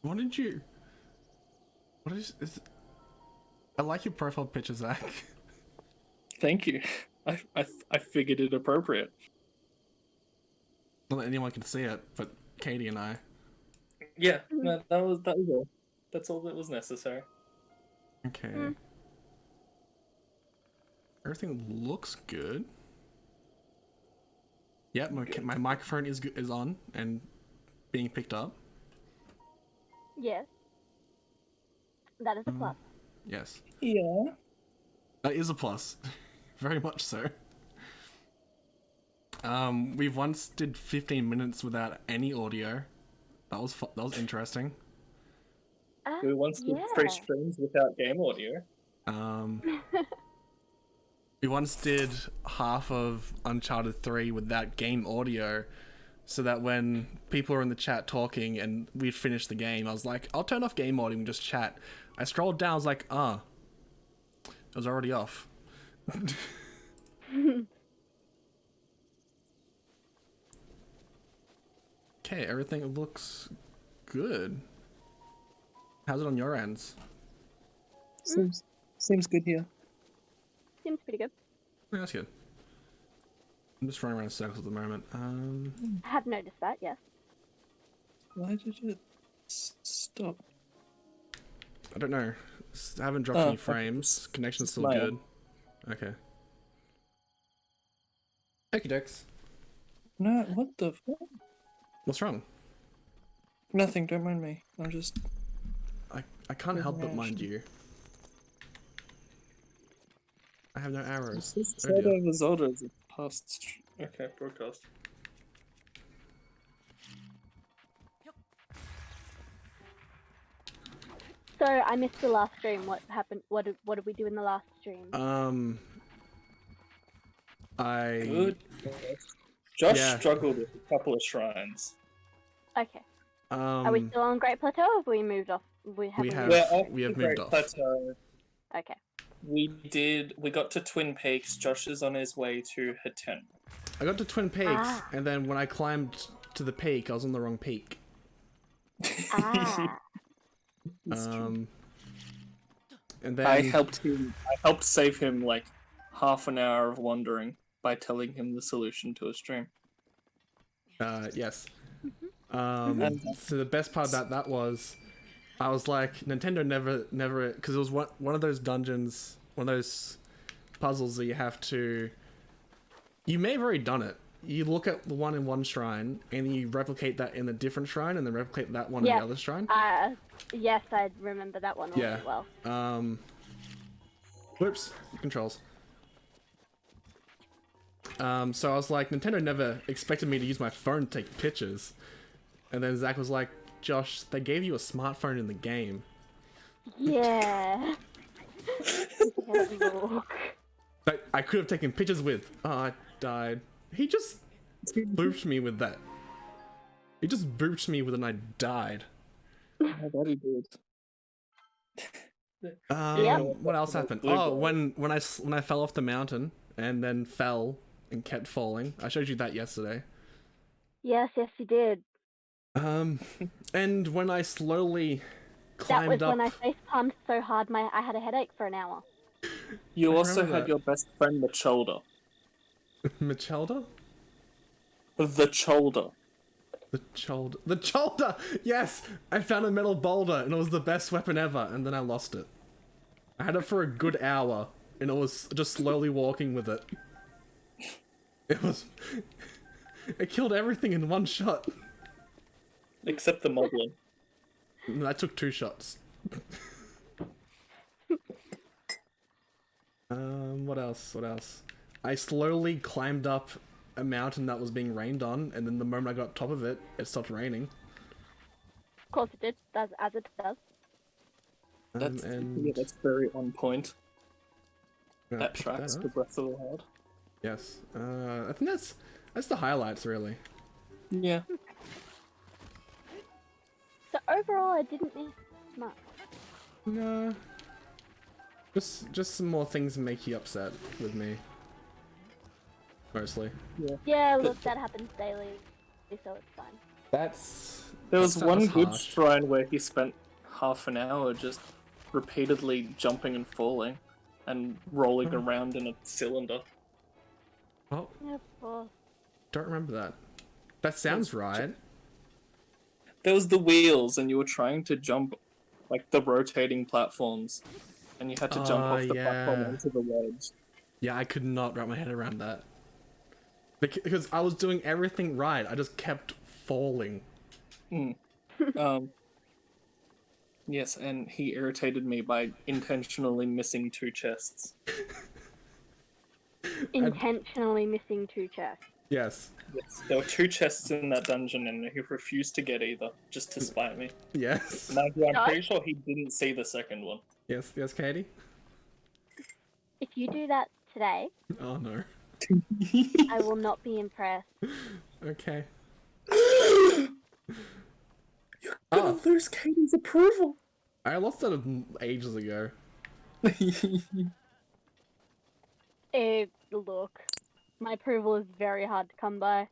What did you? What is? I like your profile picture, Zach. Thank you. I figured it appropriate. Not that anyone can see it, but Katie and I. Yeah, that was all. That's all that was necessary. Okay. Everything looks good. Yep, my microphone is on and being picked up. Yes. That is a plus. Yes. Yeah. That is a plus. Very much so. We once did 15 minutes without any audio. That was interesting. We once did 3 streams without game audio. We once did half of Uncharted 3 without game audio, so that when people were in the chat talking and we'd finished the game, I was like, I'll turn off game audio and just chat. I scrolled down, I was like, it was already off. Okay, everything looks good. How's it on your ends? Seems good here. Seems pretty good. Yeah, that's good. I'm just running around in circles at the moment. I have noticed that, yes. Why did it stop? I don't know. I haven't dropped any frames. Connection's still good. Okay. Okie dokes. No, what the fuck? What's wrong? Nothing, don't mind me. I'm just... I can't help but mind you. I have no arrows. Zelda over Zelda is a past... Okay, broadcast. So I missed the last stream. What happened? What did we do in the last stream? Good. Josh struggled with a couple of shrines. Okay. Are we still on Great Plateau, or have we moved off? We have moved off. Plateau. Okay. We got to Twin Peaks. Josh is on his way to Haten. I got to Twin Peaks, and then when I climbed to the peak, I was on the wrong peak. And then I helped save him like half an hour of wandering by telling him the solution to a stream. Yes. So the best part about that was, I was like, Nintendo never, because it was one of those dungeons, one of those puzzles that you have to. You may have already done it. You look at the one in one shrine, and you replicate that in a different shrine, and then replicate that one in the other shrine. Yes, I remember that one really well. Whoops, controls. So I was like, Nintendo never expected me to use my phone to take pictures. And then Zach was like, Josh, they gave you a smartphone in the game. Yeah. But I could have taken pictures with. Oh, I died. He just booped me with that. He just booped me with and I died. I bet he did. What else happened? Oh, when I fell off the mountain and then fell and kept falling. I showed you that yesterday. Yes, you did. And when I slowly climbed up... That was when I face palmed so hard I had a headache for an hour. You also had your best friend, the Chelda. Chelda? The Chelda. The Chelda. The Chelda! Yes! I found a metal boulder and it was the best weapon ever, and then I lost it. I had it for a good hour, and it was just slowly walking with it. It killed everything in one shot. Except the moblin. That took 2 shots. What else? I slowly climbed up a mountain that was being rained on, and then the moment I got top of it, it stopped raining. Of course it did, as it does. That's very on point. That tracks for Breath of the Wild. Yes. I think that's the highlights, really. Yeah. So overall, I didn't miss much. No. Just some more things make you upset with me. Mostly. Yeah, look, that happens daily, so it's fine. There was one good harsh. shrine where he spent half an hour just repeatedly jumping and falling and rolling around in a cylinder. Oh, Yeah, boy. don't remember that. That sounds right. There was the wheels, and you were trying to jump like the rotating platforms, and you had to jump off the platform onto the ledge. Yeah, I could not wrap my head around that. Because I was doing everything right, I just kept falling. Yes, and he irritated me by intentionally missing 2 chests. Intentionally missing 2 chests. Yes. Yes, there were 2 chests in that dungeon, and he refused to get either, just to spite me. Yes. Now, I'm pretty sure he didn't see the second one. Yes, Katie? If you do that today, Oh no. I will not be impressed. Okay. You're gonna lose Katie's approval! I lost that ages ago. Look, my approval is very hard to come by.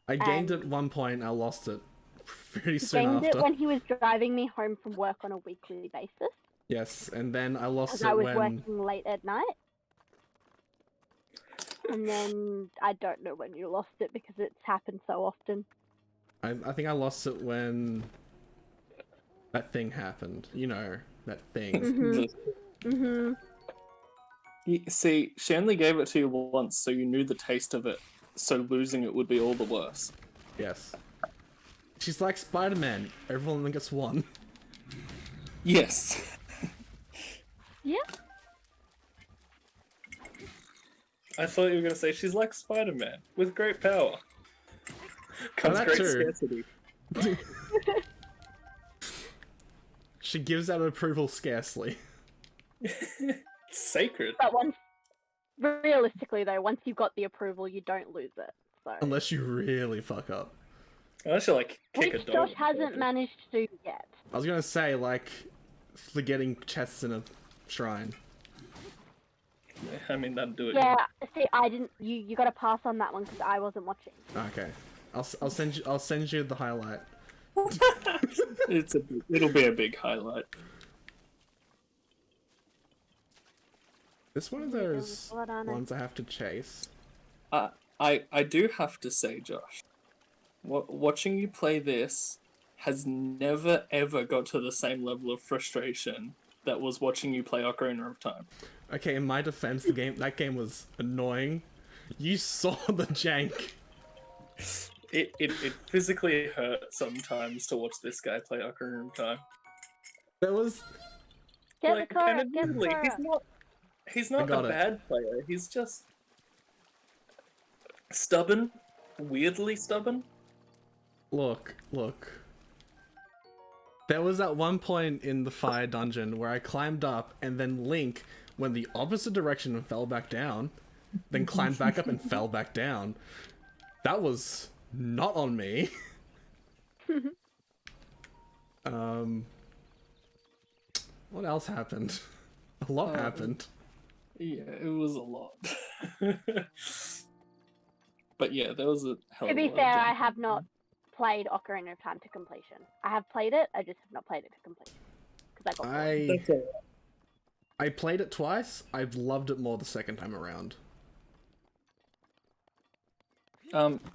I gained it at one point, I lost it pretty soon Gained after. it when he was driving me home from work on a weekly basis. Yes, and then I lost Because it I was when... working late at night. And then I don't know when you lost it because it's happened so often. I think I lost it when that thing happened. You know, that thing. See, she only gave it to you once, so you knew the taste of it, so losing it would be all the worse. Yes. She's like Spider-Man. Everyone only gets one. Yes. Yeah. I thought you were going to say she's like Spider-Man, with great power. Comes that great too. scarcity. She gives out approval scarcely. It's sacred. But realistically though, once you've got the approval, you don't lose it. So. Unless you really fuck up. Unless you, like, kick Which a dog. Josh hasn't managed to do yet. I was gonna say, like, forgetting chests in a shrine. I mean, that'd do it. Yeah, see, I didn't. You got to pass on that one because I wasn't watching. Okay. I'll send you the highlight. It'll be a big highlight. This one of those ones I have to chase. I do have to say, Josh, watching you play this has never ever got to the same level of frustration that was watching you play Ocarina of Time. Okay, in my defense, that game was annoying. You saw the jank. It physically hurt sometimes to watch this guy play Ocarina of Time. There was... Get Like, the car, get the admittedly, car. he's not a bad player. He's just stubborn, weirdly stubborn. Look. There was that one point in the fire dungeon where I climbed up and then Link went the opposite direction and fell back down, then climbed back up and fell back down. That was not on me. What else happened? A lot happened. Yeah, it was a lot. But yeah, there was a hell To of a be lot fair, of I have not played Ocarina of Time to completion. I have played it, I just have not played it to completion. Because That's all right. I played it twice. I've loved it more the second time around.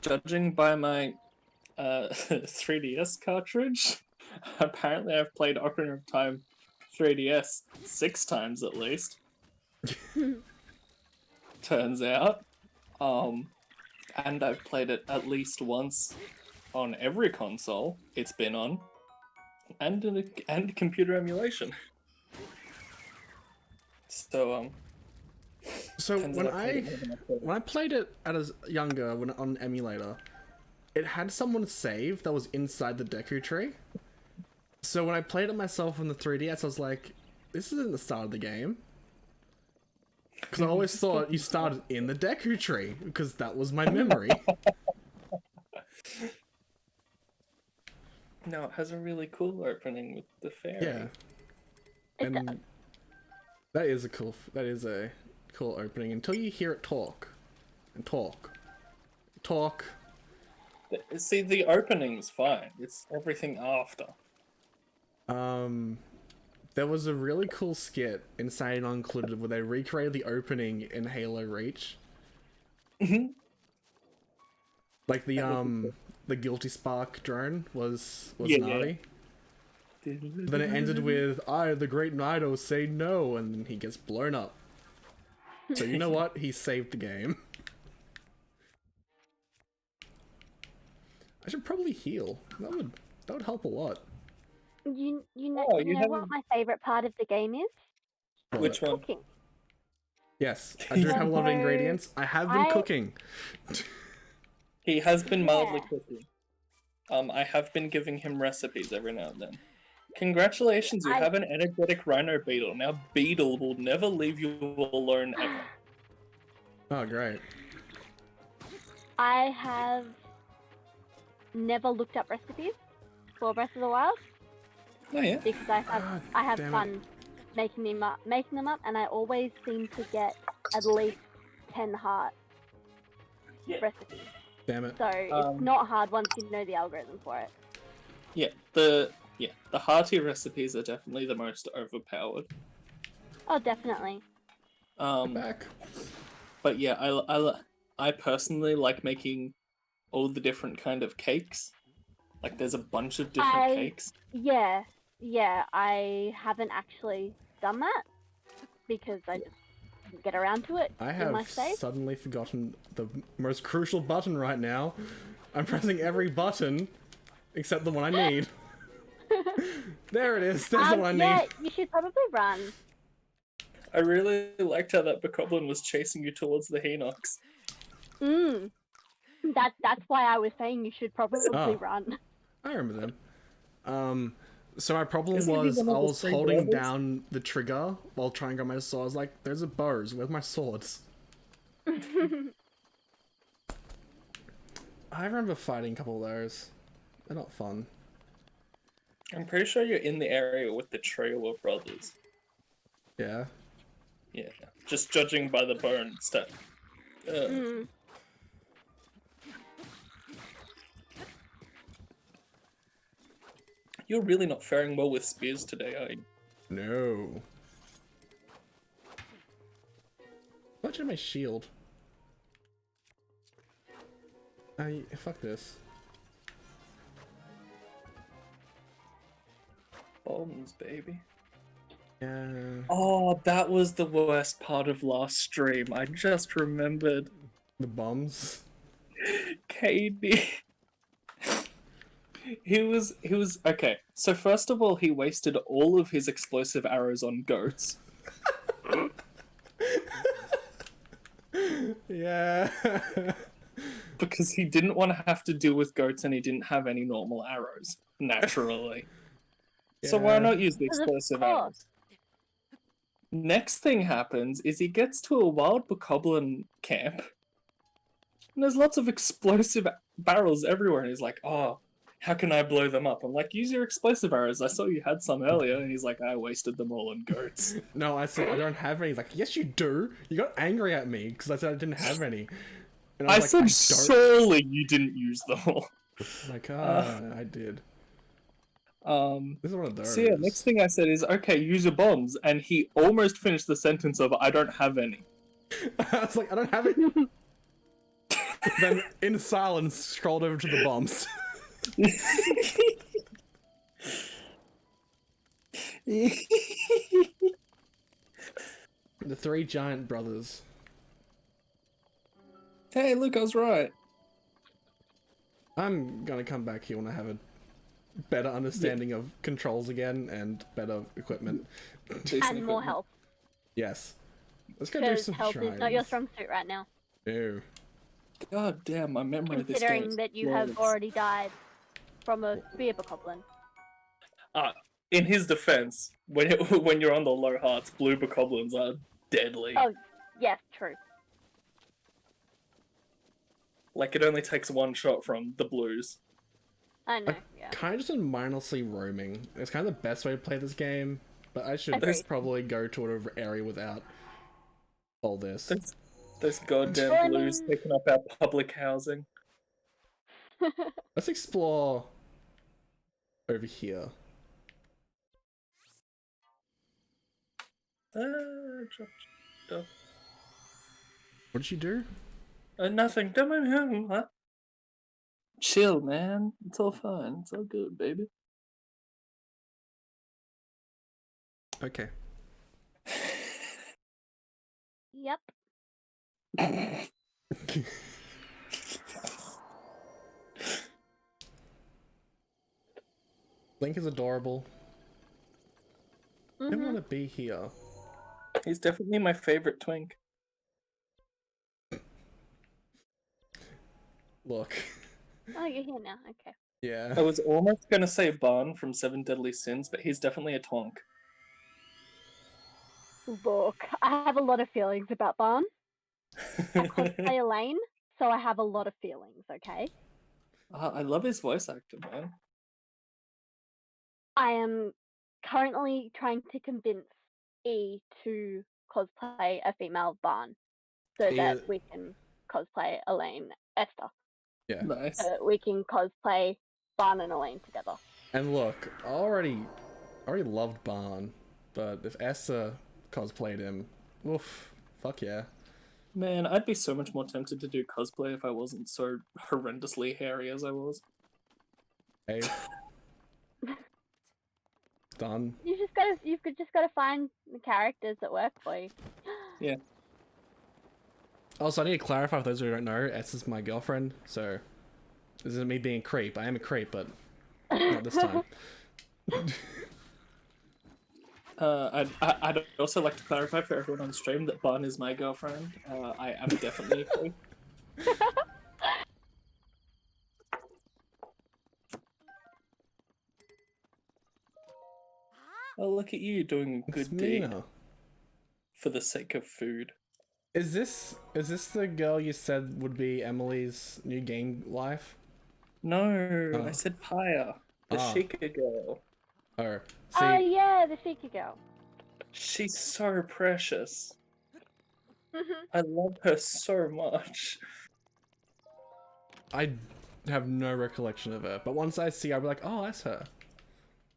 Judging by my 3DS cartridge, apparently I've played Ocarina of Time 3DS 6 times at least. Turns out. And I've played it at least once on every console it's been on, and computer emulation. So when I played it as younger on emulator, it had someone save that was inside the Deku tree. So when I played it myself on the 3DS, I was like, "This isn't the start of the game." Because I always thought you started in the Deku tree, because that was my memory. No, it has a really cool opening with the fairy. Yeah. And that is a cool opening until you hear it talk. And talk. See, the opening's fine. It's everything after. There was a really cool skit in Saturday Not Included where they recreated the opening in Halo Reach. Like the Guilty Spark drone was Navi. Yeah. Then it ended with "I, the Great Nido, say no," and then he gets blown up. So you know what? He saved the game. I should probably heal. That would help a lot. You know Oh, you know what my favorite part of the game is? Which one? Cooking. Yes, I do have a lot of ingredients. I have been cooking. He has been mildly cooking. I have been giving him recipes every now and then. Congratulations, you have an energetic rhino beetle. Now Beetle will never leave you alone ever. Oh, great. I have never looked up recipes for Breath of the Wild. Oh yeah. Because I have fun making them up, and I always seem to get at least 10 heart recipes. Damn it. So it's not hard once you know the algorithm for it. Yeah, the hearty recipes are definitely the most overpowered. Oh, definitely. Back. But yeah, I personally like making all the different kind of cakes. Like there's a bunch of different cakes. Yeah, I haven't actually done that because I just didn't get around to it. I have suddenly forgotten the most crucial button right now. I'm pressing every button except the one I need. There it is. There's the one I need. You should probably run. I really liked how that Bokoblin was chasing you towards the Hinox. That's why I was saying you should probably run. I remember them. So my problem was I was holding down the trigger while trying to grab my sword. I was like, there's a bows. Where's my swords? I remember fighting a couple of those. They're not fun. I'm pretty sure you're in the area with the trio of brothers. Yeah? Yeah. Just judging by the burn stuff. You're really not faring well with spears today, are you? No. What's in my shield? Fuck this. Bombs, baby. Yeah. Oh, that was the worst part of last stream. I just remembered. The bombs? Katie. He was okay. So first of all, he wasted all of his explosive arrows on goats. Yeah. Because he didn't want to have to deal with goats and he didn't have any normal arrows, naturally. Yeah. So why not use the explosive arrows? Next thing happens is he gets to a wild bokoblin camp. And there's lots of explosive barrels everywhere and he's like, oh, how can I blow them up? I'm like, use your explosive arrows. I saw you had some earlier. And he's like, I wasted them all on goats. No, I said, I don't have any. He's like, yes, you do. You got angry at me because I said I didn't have any. And I said, surely you didn't use them all. Like, I did. This is one of those. So yeah, next thing I said is, okay, use your bombs. And he almost finished the sentence of, I don't have any. I was like, I don't have it. Then, in silence, scrolled over to the bombs. The three giant brothers. Hey, look, I was right. I'm gonna come back here when I have a better understanding of controls again and better equipment. And more health. Yes. Let's go do some health shrines. Is not your strong suit right now. No. God damn, my memory of this game. Considering that you have already died from a spear bokoblin. In his defense, when you're on the low hearts, blue bokoblins are deadly. Oh, yes, true. Like, it only takes one shot from the blues. I know, yeah. Kind of just been mindlessly roaming. It's kind of the best way to play this game, but I should probably go to an area without all this. Those goddamn blues taking up our public housing. Let's explore over here. Drop. What did you do? Nothing. Don't mind me. Huh? Chill, man. It's all fine. It's all good, baby. Okay. Yep. Link is adorable. I don't want to be here. He's definitely my favorite twink. Look. Oh, you're here now. Okay. Yeah. I was almost gonna say Barn from Seven Deadly Sins, but he's definitely a twonk. Look, I have a lot of feelings about Barn. I cosplay Elaine, so I have a lot of feelings, okay? I love his voice actor, man. I am currently trying to convince E to cosplay a female Barn so that we can cosplay Elaine Esther. Yeah. Nice. So that we can cosplay Barn and Elaine together. And look, I already loved Barn, but if Esther cosplayed him, oof, fuck yeah. Man, I'd be so much more tempted to do cosplay if I wasn't so horrendously hairy as I was. Hey. Done. You've just gotta find the characters that work for you. Yeah. Also, I need to clarify for those who don't know, Esther's my girlfriend, so this isn't me being a creep. I am a creep, but not this time. I'd also like to clarify for everyone on stream that Barn is my girlfriend. I am definitely a creep. Oh, look at you doing a good deed for the sake of food. Is this the girl you said would be Emily's new game life? No, I said Paya, the Sheikah girl. Oh, oh yeah, the Sheikah girl. She's so precious. I love her so much. I have no recollection of her, but once I see her, I'll be like, oh, that's her.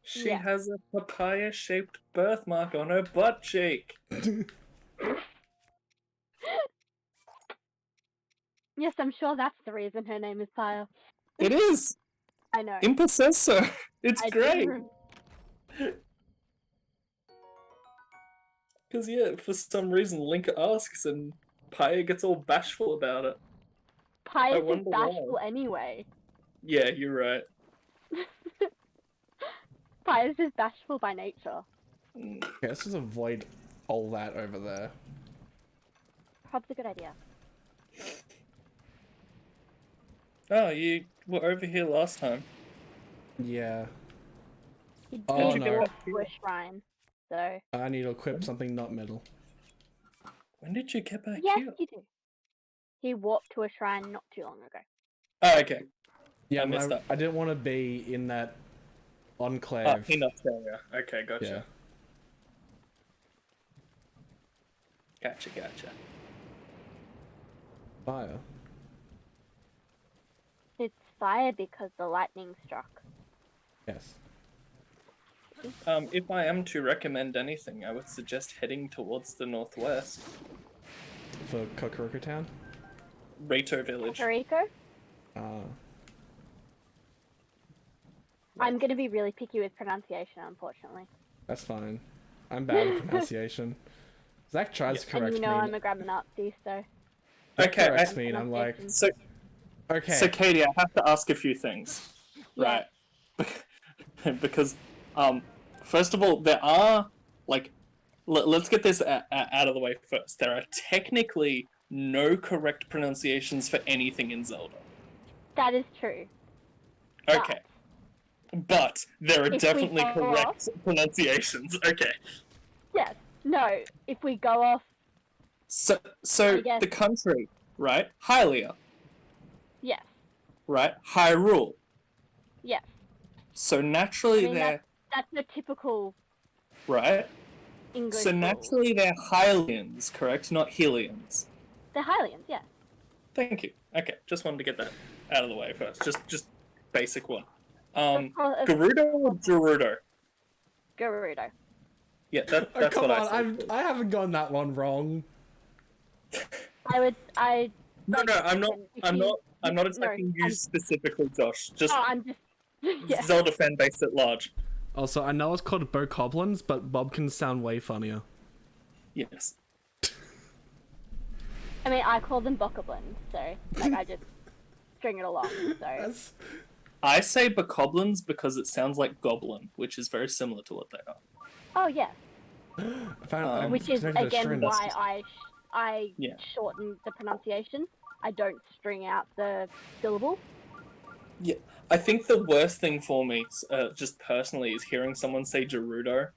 She has a papaya-shaped birthmark on her butt cheek. Yes, I'm sure that's the reason her name is Paya. It is! I know. Impa says so. It's great. Because, yeah, for some reason, Link asks and Paya gets all bashful about it. Paya's just bashful anyway. Yeah, you're right. Paya's just bashful by nature. Okay, let's just avoid all that over there. Probably a good idea. Oh, you were over here last time. Yeah. He Oh, did no. walk to a shrine, so... I need to equip something not metal. When did you get back yes, here? you do. He walked to a shrine not too long ago. Oh, okay. Yeah, I missed that. I didn't want to be in that enclave. In Australia. Okay, gotcha. Yeah. Gotcha. Fire. It's fire because the lightning struck. Yes. If I am to recommend anything, I would suggest heading towards the northwest. For Kokoroko Town? Rito Village. Rico? Ah. I'm gonna be really picky with pronunciation, unfortunately. That's fine. I'm bad at pronunciation. Zach tries to correct and you know me. I'm a grammar Nazi, so... Okay, corrects me and I'm like... So, okay. So, Katie, I have to ask a few things. Yeah. Right. Because, first of all, there are, like... let's get this out of the way first. There are technically no correct pronunciations for anything in Zelda. That is true. Okay. But there are If definitely we go correct pronunciations. Okay. Yes. No, if we go off... So I guess. the country, right? Hylia, Yes. right? Hyrule. Yes. So naturally I mean, they're... That's the typical Right? English So rule. naturally they're Hylians, correct? Not Helians. They're Hylians, yes. Thank you. Okay, just wanted to get that. out of the way first. Just basic one. Oh, Gerudo or Gerudo? Gerudo. Yeah, Oh, that's come what on, I said. I haven't gotten that one wrong. No, I'm not. I'm not No, attacking you specifically, Josh. Just I'm just yeah. Zelda fan base at large. Also, I know it's called Bokoblins, but Bobkins sound way funnier. Yes. I mean, I call them bokoblins, so like I just string it along. So That's... I say Bokoblins because it sounds like goblin, which is very similar to what they are. oh yeah, I which is connected a again string. why I Yeah. shorten the pronunciation. I don't string out the syllable. Yeah, I think the worst thing for me, just personally, is hearing someone say Gerudo.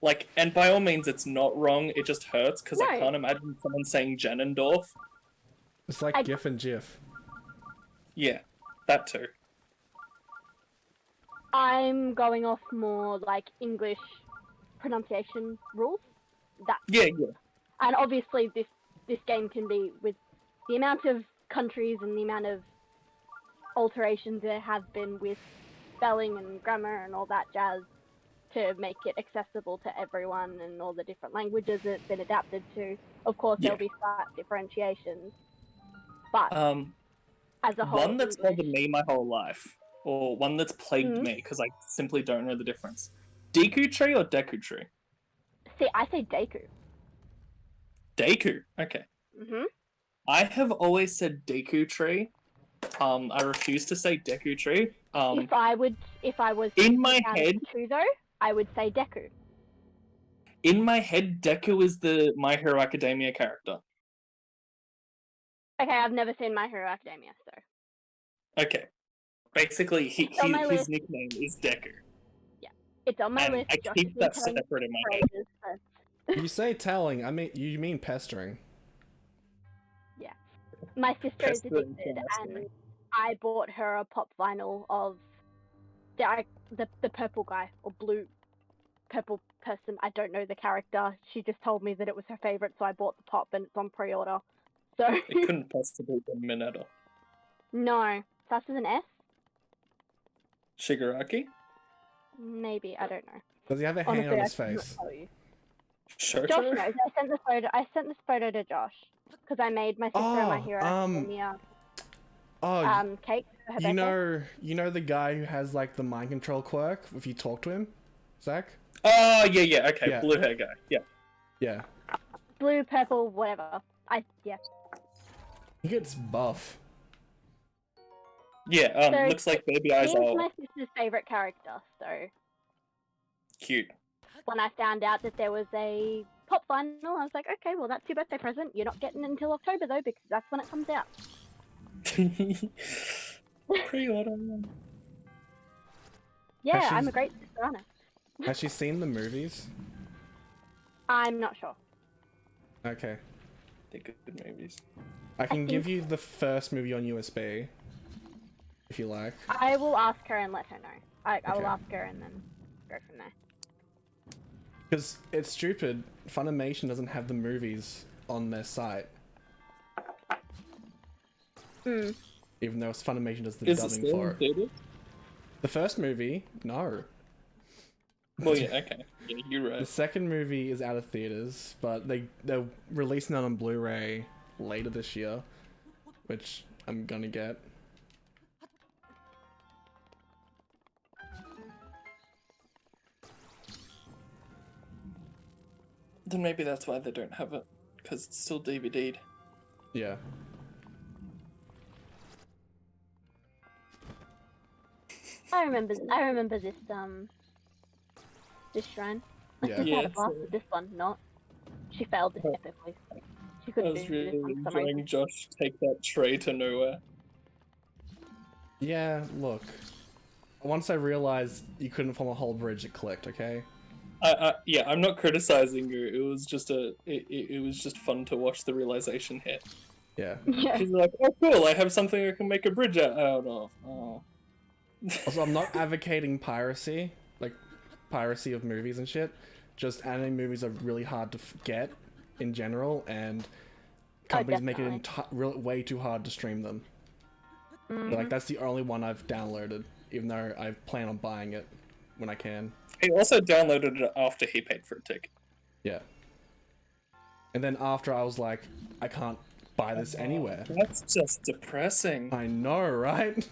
Like, and by all means, it's not wrong. It just hurts because I No. can't imagine someone saying Genendorf. It's like GIF and GIF. Yeah, that too. I'm going off more like English pronunciation rules. Yeah. And obviously this game can be, with the amount of countries and the amount of alterations there have been with spelling and grammar and all that jazz, to make it accessible to everyone and all the different languages it's been adapted to. Of course, there'll be slight differentiations, but as a whole, one that's bothered me my whole life, or one that's plagued me because I simply don't know the difference. Deku tree or Deku tree? See, I say Deku. Deku. Okay. Mhm. I have always said Deku tree. I refuse to say Deku tree. If I was in my down head, to two though, I would say Deku. in my head, Deku is the My Hero Academia character. Okay, I've never seen My Hero Academia, so. Okay. Basically, his nickname is Deku. Yeah, it's on my And list. I Josh keep has been that telling me separate in my for head. ages, so. You say telling, you mean pestering. Yeah. My sister is Pestering addicted, for and I bought her a pop vinyl of the purple guy, or blue purple person. I don't know the character. She just told me that it was her favorite, so I bought the pop, and it's on pre-order. So It couldn't possibly be Mineta. no, starts with an S. Shigaraki? Maybe, I don't know. Does he have a hand on his face? Shoto? Josh knows. I sent this photo to Josh because I made my sister and My Hero Academia cake for her birthday. You know the guy who has like the mind control quirk if you talk to him, Zach? Oh yeah, okay, Yeah. blue hair guy, yeah. Yeah. Blue, purple, whatever. He gets buff. Yeah, So looks like baby eyes He's are my sister's favorite character, so cute. when I found out that there was a pop vinyl, I was like, okay, well that's your birthday present. You're not getting it until October though, because that's when it comes out. Pre-order. Yeah, I'm a great sister, aren't I? Has she seen the movies? I'm not sure. They're Okay. good movies. I can give you the first movie on USB, if you like. I will ask her and let her know. I will Okay. ask her and then go from there. Because it's stupid, Funimation doesn't have the movies on their site. Even though Funimation does the Is it dubbing still for in it. theaters? The first movie, no. Well, yeah, okay. Yeah, you're The right. second movie is out of theaters, but they're releasing it on Blu-ray later this year, which I'm gonna get. Then maybe that's why they don't have it, because it's still DVD'd. Yeah. I remember this this shrine. I Yeah. think I had a Yeah, blast with this one, not. She failed this epically. She I couldn't was do really this one for some reason. enjoying Josh take that tray to nowhere. Yeah, look. Once I realized you couldn't form a whole bridge, it clicked, okay? Yeah, I'm not criticizing you. It was just it was just fun to watch the realization hit. Yeah. Yeah. She's like, oh cool, I have something I can make a bridge out of. Oh. Also, I'm not advocating piracy, like piracy of movies and shit. Just anime movies are really hard to get in general, and companies make it way too hard to stream them. But, like, that's the only one I've downloaded, even though I plan on buying it when I can. He also downloaded it after he paid for a ticket. Yeah. And then after I was like, I can't buy this anywhere. That's just depressing. I know, right?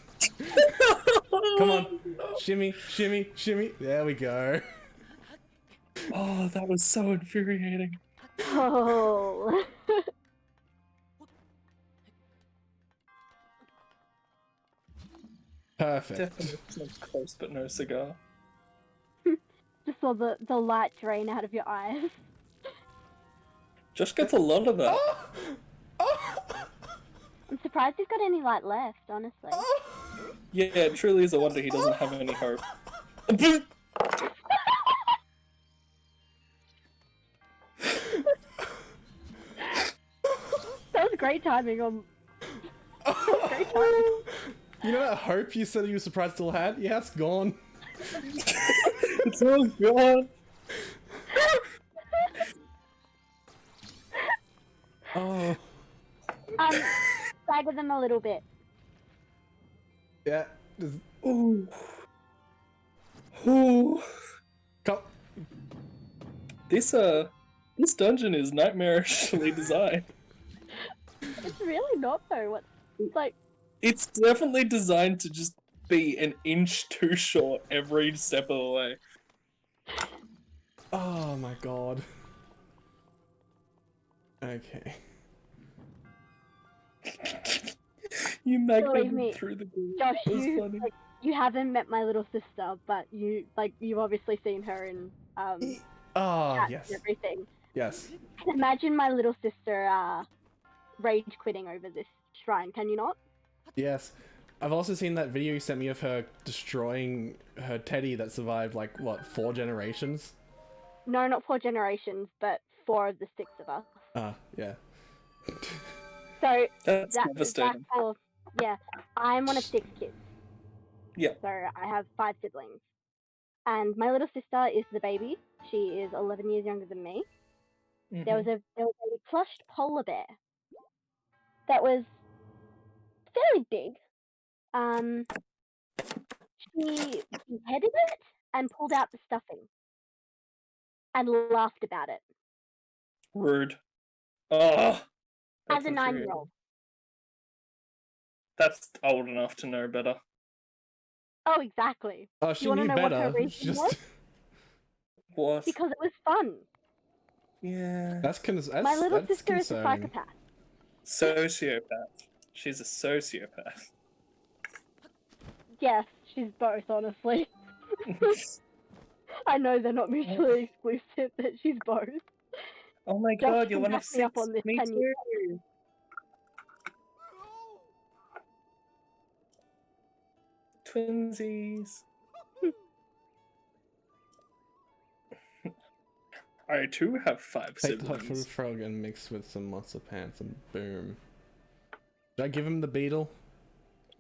Come on. Shimmy, shimmy, shimmy. There we go. Oh, that was so infuriating. Oh. Perfect. Definitely close, but no cigar. Just saw the light drain out of your eyes. Josh gets a lot of that. I'm surprised he's got any light left, honestly. Yeah, it truly is a wonder he doesn't have any hope. That was great timing on. Great timing. You know that hope you said you were surprised still had? Yeah, it's gone. It's all gone. Oh. Stagger them a little bit. Yeah. Ooh. Ooh. Come. This dungeon is nightmarishly designed. It's really not though. It's like. It's definitely designed to just be an inch too short every step of the way. Oh my god. Okay. You Believe magneted me, through the door. Josh, That was funny. you haven't met my little sister, but you've obviously seen her in Oh, chats yes. and everything. Yes. Imagine my little sister rage quitting over this shrine. Can you not? Yes. I've also seen that video you sent me of her destroying her teddy that survived, like, what, 4 generations? No, not 4 generations, but 4 of the 6 of us. Ah, yeah. So That's that's devastating. for, yeah. I'm one of 6 kids. Yeah. So I have 5 siblings. And my little sister is the baby. She is 11 years younger than me. Mhm. There was a plushed polar bear that was fairly big. She beheaded it and pulled out the stuffing and laughed about it Rude. Oh, as a 9-year-old. That's old enough to know better. Oh, exactly. Oh, she You wanna knew know what her better. reason was? What? Because it was fun. Yeah. That's My little that's sister is a concerning. psychopath. Sociopath. She's a sociopath. Yes, she's both, honestly. I know they're not mutually exclusive, but she's both. Oh my Josh god, you're can one of back me up 6. on this, Me can you? too. Twinsies. I too have 5 Take the hot food siblings. frog and mix with some monster pants and boom. Did I give him the beetle?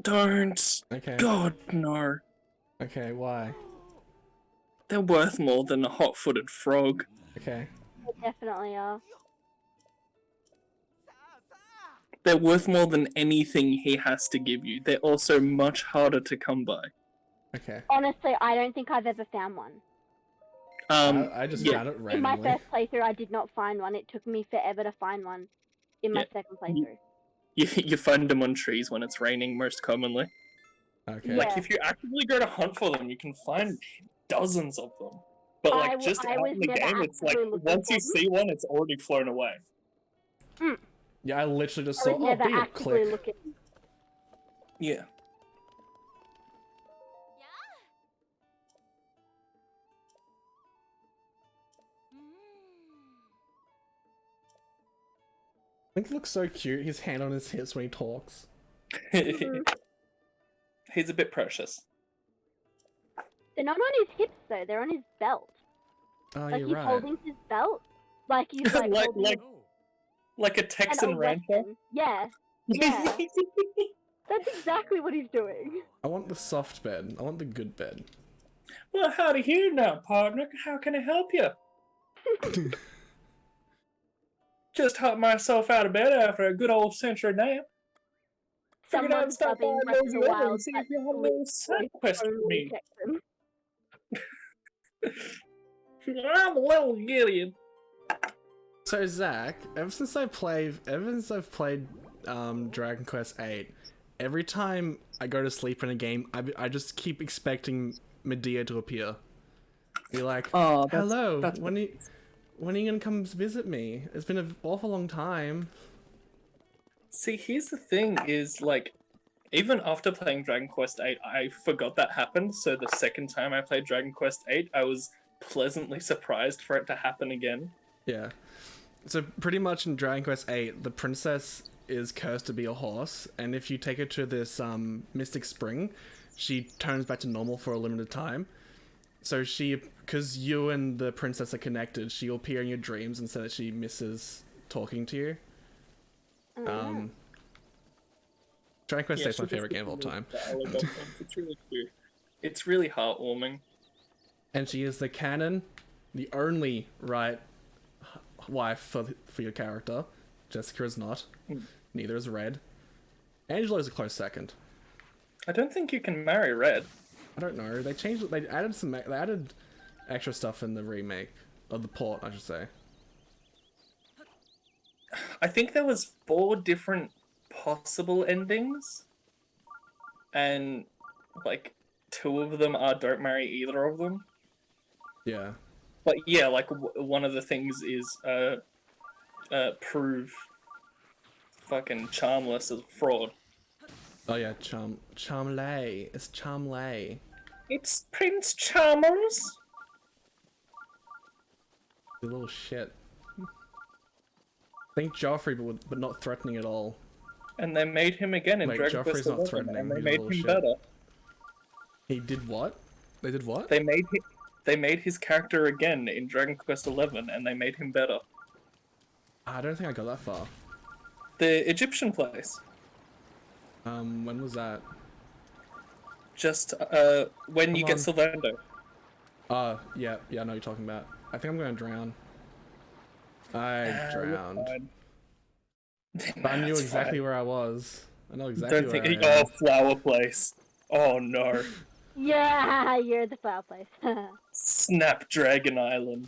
Don't. Okay. God, no. Okay, why? They're worth more than a hot-footed frog. Okay. They definitely are. They're worth more than anything he has to give you. They're also much harder to come by. Okay. Honestly, I don't think I've ever found one. I just yeah. found it In my randomly. first playthrough, I did not find one. It took me forever to find one in my second playthrough. You find them on trees when it's raining, most commonly. Okay. Yeah. Like, if you actively go to hunt for them, you can find dozens of them. But, like, just I out was in the never game, it's like, actively looking once you for them. see one, it's already flown away. Yeah, I literally just I saw, was oh, never beetle, actively click. looking. Yeah. Link looks so cute, his hand on his hips when he talks. He's a bit precious. They're not on his hips though, they're on his belt. Oh, Like you're he's right. holding his belt. Like he's like, holding like a an Texan old rancher. Western. Yeah. Yeah. That's exactly what he's doing. I want the soft bed. I want the good bed. Well, howdy here now, partner. How can I help you? Just hopped myself out of bed after a good old century nap. Figured out Someone's stop by dubbing Breath of Nosy the Level and Wild see that if you have a only little side quest for me. check them. I'm a little Gideon. So Zach, ever since I've played Dragon Quest VIII, every time I go to sleep in a game, I just keep expecting Medea to appear. Be like, Oh, hello, that's when are you gonna come visit me? It's been an awful long time. See, here's the thing: is like, even after playing Dragon Quest VIII, I forgot that happened. So the second time I played Dragon Quest VIII, I was pleasantly surprised for it to happen again. Yeah. So pretty much in Dragon Quest VIII, the princess is cursed to be a horse, and if you take her to this Mystic Spring, she turns back to normal for a limited time. So because you and the princess are connected, she'll appear in your dreams and say that she misses talking to you. Dragon Quest VIII is my favorite game of all time. It's really cute. It's really heartwarming. And she is the canon, the only right wife for your character. Jessica is not. Neither is Red. Angela is a close second. I don't think you can marry Red. I don't know. They changed it. They added extra stuff in the remake, or the port, I should say. I think there was 4 different possible endings, and like 2 of them are don't marry either of them. Yeah. But yeah, like one of the things is prove fucking Charmless as a fraud. Oh yeah, Charmley. It's Charmley. It's Prince Charmers. You little shit. Think Joffrey, but not threatening at all. And they made him again in Wait, Dragon Joffrey's Quest not 11, threatening, and they he's a made little him shit. better. He did what? They did what? They made his character again in Dragon Quest 11, and they made him better. I don't think I got that far. The Egyptian place. When was that? Just when you get Sylvando. Yeah, I know what you're talking about. I think I'm gonna drown. I drowned. But I knew exactly where I was. I know exactly where I am. Flower place. Oh no. Yeah, you're the flower place. Snapdragon Island.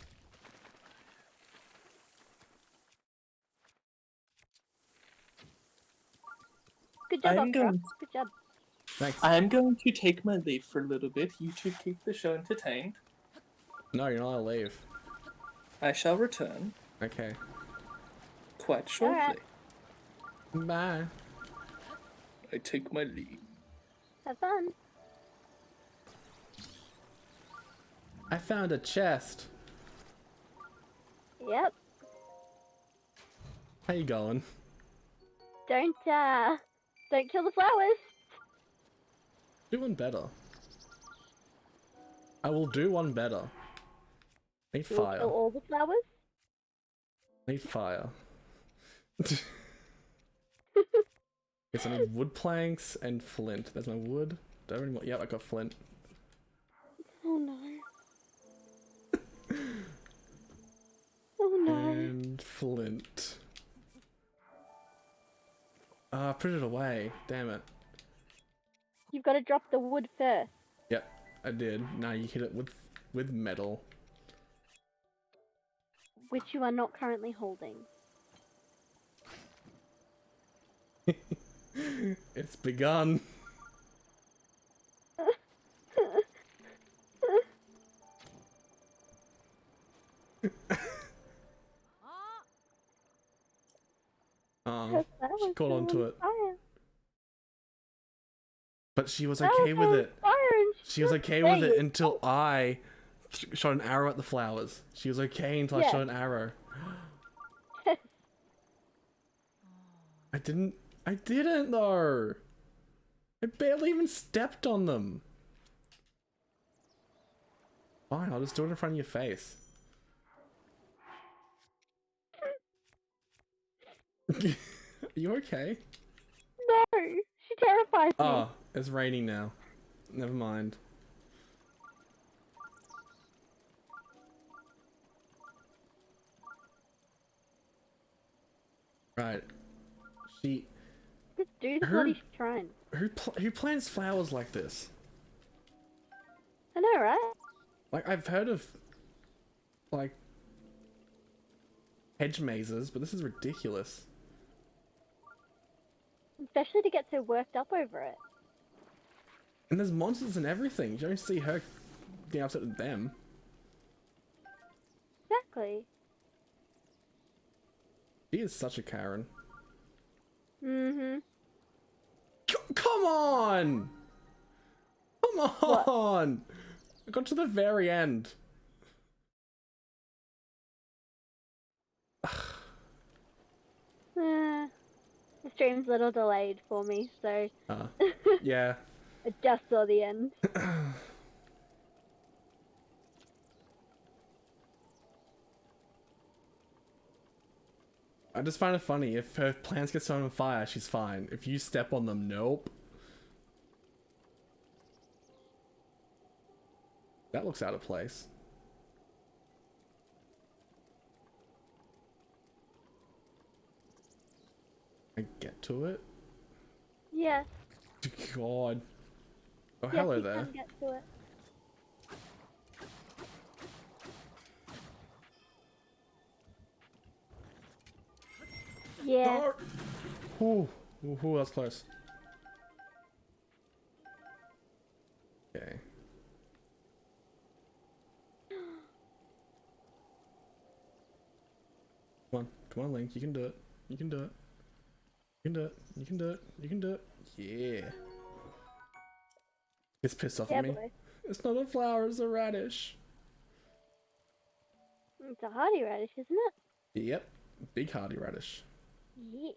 Good job, Oscar. Good job. Thanks. I'm going to take my leave for a little bit. You two keep the show entertained. No, you're not allowed to leave. I shall return Okay. quite shortly. Alright. Bye. I take my leave. Have fun. I found a chest. Yep. How you going? Don't kill the flowers. Do one better. I will do one better. Need You'll fire. kill all the flowers? Need fire. Yes, I need wood planks and flint. There's my wood. Do I have any more? Yep, I got flint. Oh no. Oh no. And flint. Ah, I put it away. Damn it. You've got to drop the wood first. Yep, I did. Now you hit it with metal. Which you are not currently holding. It's begun. Oh, she caught onto it. Fire. But she was okay with it. She was okay with it until I shot an arrow at the flowers. She was okay until I shot an arrow. I didn't though. I barely even stepped on them. Fine, I'll just do it in front of your face. Are you okay? No, she terrifies me. Oh, it's raining now. Never mind. Right. She... Do the Who- bloody shrine. Who plants flowers like this? I know, right? Like, I've heard of, like, hedge mazes, but this is ridiculous. Especially to get so worked up over it. And there's monsters and everything. You don't see her being upset with them. Exactly. She is such a Karen. Mm-hmm. Come on! Come on! I got to the very end. The stream's a little delayed for me, so Yeah. I just saw the end. I just find it funny. If her plants get set on fire, she's fine. If you step on them, nope. That looks out of place. I get to it? Yes. God. Oh, Yes, hello you there. can get to it. Yeah. Ooh, ooh, that's close. Okay. Come on, Link. You can do it. You can do it. You can do it. You can do it. You can do it. Yeah. It's pissed off at me. Boy. It's not a flower, it's a radish. It's a hardy radish, isn't it? Yep. Big hardy radish. Yeah.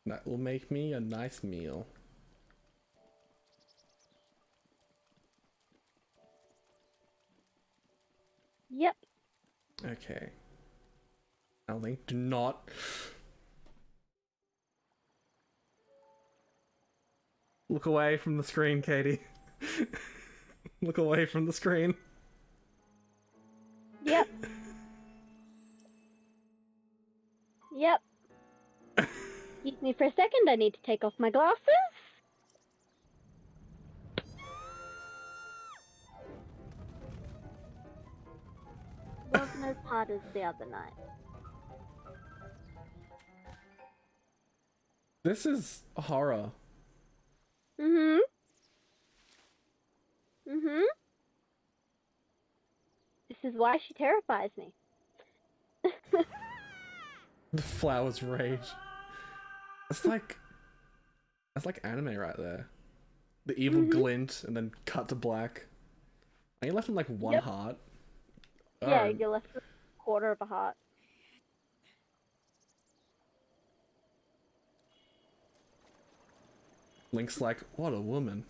That will make me a nice meal. Yep. Okay. Now, Link, do not. Look away from the screen, Katie. Look away from the screen. Yep. Yep. Excuse me for a second, I need to take off my glasses. Wasn't as hard as the other night. This is horror. Mm-hmm. Mm-hmm. This is why she terrifies me. The flowers rage. That's like anime right there. The evil glint and then cut to black. Are you left in like one heart? Yeah, Oh, you're left with a quarter of a heart. Link's like, what a woman.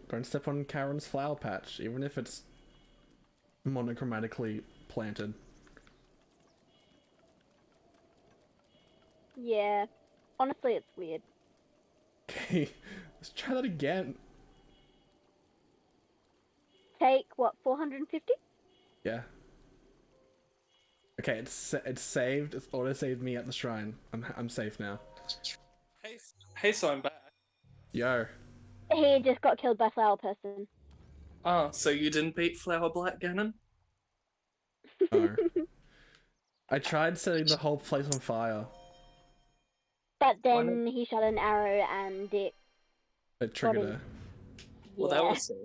Don't step on Karen's flower patch, even if it's monochromatically planted. Yeah. Honestly, it's weird. Okay, let's try that again. Take, what, 450? Yeah. Okay, it's saved. It's auto saved me at the shrine. I'm safe now. Hey, so I'm back. Yo. He just got killed by Flower Person. Ah, so you didn't beat Flower Black Ganon? No. I tried setting the whole place on fire. But then he shot an arrow and it... It triggered her. Well, that was so.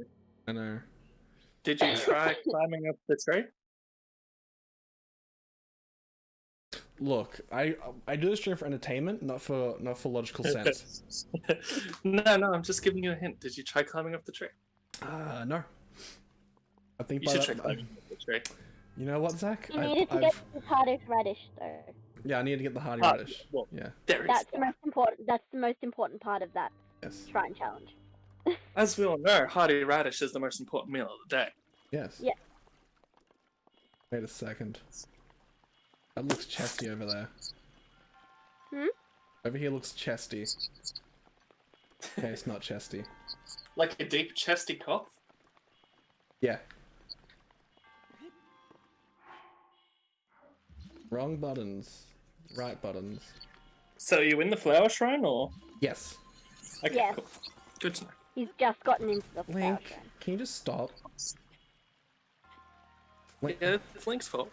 I know. Did you try climbing up the tree? Look, I do this stream for entertainment, not for logical sense. No, I'm just giving you a hint. Did you try climbing up the tree? No. I think You by should that, try climbing up the tree. You know what, Zach? You needed to get the hardest radish, though. Yeah, I need to get the hardy radish. Well, Yeah. That's the most important. That's the most important part of that Yes. shrine challenge. As we all know, hardy radish is the most important meal of the day. Yes. Yeah. Wait a second. That looks chesty over there. Hmm? Over here looks chesty. Okay, it's not chesty. Like a deep chesty cough? Yeah. Wrong buttons. Right buttons. So you in the flower shrine, or? Yes. Okay, Yes. cool. Good to know. He's just gotten into the flower Link, shrine. can you just stop? Link, Yeah, it's Link's fault.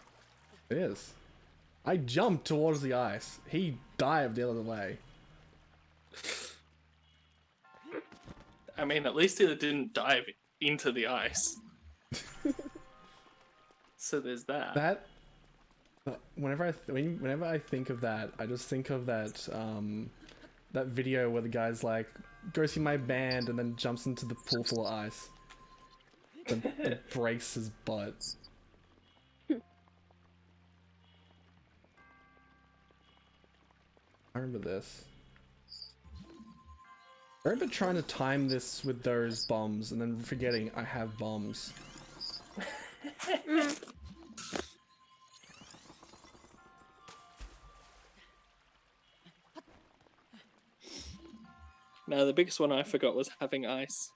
it is. I jumped towards the ice. He dived the other way. I mean, at least it didn't dive into the ice. So there's that. That. Whenever I think of that, I just think of that that video where the guy's like, "Go see my band," and then jumps into the pool full of ice. That breaks his butt. I remember this. I remember trying to time this with those bombs and then forgetting I have bombs. No, the biggest one I forgot was having ice.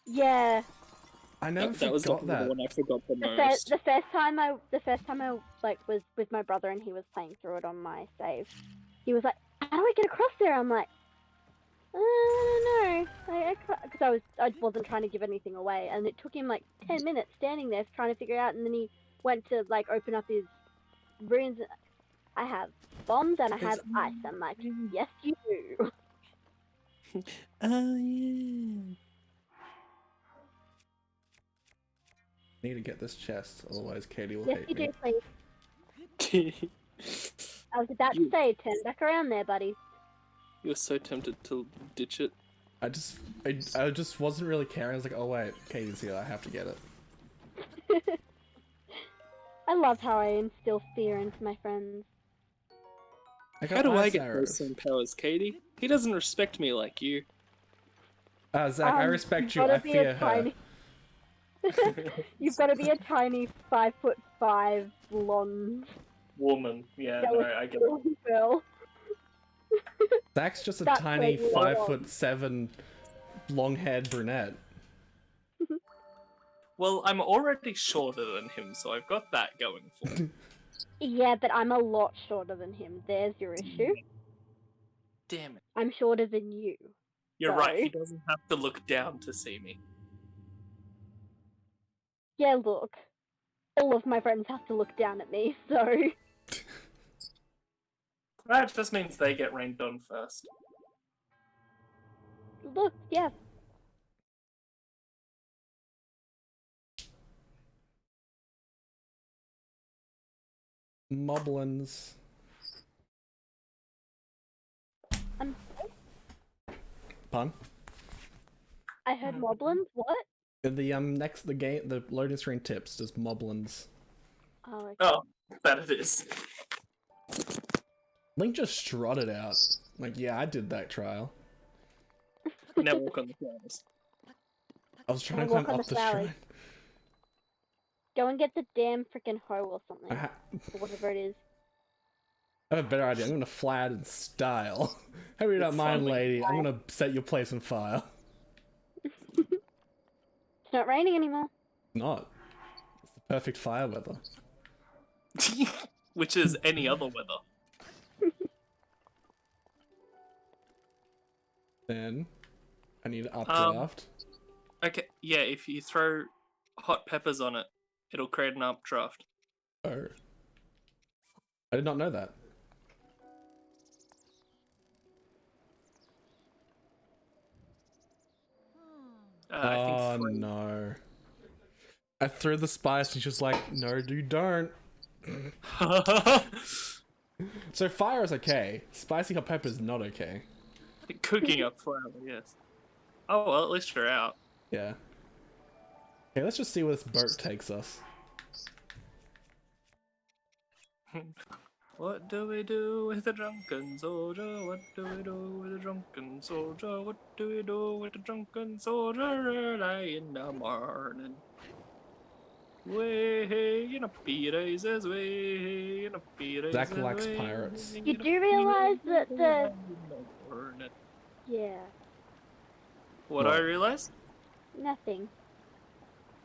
Yeah. I never That was forgot the that. one I forgot the The most. first time I like was with my brother and he was playing through it on my save. He was like, "How do I get across there?" I'm like, I don't know. Because I wasn't trying to give anything away, and it took him like 10 minutes standing there trying to figure it out, and then he went to like open up his runes. I have bombs and I have ice. I'm like, yes, you do. Oh yeah. Need to get this chest, otherwise Katie will Yes, hate you me. do, please. I was about to say, turn back around there, buddy. You were so tempted to ditch it. I just wasn't really caring. I was like, oh wait, Katie's here. I have to get it. I love how I instill fear into my friends. How do I ice get arrows. those same powers, Katie? He doesn't respect me like you. Zach, I respect you. I fear her. You've got to be a tiny 5'5" blonde Woman. Yeah, no, I get it. girl. Zach's just a That's tiny like 5'7" long-haired brunette. Well, I'm already shorter than him, so I've got that going for me. Yeah, but I'm a lot shorter than him. There's your issue. Damn it. I'm shorter than you. You're So- right, he doesn't have to look down to see me. Yeah, look. All of my friends have to look down at me, so... That just means they get rained on first. Look, yeah. Moblins. Pun? I heard moblins. What? The the loading screen tips just moblins. Oh, okay. Oh, that it is. Link just strutted out. Like, yeah, I did that trial. Now walk on the flowers. I was trying to Now walk climb on up the the flowers. shrine. Go and get the damn freaking hoe or something. I Or whatever it is. have a better idea. I'm gonna fly out in style. Hope you don't mind, Fine. lady. I'm gonna set your place on fire. It's not raining anymore. Not. It's the perfect fire weather. Which is any other weather. Then I need an updraft. Okay, yeah, if you throw hot peppers on it, it'll create an updraft. Oh. I did not know that. I think Oh 3. no. I threw the spice and she was like, no, you don't. So fire is okay. Spicy hot pepper is not okay. Cooking up flour, yes. Oh well, at least you're out. Yeah. Okay, let's just see where this boat takes us. What do we do with a drunken soldier? What do we do with a drunken soldier? What do we do with a drunken soldier early in the morning? Way in a Peter's way in a Peter's Zach likes pirates. You do realise that the... Yeah, What What? I realized? nothing.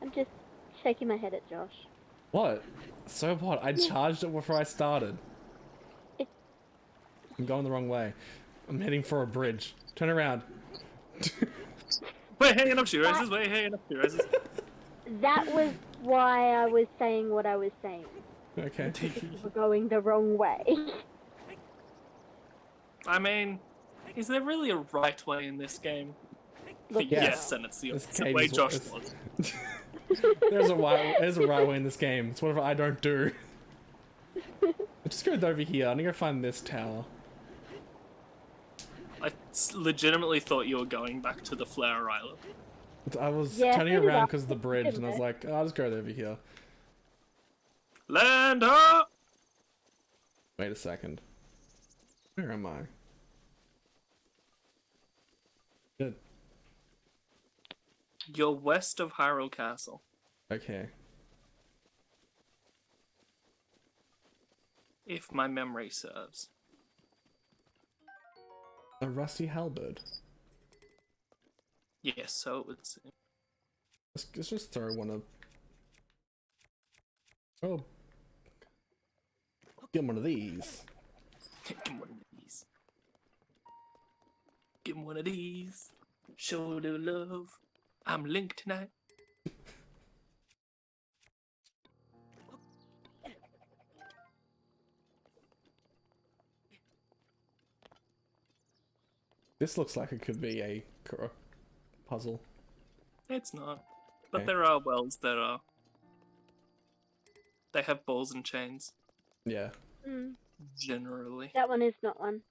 I'm just shaking my head at Josh. What? So what? I charged it before I started. I'm going the wrong way. I'm heading for a bridge. Turn around. We're hanging up shoe races. We're hanging up shoe races. That was why I was saying what I was saying. Okay. We're going the wrong way. I mean, is there really a right way in this game? Look, Yes, and it's the This opposite game way is- Josh is- was. There's a right way in this game. It's whatever I don't do. I just go over here. I'm gonna go find this tower. I legitimately thought you were going back to the Flower Island. I was Yeah, turning so did around I. because of the bridge, and I was like, oh, I'll just go over here. Land up! Wait a second. Where am I? Good. You're west of Hyrule Castle. Okay. If my memory serves. A rusty halberd. Yes, so it would seem. Let's just throw one of. Oh. Get one of these. Give him one of these. Give him one of these. Show the love. I'm Link tonight. This looks like it could be a puzzle. It's not. But Okay. there are wells that are. They have balls and chains, Yeah. Mm, generally. that one is not one.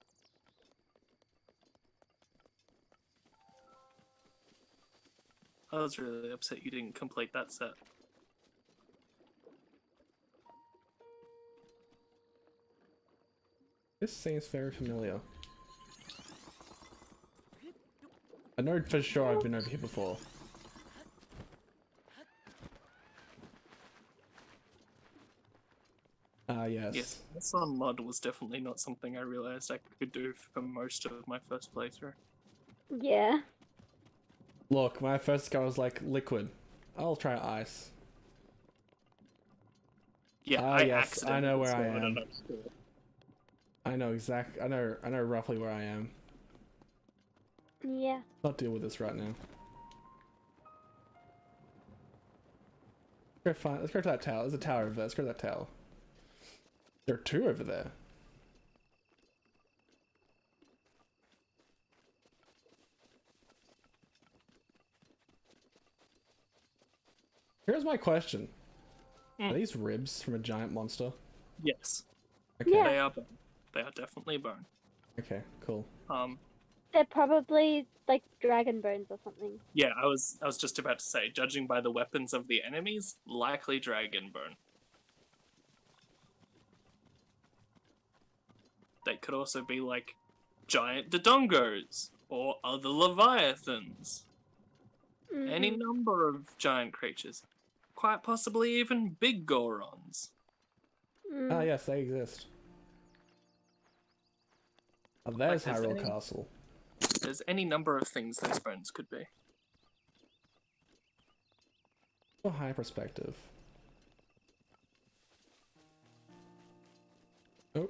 I was really upset you didn't complete that set. This seems very familiar. I know for sure I've been over here before. Yes. Yes, this on mod was definitely not something I realized I could do for most of my first playthrough. Yeah. Look, when I first got, I was like, liquid. I'll try ice. Yeah, Ah, I yes, accidentally I know where I discovered am. it upstairs. I know roughly where I am. Yeah. I'll deal with this right now. Let's go to that tower. There's a tower over there. Let's go to that tower. There are two over there. Here's my question. Are these ribs from a giant monster? Yes, Okay. Yeah. they are bone. They are definitely bone. Okay, cool. They're probably like dragon bones or something. Yeah, I was just about to say, judging by the weapons of the enemies, likely dragon bone. They could also be like giant dodongos or other leviathans. Any Mhm. number of giant creatures. Quite possibly even big Gorons. Mm. Ah, yes, they exist. Oh, there's Like, Hyrule Castle. There's any number of things those bones could be. A high perspective. Oh.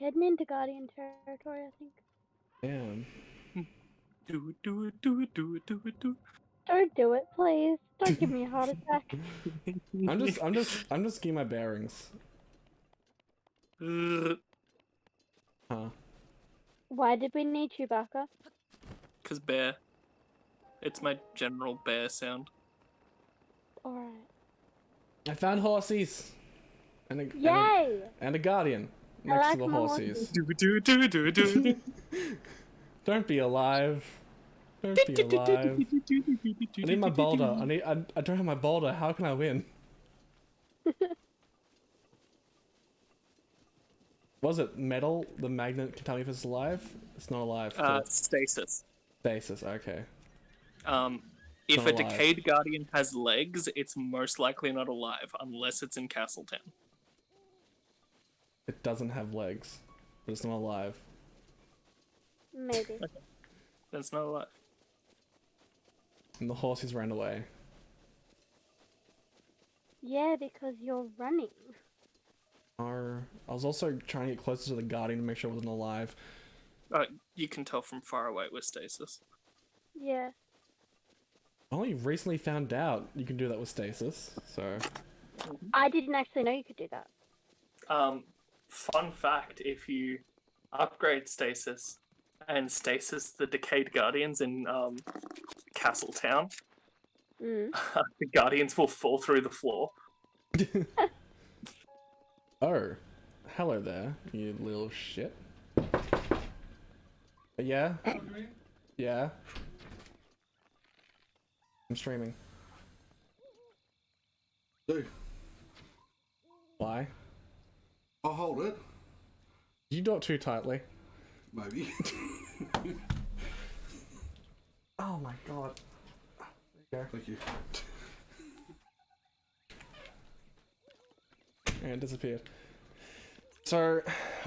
Heading into Guardian territory, I think. Damn. Do it, do it, do it, do it, do it, do Don't do it, please. Don't give me a heart attack. it. I'm just getting my bearings. Huh. Why did we need Chewbacca? Cause bear. It's my general bear sound. Alright. I found horsies! And a, Yay! and a guardian I next like to the my horsies. Do it, do it, do it, do it, do it. Don't be alive. Don't be alive. I need my boulder. I don't have my boulder. How can I win? Was it metal? The magnet can tell me if it's alive? It's not alive. Cool. Stasis. Stasis, okay. If Not a alive. decayed guardian has legs, it's most likely not alive, unless it's in Castletown. It doesn't have legs, but it's not alive. Maybe. That's not alive. And the horses ran away. Yeah, because you're running. I was also trying to get closer to the guardian to make sure it wasn't alive. You can tell from far away with stasis. Yeah. I only recently found out you can do that with stasis, so... I didn't actually know you could do that. Fun fact, if you upgrade stasis and stasis the decayed guardians in Castletown, Mm. the guardians will fall through the floor. Oh. Hello there, you little shit. Yeah? Yeah? I'm streaming. Dude, Why? I'll hold it. You do it too tightly. Maybe. Oh my god. There you Thank you. go. And it disappeared. So,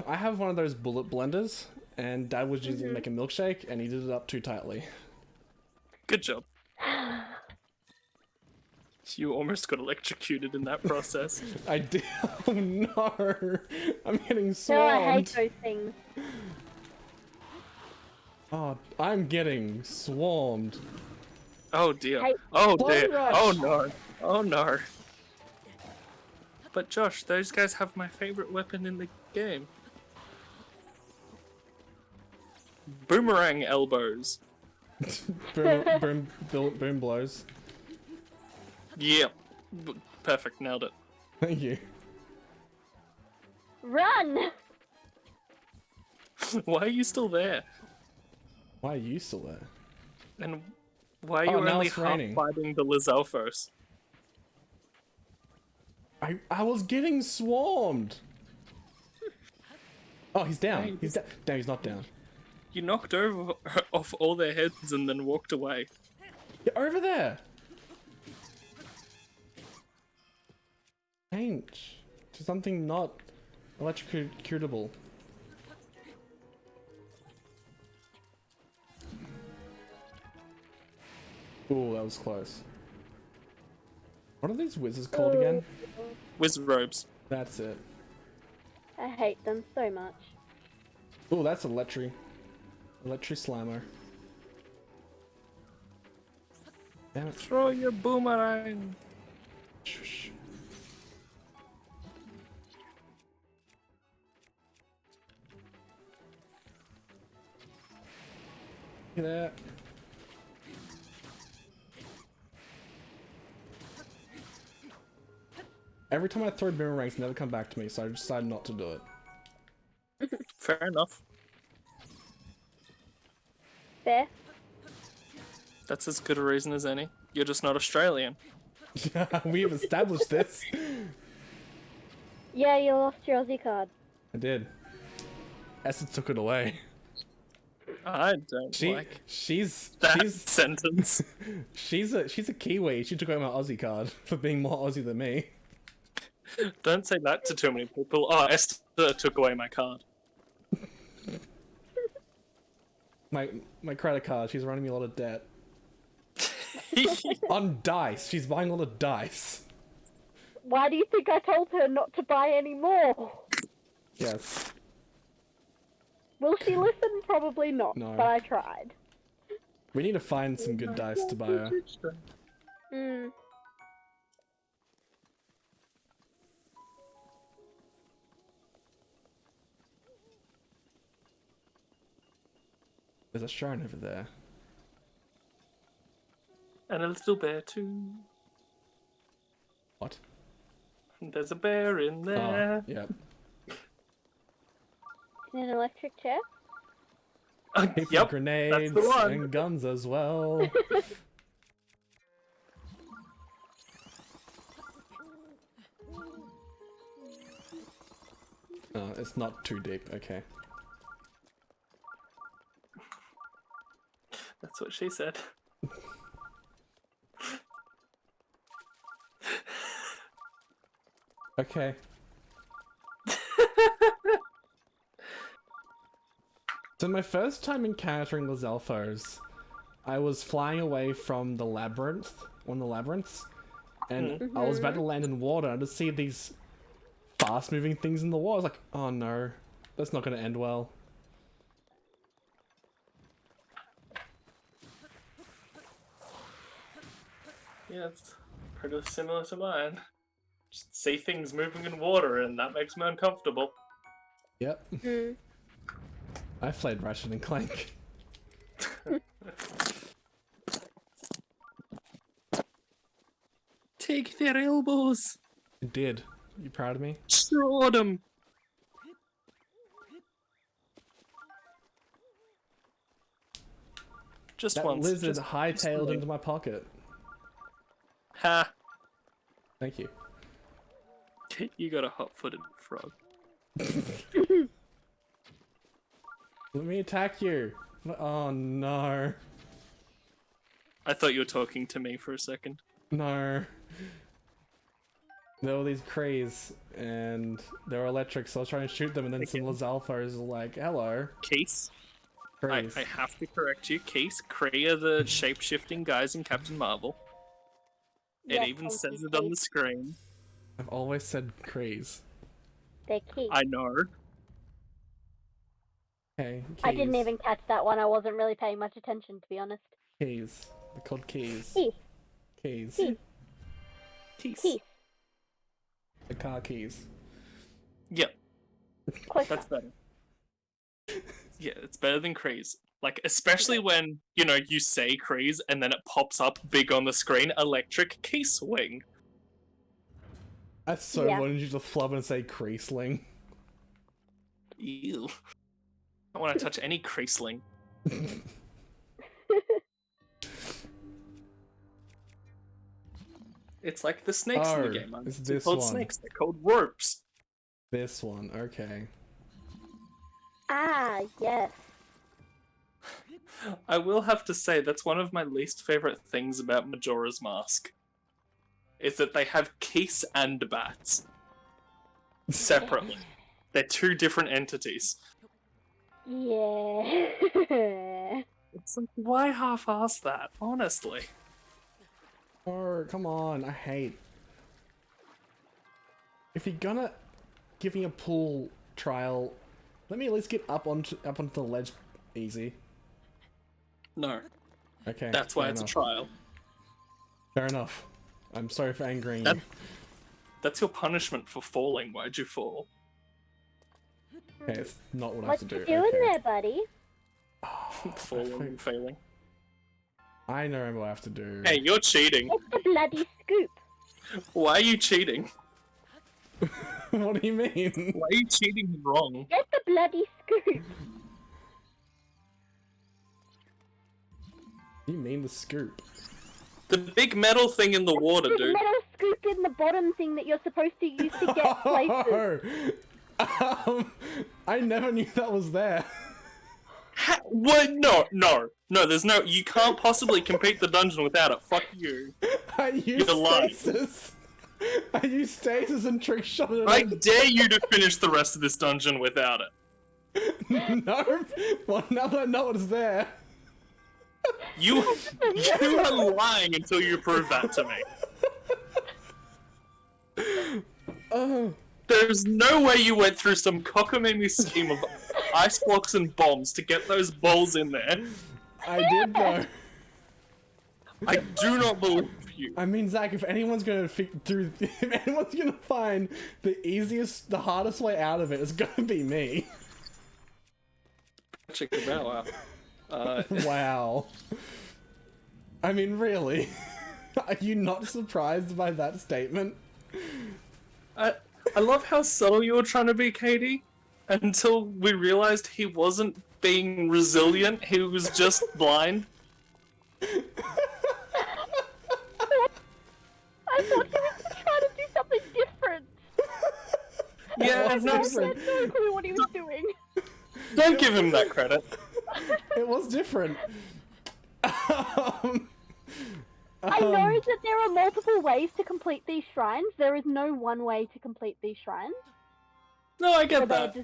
I have one of those bullet blenders, and Dad was using it to make a milkshake, and he did it up too tightly. Good job. You almost got electrocuted in that process. I did. Oh no! I'm getting No, swarmed. I hate those things. Oh, I'm getting swarmed. Oh dear. Hey. Oh Blood dear. rush. Oh no. Oh no. But Josh, those guys have my favorite weapon in the game. Boomerang elbows. Boom blows. Yep. Perfect, nailed it. Thank you. Run! Why are you still there? Why are you still there? And why are you Oh, now only it's half raining. fighting the Lizalfos? I was getting swarmed. Oh, he's down. He's down. No, he's not down. You knocked over off all their heads and then walked away. Get over there. Change to something not electrocutable. Ooh, that was close. What are these wizards called again? Wizard robes. That's it. I hate them so much. Ooh, that's Electri Slammer. Damn it. Throw your boomerang. Shush. Look at that. Every time I throw boomerangs, they never come back to me, so I decided not to do it. Fair enough. Fair? That's as good a reason as any. You're just not Australian. We have established this. Yeah, you lost your Aussie card. I did. Essence took it away. I don't like She's that sentence. she's a Kiwi. She took away my Aussie card for being more Aussie than me. Don't say that to too many people. Oh, Esther took away my card. My credit card. She's running me a lot of debt. On dice. She's buying a lot of dice. Why do you think I told her not to buy any more? Yes. Will she listen? Probably not, No. but I tried. We need to find some good dice to buy her. Hmm. There's a shrine over there. And a little bear too. What? There's a bear in there. Oh, yeah. In an electric chair? People Yep, grenades that's the one. and guns as well. Oh, it's not too deep. Okay. That's what she said. Okay. So my first time encountering the Zelfos, I was flying away from the labyrinth, one of the labyrinths, and I was about to land in water, and I just see these fast-moving things in the water. I was like, oh no, that's not going to end well. Yeah, it's pretty similar to mine. Just see things moving in water, and that makes me uncomfortable. Yep. I played Ratchet and Clank. Take their elbows. You did. You proud of me? Straw them. Just That once. lizard just hightailed once. into my pocket. Ha! Thank you. You got a hot-footed frog. Let me attack you. Oh no. I thought you were talking to me for a second. No. There were these Krays, and they were electric, so I was trying to shoot them, and then some Lizalfos were like, hello. Case, Krays. I have to correct you. Case, Kree are the shape-shifting guys in Captain Marvel. It Yes, even thank says you, it on Kate. the screen. I've always said Krays. They're key. I know. Okay, keys. I didn't even catch that one. I wasn't really paying much attention, to be honest. Keys. They're called keys. Key. Keys. Key. Keys. Key. The car keys. Yep, Closer. that's better. Yeah, it's better than Kree's. Like, especially when, you know, you say Kree's and then it pops up big on the screen, electric key swing. I so Yeah. wanted you to flub and say Creasling. Ew. I don't want to touch any Kreesling. It's like the snakes in the Oh, game. it's They're this called one. snakes, they're called ropes. This one, okay. Ah, yes. I will have to say, that's one of my least favorite things about Majora's Mask. Is that they have Keese and Bats. Separately. They're two different entities. Yeah. It's like, why half-ass that, honestly? Oh, come on, I hate. If you're gonna give me a pool trial, let me at least get up onto the ledge easy. No. Okay. That's why fair it's enough. a trial. Fair enough. I'm sorry for angering That- you. That's your punishment for falling. Why'd you fall? Okay, it's not what I have What to do. you doing okay. there, buddy? Falling and failing. I know what I have to do. Hey, you're cheating. It's the bloody scoop. Why are you cheating? What do you mean? Why are you cheating wrong? Get the bloody scoop. You mean the scoop? The big metal thing in the water, The dude. metal scoop in the bottom thing that you're supposed to use to get places. I never knew that was there. What? No. There's no. You can't possibly complete the dungeon without it. Fuck you. I use You're lying. stasis. I use stasis and trick shot it. I dare you to finish the rest of this dungeon without it. No. Well, now that I know it's there. You are lying until you prove that to me. Oh. There's no way you went through some cockamamie scheme of ice blocks and bombs to get those balls in there. I did though. I do not believe you. I mean, Zach, if anyone's gonna if anyone's gonna find the hardest way out of it, it's gonna be me. Check the bow out. Wow. I mean, really? Are you not surprised by that statement? I love how subtle you were trying to be, Katie, until we realized he wasn't being resilient, he was just blind. I thought he was trying to do something different. Yeah, was no, I different. had no clue what he was doing. don't give him that credit. It was different. I know that there are multiple ways to complete these shrines. There is no one way to complete these shrines. No, I get So that.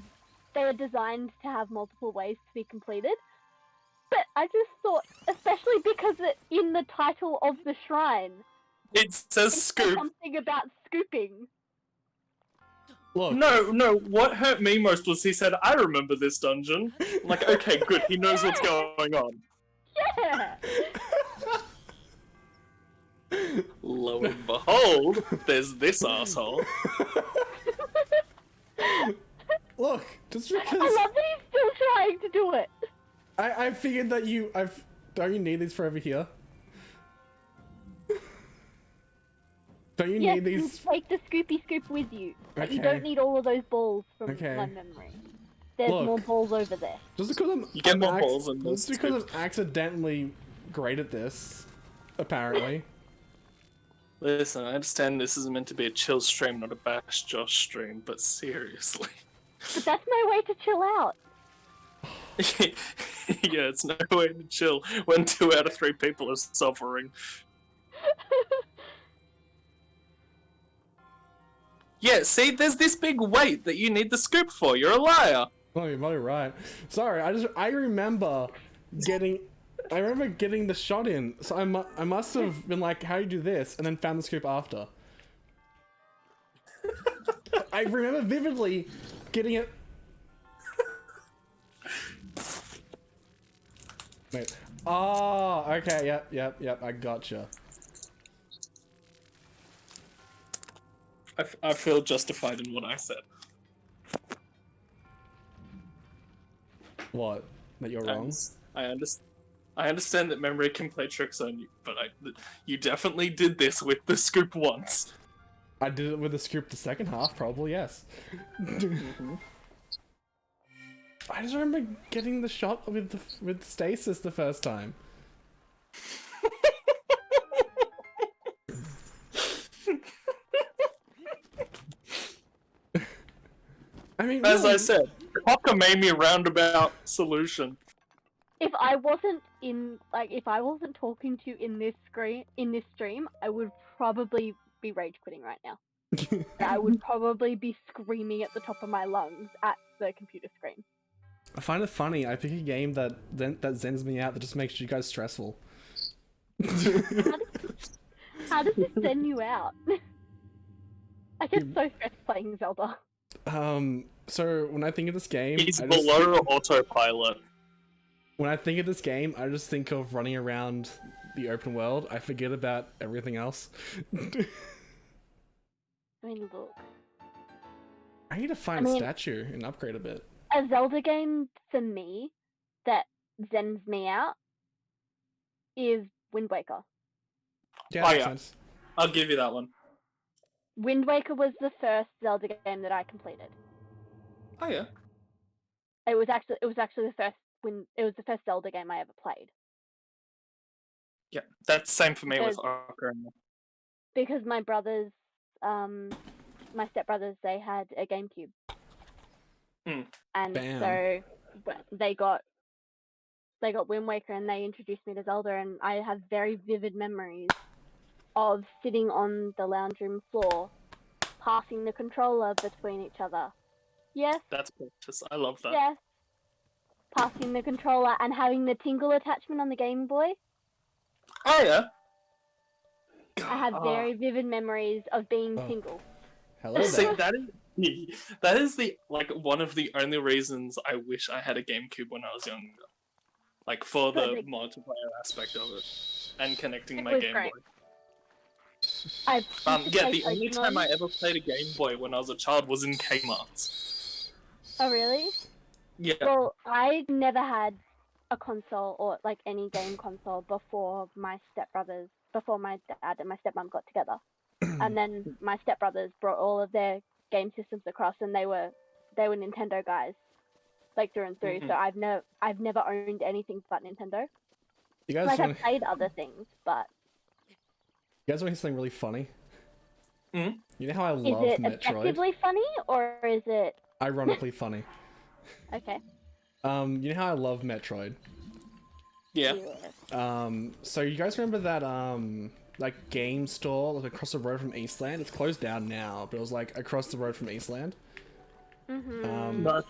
they are designed to have multiple ways to be completed. But I just thought, especially because in the title of the shrine, It says scoop. something about scooping. Look. No, what hurt me most was he said, I remember this dungeon. I'm like, okay, good, he knows what's going on. Yeah! Lo and behold, there's this asshole. Look, just because I love that he's still trying to do it. I figured that don't you need these for over here? Don't you need these? Take the scoopy scoop with you. But you Okay. don't need all of those balls from Okay. my memory. There's Look. more balls over there. Just because You get more balls in just this because I'm accidentally great at this, apparently. Listen, I understand this is meant to be a chill stream, not a bash Josh stream, but seriously. But that's my way to chill out. Yeah, it's no way to chill when 2 out of 3 people are suffering. Yeah, see, there's this big weight that you need the scoop for. You're a liar. Oh, you're probably right. Sorry, I remember getting the shot in, so I must have been like, how do you do this, and then found the scoop after. I remember vividly getting it. Wait. Oh, okay. Yep. I gotcha. I feel justified in what I said. What? That you're wrong? I understand that memory can play tricks on you, but you definitely did this with the scoop once. I did it with the scoop the second half, probably, yes. I just remember getting the shot with stasis the first time. I mean, As really, I said, cockamamie roundabout solution. If I wasn't talking to you in this stream, I would probably be rage quitting right now. I would probably be screaming at the top of my lungs at the computer screen. I find it funny. I pick a game that zens me out, that just makes you guys stressful. How does this send you out? I get so stressed playing Zelda. So when I think of this game, He's below autopilot. When I think of this game, I just think of running around the open world. I forget about everything else. I mean, look. I need to find a statue and upgrade a bit. A Zelda game for me that zens me out is Wind Waker. Yeah, that makes sense. I'll give you that one. Wind Waker was the first Zelda game that I completed. Oh yeah. It was actually the first Zelda game I ever played. Yeah, that's the same for me with Ocarina. Because my brothers, my stepbrothers, they had a GameCube. And Bam. so they got Wind Waker and they introduced me to Zelda, and I have very vivid memories of sitting on the lounge room floor, passing the controller between each other. Yes. That's precious. I love that. Yes. Passing the controller and having the tingle attachment on the Game Boy. Oh yeah. I have very vivid memories of being Oh. single. Hello See, there. that is the one of the only reasons I wish I had a GameCube when I was younger. Like for the multiplayer aspect of it and connecting my was Game great. Boy. I Yeah, the only time I ever played a Game Boy when I was a child was in Kmart. Oh really? Yeah. Well, I never had a console or like any game console before my dad and my stepmom got together. And then my stepbrothers brought all of their game systems across, and they were Nintendo guys, like through and through. So I've never owned anything but Nintendo. You guys Like want I've played other things, but to hear something really funny? Hmm? You know how I is love it Metroid? objectively funny or is it Ironically funny. okay? You know how I love Metroid? Yeah. So you guys remember that like game store like across the road from Eastland? It's closed down now, but it was like across the road from Eastland. Mm-hmm. But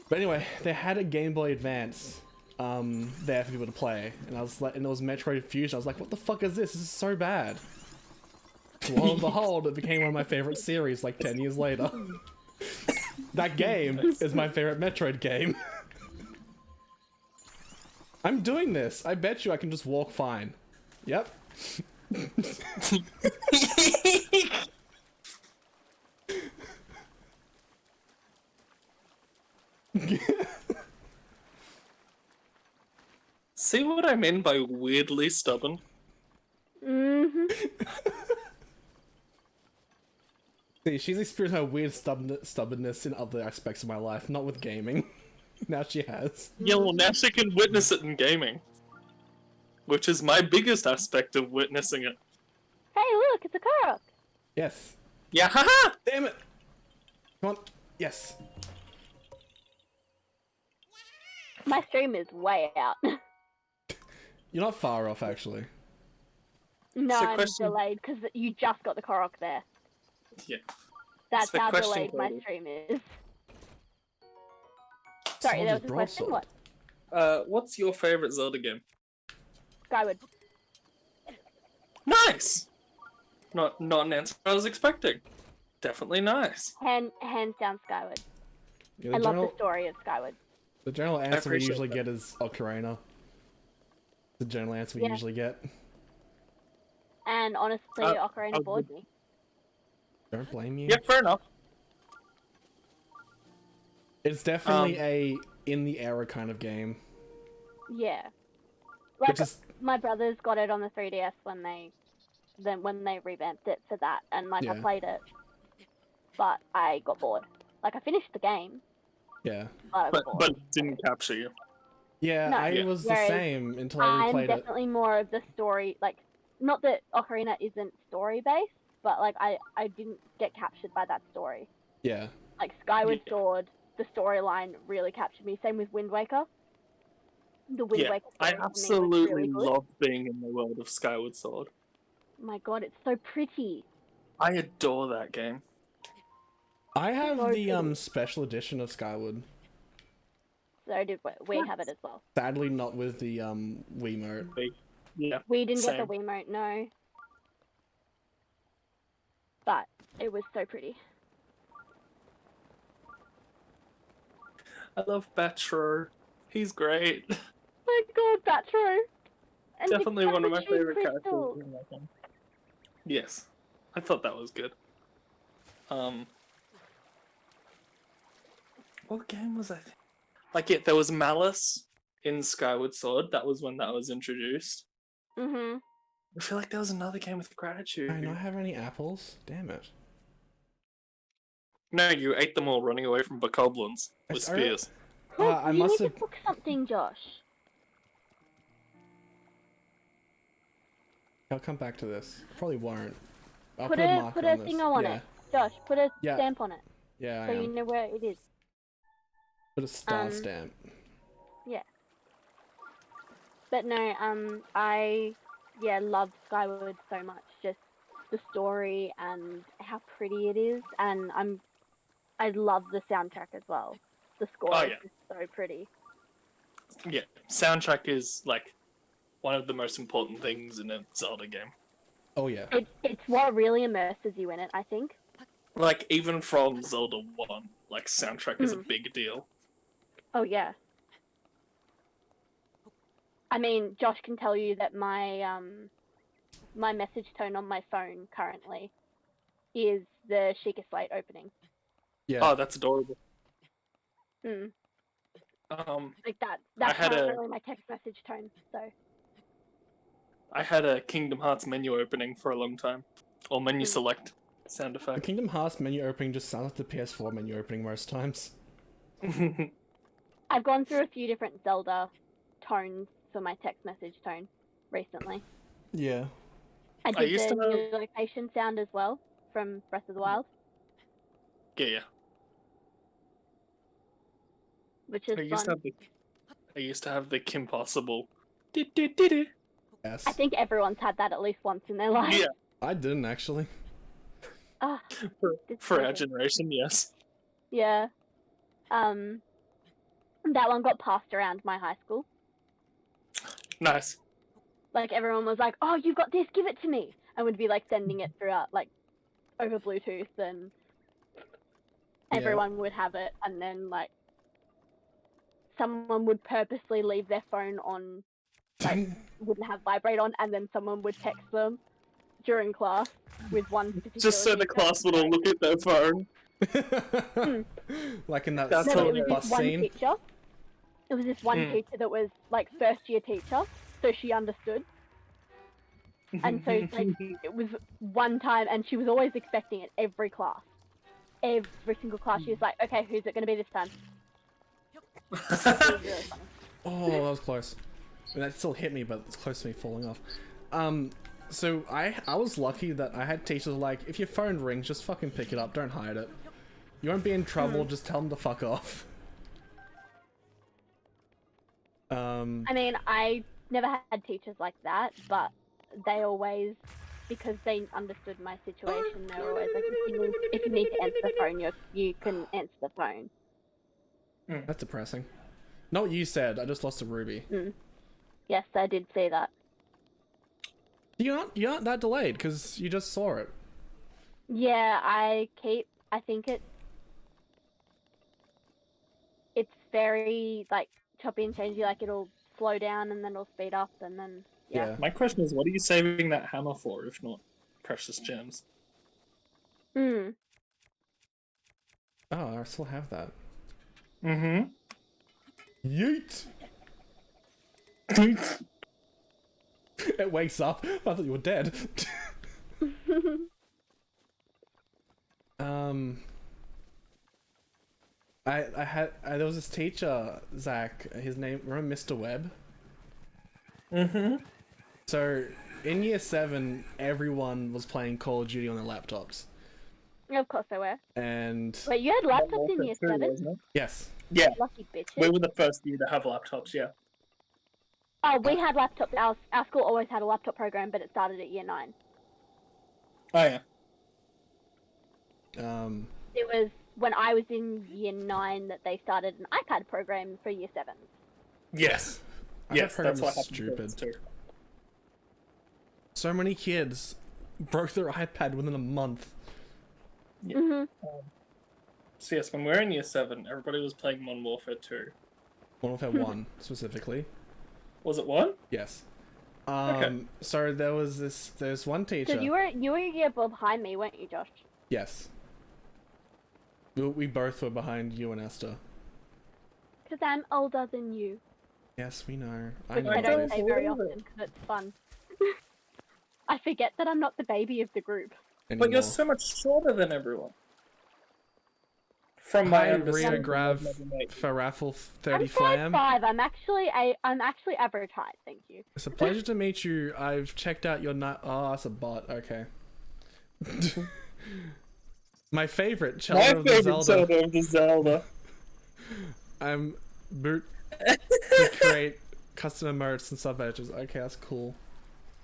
But anyway, they had a Game Boy Advance there for people to play, and I was like, and it was Metroid Fusion. I was like, what the fuck is this? This is so bad. Lo and behold, it became one of my favorite series like 10 years later. That game is my favorite Metroid game. I'm doing this. I bet you I can just walk fine. Yep. see what I mean by weirdly stubborn? Mm-hmm. See, she's experienced her weird stubbornness in other aspects of my life, not with gaming. Now she has. Yeah, well, now she can witness it in gaming. Which is my biggest aspect of witnessing it. Hey, look, it's a Korok. Yes. Yeah, haha! Damn it! Come on. Yes. My stream is way out. You're not far off, actually. No, So I'm question- delayed because you just got the Korok there. Yeah. That's So how question delayed my for you. stream is. Sorry, there was a question. Broadsword. What? What's your favorite Zelda game? Skyward. Nice! Not an answer I was expecting. Definitely nice. Hands down Skyward. Yeah, I love the story of Skyward. the general answer we appreciate usually that. get is Ocarina. The general answer we Yeah. usually get. And honestly, Ocarina I'll bored give- me. Don't blame you. Yeah, fair enough. It's definitely a in the era kind of game. Yeah. Like, Which is my brothers got it on the 3DS when they revamped it for that, and like I Yeah. played it, but I got bored. Like I finished the game, yeah. but I got But bored. it didn't capture you. Yeah, No. I Yeah. was the Whereas same until I I'm replayed it. definitely more of the story. Like, not that Ocarina isn't story based, but like I didn't get captured by that story. Yeah. Like Skyward Yeah. Sword, the storyline really captured me. Same with Wind Waker. The Wind Yeah, Waker I story to me was absolutely really good. love being in the world of Skyward Sword. My God, it's so pretty. I adore that game. I have So the pretty. special edition of Skyward. So did we have it as well. Sadly not with the Wiimote. Yeah. We didn't Same. get the Wiimote, no. But it was so pretty. I love Batro. He's great. My God, Batro. And the Definitely one of my Cappuccino favorite characters crystals. in that game. Yes. I thought that was good. What game was I? Like, yeah, there was Malice in Skyward Sword. That was when that was introduced. Mhm. I feel like there was another game with Gratitude. I not have any apples? Damn it. No, you ate them all running away from bokoblins with It's alright. spears. I you must need have. to cook something, Josh. I'll come back to this. Probably won't. I'll Put a a marker put a on this. thing on Yeah. it, Josh. Put a Yeah. stamp on it, Yeah, so I you am. know where it is. Put a star um, stamp. But no, I love Skyward so much. Just the story and how pretty it is, and I love the soundtrack as well. The score Oh, is yeah. just so pretty. Yeah, soundtrack is like one of the most important things in a Zelda game. Oh yeah. It's what really immerses you in it, I think. Like, even from Zelda 1, like, soundtrack is a Mhm. big deal. Oh yeah. I mean, Josh can tell you that my my message tone on my phone currently is the Sheikah Slate opening. Yeah. Oh, that's adorable. Mm. Like that. I That's had a- currently my text message tone. So I had a Kingdom Hearts menu opening for a long time. Or menu Hmm. select sound The effect. Kingdom Hearts menu opening just sounds like the PS4 menu opening most times. I've gone through a few different Zelda tones for my text message tone recently. Yeah. I I did used the to know- new location sound as well from Breath of the Wild, Yeah. which is I used to fun. have the Kim Possible. Do-do-do-do. Yes. I think everyone's had that at least once in their life. Yeah. I didn't actually. Ah, For, It's for so our good. generation, yes. Yeah. That one got passed around my high school. Nice. Like everyone was like, "Oh, you've got this, give it to me," and would be like sending it throughout, like over Bluetooth, and everyone would have it, and then like someone would purposely leave their phone on, like wouldn't have vibrate on, and then someone would text them during class with one particular Just so the teacher. class would all look at their phone. Like in that That's No, all it was bus this one scene. teacher. It was this one teacher that was like first year teacher, so she understood. And so like it was one time, and she was always expecting it every class, every single class. She was like, "Okay, who's it going to be this time?" It was really funny. Oh, that was close. I mean, that still hit me, but it's close to me falling off. So I was lucky that I had teachers like, if your phone rings, just fucking pick it up, don't hide it. You won't be in trouble, just tell them to fuck off. I mean, I never had teachers like that, but they always, because they understood my situation, they were always like, if you need to answer the phone, you can answer the phone. That's depressing. Not what you said, I just lost a ruby. Yes, I did see that. You're not that delayed, because you just saw it. Yeah, I think it's very, like, choppy and changey, like, it'll slow down and then it'll speed up and then, yeah. My question is, what are you saving that hammer for, if not precious gems? Oh, I still have that. Mm-hmm. Yeet! It wakes up. I thought you were dead. There was this teacher, Zach. His name, remember Mr. Webb? Mm-hmm. So in year 7, everyone was playing Call of Duty on their laptops. Of course they were. And Wait, you had laptops in year 7? yes, Yeah, Lucky bitches. we were the first year to have laptops, yeah. Oh, we had laptops. Our school always had a laptop program, but it started at year 9. Oh, yeah. It was when I was in year 9 that they started an iPad program for year 7. Yes. Yes, that's what happened to us too. So many kids broke their iPad within a month. Yeah. So yes, when we were in year 7, everybody was playing Modern Warfare 2. Modern Warfare 1, specifically. Was it 1? Yes. Okay. So there's one teacher. So you were a year behind me, weren't you, Josh? Yes. We both were behind you and Esther. Because I'm older than you. Yes, we know. Which know I don't this. say very often because it's fun. I forget that I'm not the baby of the group. Anymore. But you're so much shorter than everyone. From my Hi, Rio understanding. Grav for raffle 30 I'm flam. 5'5". I'm actually average height. Thank you. It's a pleasure to meet you. I've checked out your Oh, it's a bot. Okay. My favorite Chelda of the Zelda. Chelda of the Zelda. I'm boot to create custom emotes and sub edges. Okay, that's cool.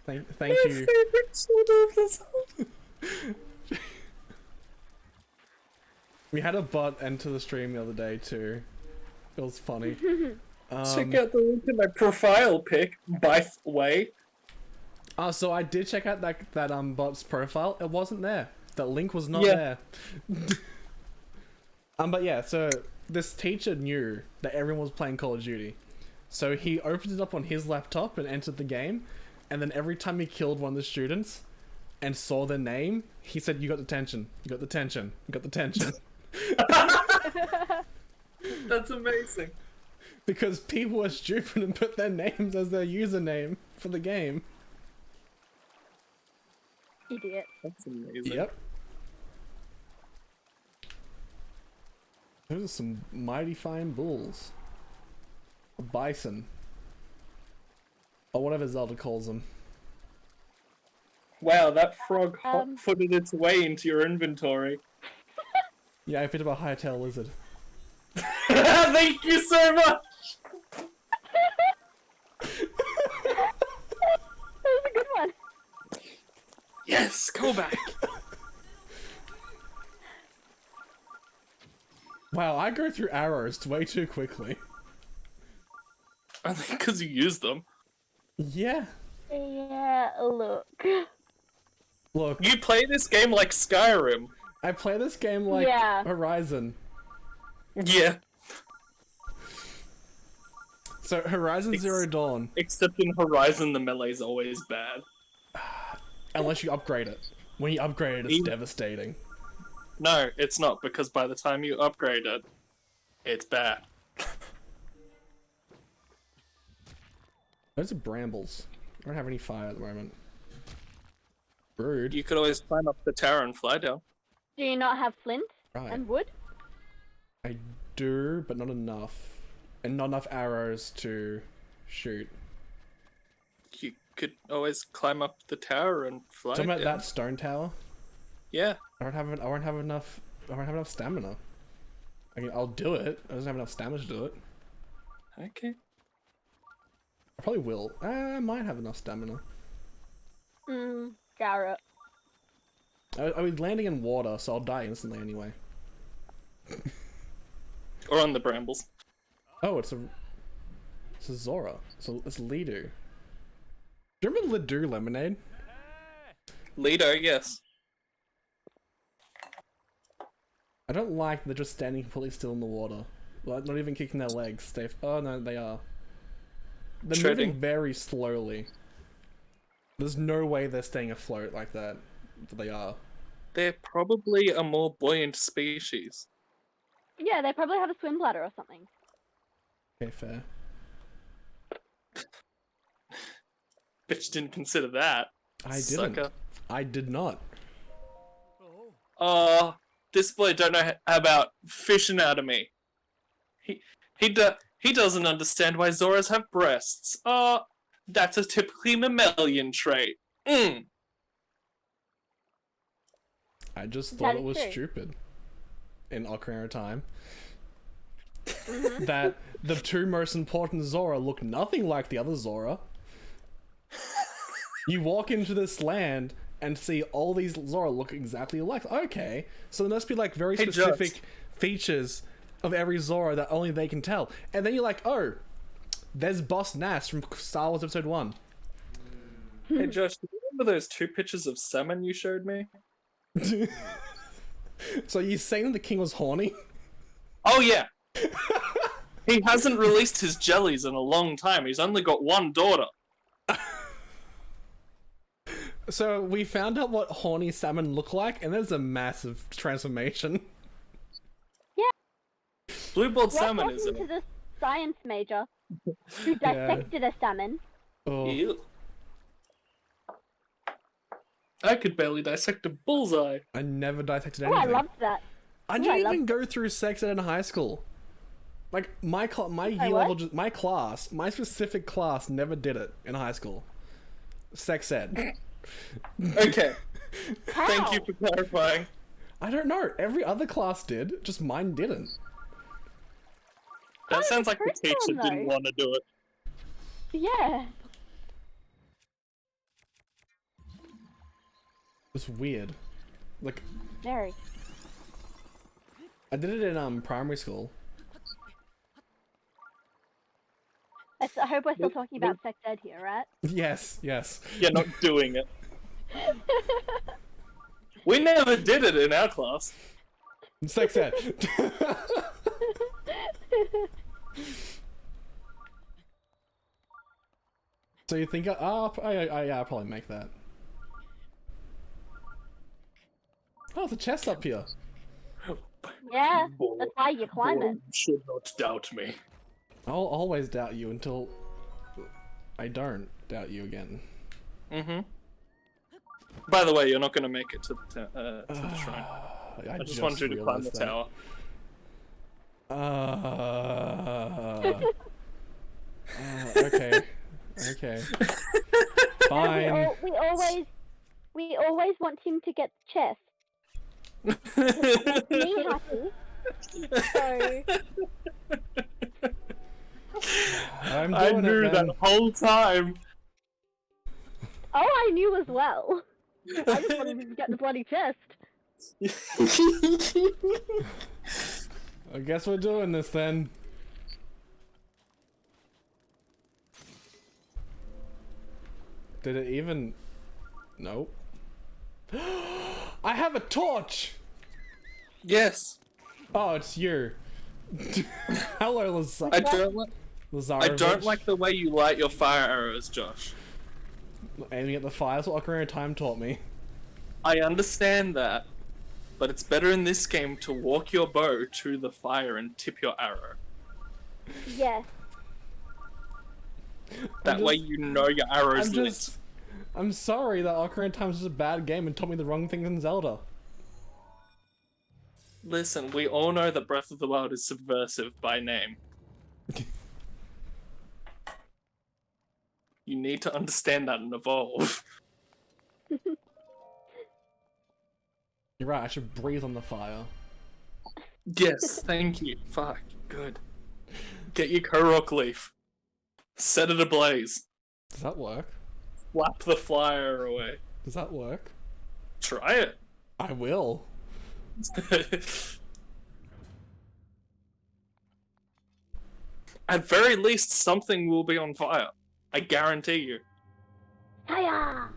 Thank My you. favorite Chelda of the Zelda. We had a bot enter the stream the other day too. It was funny. Check out the link in my profile pic, by the way. So I did check out that bot's profile. It wasn't there. That link was not Yeah. there. But yeah, so this teacher knew that everyone was playing Call of Duty. So he opened it up on his laptop and entered the game, and then every time he killed one of the students and saw their name, he said, "You got detention. You got detention. You got detention." That's amazing. Because people were stupid and put their names as their username for the game. Idiot. That's amazing. Yep. Those are some mighty fine bulls. A bison. Or whatever Zelda calls them. Wow, that frog hot-footed its way into your inventory. Yeah, I picked up a hightail lizard. Thank you so much! That was a good one. Yes, go back! Wow, I go through arrows way too quickly. I think because you use them. Yeah. Yeah, look. Look, You play this game like Skyrim. I play this game like Yeah. Horizon. Yeah. So Horizon Zero Dawn, Except in Horizon, the melee's always bad. unless you upgrade it. When you upgrade it, it's devastating. No, it's not, because by the time you upgrade it, it's bad. Those are brambles. I don't have any fire at the moment. Rude. You could always climb up the tower and fly down. Do you not have flint Right. and wood? I do, but not enough. And not enough arrows to shoot. You could always climb up the tower and fly Talking down. about that stone tower, Yeah. I won't have enough stamina. I mean, I'll do it. I don't have enough stamina to do it. Okay. I probably will. I might have enough stamina. Garrett. I was landing in water, so I'll die instantly anyway. Or on the brambles. Oh, it's a Zora. So it's Lidu. Do you remember Lidu Lemonade? Lido, yes. I don't like they're just standing completely still in the water. Like, not even kicking their legs. Oh no, they are. They're Treading. moving very slowly. There's no way they're staying afloat like that, but they are. They're probably a more buoyant species. Yeah, they probably have a swim bladder or something. Okay, fair. Bitch didn't consider that. I didn't. Sucker. I did not. This boy don't know about fish anatomy. He doesn't understand why Zoras have breasts. That's a typically mammalian trait. I just thought That it is was true. stupid. In Ocarina of Time. That the two most important Zora look nothing like the other Zora. You walk into this land and see all these Zora look exactly alike. Okay, so there must be like very Hey, specific Josh. features of every Zora that only they can tell. And then you're like, oh, there's Boss Nass from Star Wars Episode 1. Hey Josh, do you remember those 2 pictures of salmon you showed me? So you saying the king was horny? Oh yeah! He hasn't released his jellies in a long time. He's only got one daughter. So we found out what horny salmon look like, and there's a massive transformation. Blue-billed We're salmon talking is to it? the science major who dissected a salmon. Oh, Ew. I could barely dissect a bullseye. I never dissected Oh, anything. I loved that. I I didn't love even go through sex ed in high school. Like my year what? level, my specific class never did it in high school. Sex ed. Okay, How? thank you for clarifying. I don't know. Every other class did, just mine didn't. That Oh, sounds like the curriculum, teacher didn't though. want to do it. Yeah. It's weird. Like Very. I did it in primary school. I hope we're still talking about sex ed here, right? Yes, yes. You're not doing it. We never did it in our class. Sex ed. So you think I'll probably make that. Oh, there's a chest up here. Yeah, that's why you climb it. You should not doubt me. I'll always doubt you until I don't doubt you again. Mm-hmm. By the way, you're not going to make it to the shrine. I just want you to climb the realized tower. Okay. Okay. Fine. We always want him to get the chest. Makes me happy. So I'm doing I knew it, that then. whole time. I knew as well. I just wanted him to get the bloody chest. I guess we're doing this then. Did it even... Nope. I have a torch! Yes. Oh, it's you. Hello, I don't like. I don't Lazarovich. like the way you light your fire arrows, Josh. Aiming at the fire is what Ocarina of Time taught me. I understand that, but it's better in this game to walk your bow to the fire and tip your arrow. Yes. That way you know your arrow's lit. I'm sorry that Ocarina of Time is just a bad game and taught me the wrong things in Zelda. Listen, we all know that Breath of the Wild is subversive by name. You need to understand that and evolve. You're right, I should breathe on the fire. Yes, thank you. Fuck, good. Get your Korok leaf. Set it ablaze. Does that work? Flap the fire away. Does that work? Try it. I will. At very least, something will be on fire. I guarantee you. Hiya!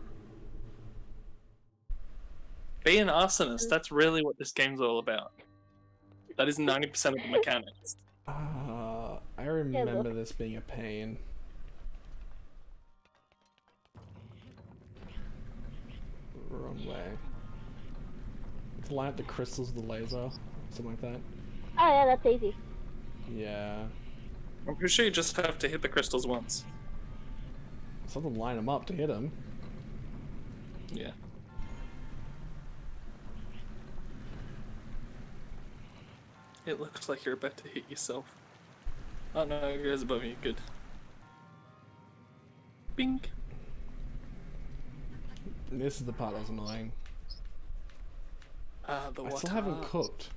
Be an arsonist. That's really what this game's all about. That is 90% of the mechanics. I remember this being a pain. Wrong way. To line up the crystals with the laser, something like that. Oh yeah, that's easy. Yeah. I'm pretty sure you just have to hit the crystals once. Something line them up to hit them. Yeah. It looks like you're about to hit yourself. Oh no, it goes above you. Good. Bing. This is the part that was annoying. The I water. still haven't cooked.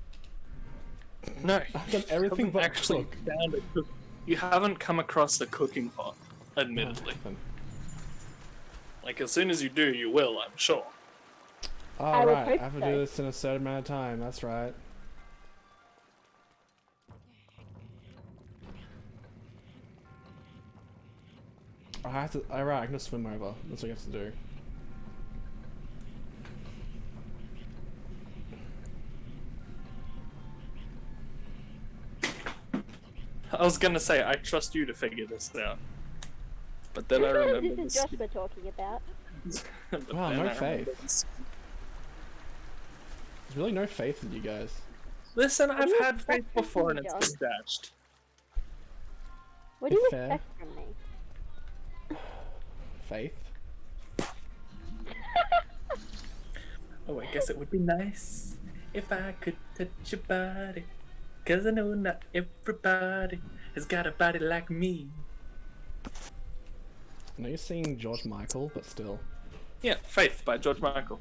No. I've done everything You but haven't actually cook. found a cook. You haven't come across the cooking pot, admittedly. Like, as soon as you do, you will, I'm sure. I would Alright, hope I have to so. do this in a certain amount of time, that's right. I have to. Alright, I can just swim over. That's what you have to do. I was gonna say, I trust you to figure this out. But then I remember This is Josh we're talking about. But Wow, then no I remember faith. this- There's really no faith in you guys. Listen, I've you had faith expect from before me, and it's John? been dashed. What do you Fair. expect from me? Faith? Oh, I guess it would be nice if I could touch your body. Cause I know not everybody has got a body like me. I know you're seeing George Michael, but still. Yeah, Faith by George Michael.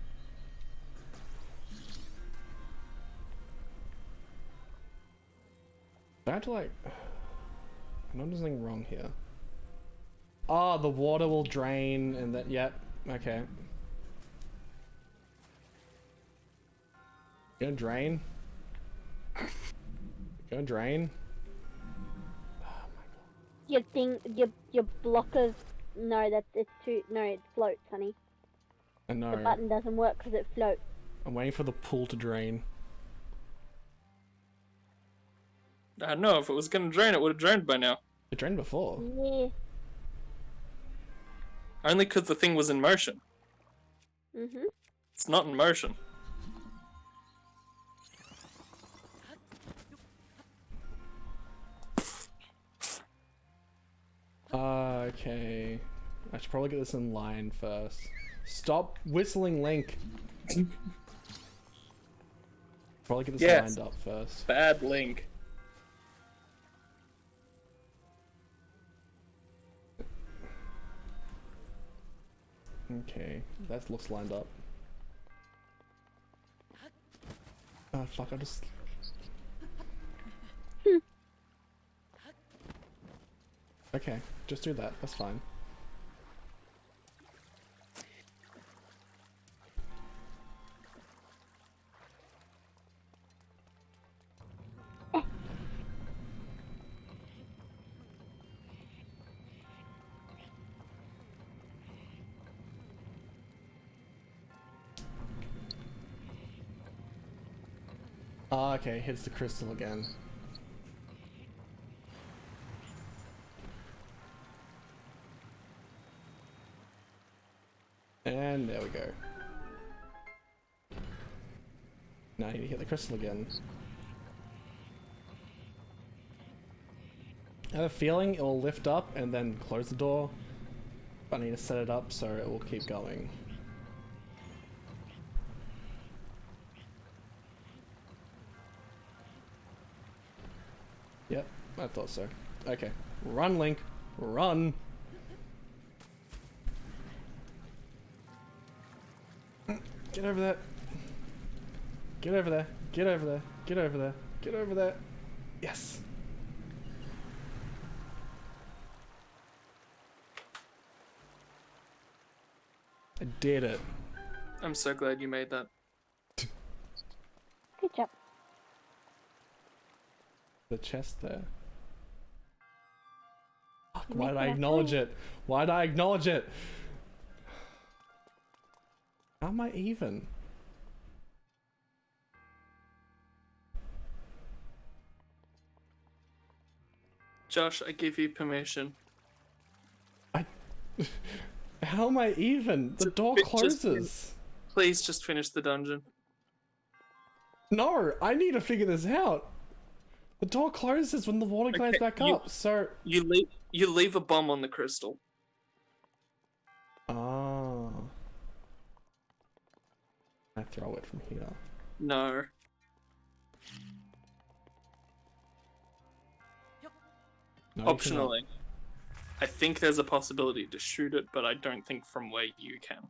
I have to like. I know there's something wrong here. Ah, the water will drain and that. Yep. Okay. Gonna drain? Gonna drain? Your thing, your blockers. No, that's it's too. No, it floats, honey. I know. The button doesn't work because it floats. I'm waiting for the pool to drain. I know, if it was gonna drain, it would have drained by now. It drained before. Yeah. Only because the thing was in motion. Mhm. It's not in motion. Okay. I should probably get this in line first. Stop whistling, Link. Probably get this Yes. lined up first. Bad link. Okay, that looks lined up. Oh fuck, I just... Okay, just do that, that's fine. Ah, okay, hits the crystal again. And there we go. Now I need to hit the crystal again. I have a feeling it will lift up and then close the door. But I need to set it up so it will keep going. Yep, I thought so. Okay. Run, Link. Run! Get over there. Get over there. Get over there. Get over there. Get over there. Yes. I did it. I'm so glad you made that. Good job. The chest there. Fuck, You why make did I that acknowledge point. it? Why did I acknowledge it? How am I even? Josh, I give you permission. How am I even? The door just- closes. Please just finish the dungeon. No, I need to figure this out. The door closes when the water goes Okay, back you- up, so... You leave a bomb on the crystal. Oh. I throw it from here. No. No, you cannot. Optionally. I think there's a possibility to shoot it, but I don't think from where you can.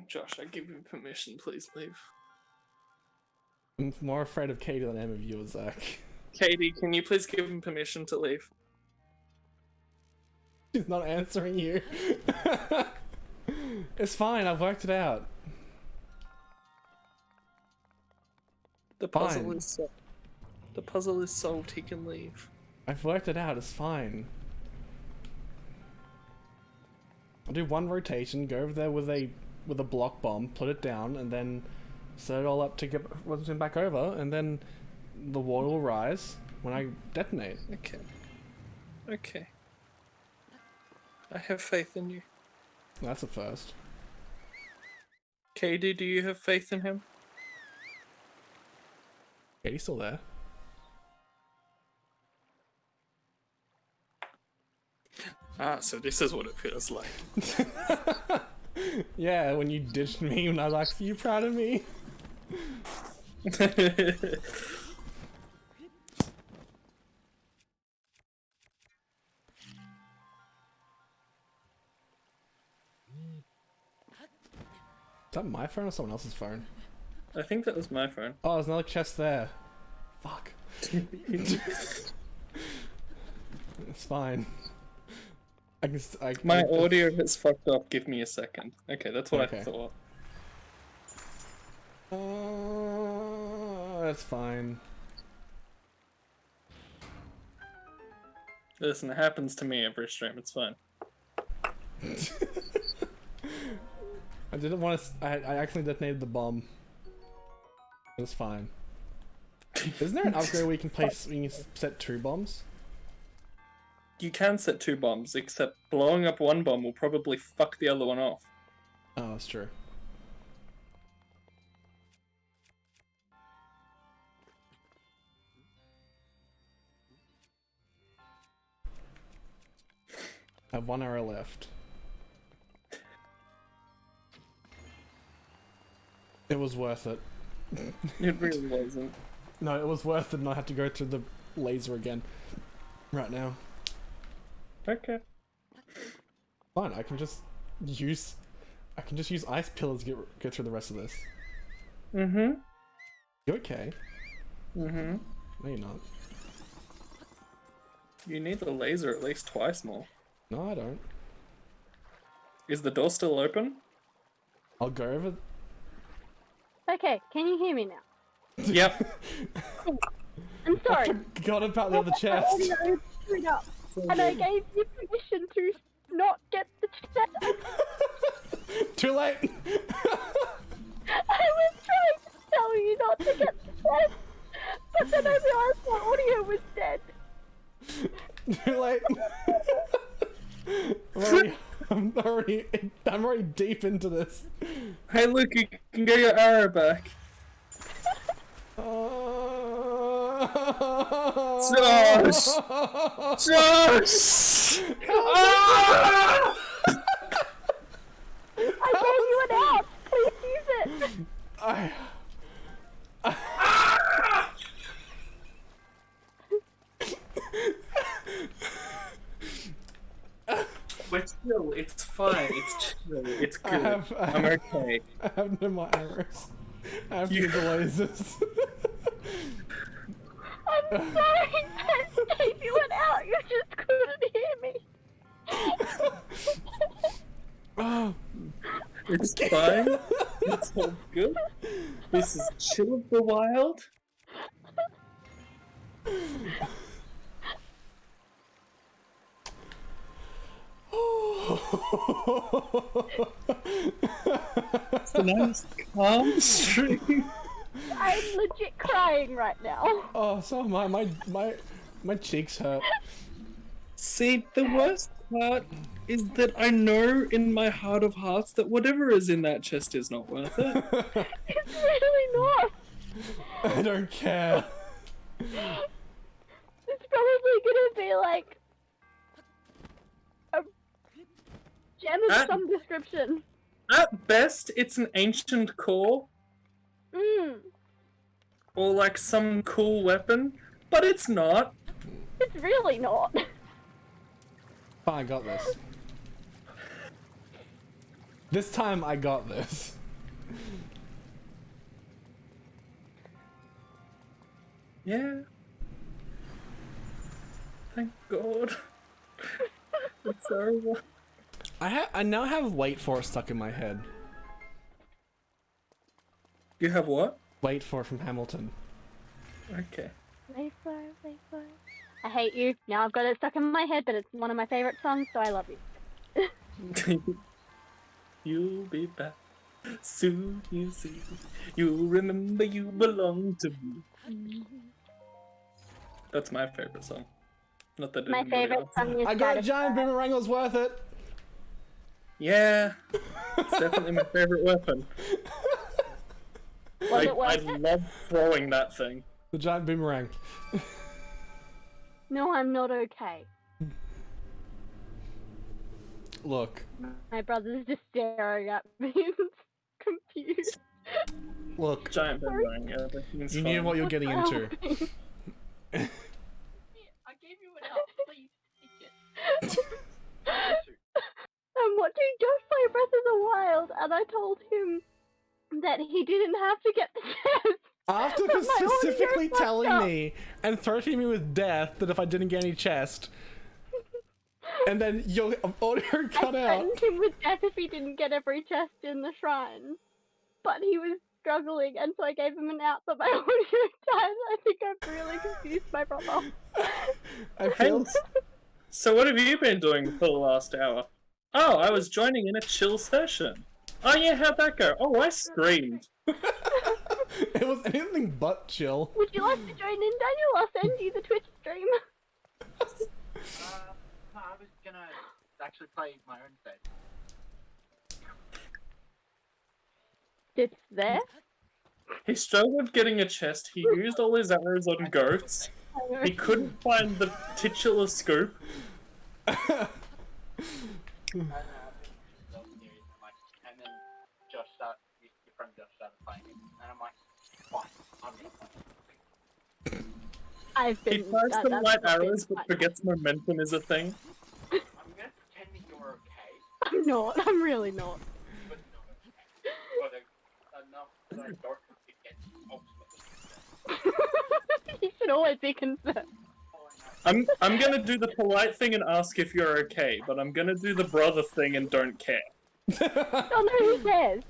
Josh, I give you permission, please leave. I'm more afraid of Katie than I am of you, Zach. Katie, can you please give him permission to leave? She's not answering you. It's fine, I've worked it out. The puzzle Fine. the puzzle is solved, he can leave. I've worked it out, it's fine. I'll do one rotation, go over there with a block bomb, put it down, and then set it all up to get Washington back over, and then the water will rise when I detonate. Okay. Okay. I have faith in you. That's a first. Katie, do you have faith in him? Katie's still there. Ah, so this is what it feels like. Yeah, when you ditched me when I was like, are you proud of me? Is that my phone or someone else's phone? I think that was my phone. Oh, there's another chest there. Fuck. It's fine. I can. My audio has fucked up. Give me a second. Okay, that's what Okay. I thought. That's fine. Listen, it happens to me every stream. It's fine. I didn't want to. I accidentally detonated the bomb. It's fine. Isn't there an upgrade where you can place? You can set 2 bombs? You can set 2 bombs, except blowing up one bomb will probably fuck the other one off. Oh, that's true. I have 1 arrow left. It was worth it. It really wasn't. No, it was worth it, and I have to go through the laser again. Right now. Okay. Fine, I can just use ice pillars to get through the rest of this. Mm-hmm. You okay? Mm-hmm. No, you're not. You need the laser at least twice more. No, I don't. Is the door still open? I'll go over. Okay, can you hear me now? Yep. I'm sorry. I forgot about the other My chest. audio screwed up. and I gave you permission to not get the chest. Too late. I was trying to tell you not to get the chest, but then I realized my audio was dead. Too late. I'm already deep into this. Hey, Luke, you can get your arrow back. Josh! Josh! Ah! I gave you an out. Please use it. We're chill, it's fine, it's chill, it's good. I'm okay. I have no more arrows. I have two lasers. I'm sorry, I gave you an out. You just couldn't hear me. Oh. It's fine. It's all good. This is Chill of the Wild. It's a nice calm stream. I'm legit crying right now. Oh, so am I. My cheeks hurt. See, the worst part is that I know in my heart of hearts that whatever is in that chest is not worth it. It's really not. I don't care. It's probably gonna be like a gem of some description. At best, it's an ancient core. Or like some cool weapon, but it's not. It's really not. Oh, I got this. This time I got this. Yeah. Thank God. It's terrible. I now have wait for it stuck in my head. You have what? Wait for it from Hamilton. Okay. Wait for it, wait for it. I hate you. Now I've got it stuck in my head, but it's one of my favorite songs, so I love you. You'll be back soon, you see. You'll remember you belong to me. That's my favorite song. Not that My anybody favorite else. song is I got a Satisfied. giant boomerang. It was worth it. Yeah, it's definitely my favorite weapon. Was it worth I it? love throwing that thing. The giant boomerang. No, I'm not okay. Look. My brother's just staring at me. Confused. Look. Giant boomerang, yeah, everything's You fine. knew what you were getting into. I gave you an out, please take it. I'm watching Josh play Breath of the Wild, and I told him that he didn't have to get the chest. After But my audio specifically fucked telling up. me and threatening me with death that if I didn't get any chest, and then your audio cut I out. threatened him with death if he didn't get every chest in the shrine. But he was struggling, and so I gave him an out, but my audio died. I think I've really confused my brother. I feel. So what have you been doing for the last hour? Oh, I was joining in a chill session. Oh yeah, how'd that go? Oh, I screamed. It was anything but chill. Would you like to join in, Daniel? I'll send you the Twitch stream. No, I was gonna actually play my own save. It's there. He struggled getting a chest. He used all his arrows on goats. He couldn't find the titular scoop. I don't know, I've been Zelda series, and then Josh your friend Josh started playing it, and I'm like, fine, I'm gonna play it. I've been. He tries to that's light not been arrows, but fun. forgets momentum is a thing. I'm gonna pretend that you're okay, I'm not. I'm really not. but not okay. But enough that I don't to get ultimately. You should always be concerned. I'm gonna do the polite thing and ask if you're okay, but I'm gonna do the brother thing and don't care. Oh no, who cares?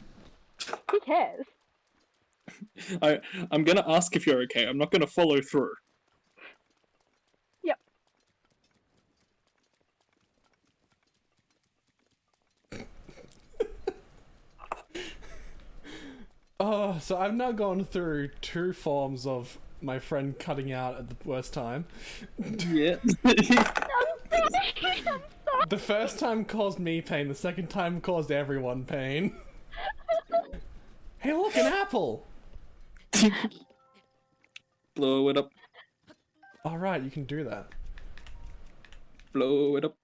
Who cares? I'm gonna ask if you're okay. I'm not gonna follow through. Yep. Oh, so I've now gone through 2 forms of my friend cutting out at the worst time. Yeah. The first time caused me pain, the second time caused everyone pain. Hey, look, an apple! Blow it up. Alright, you can do that. Blow it up.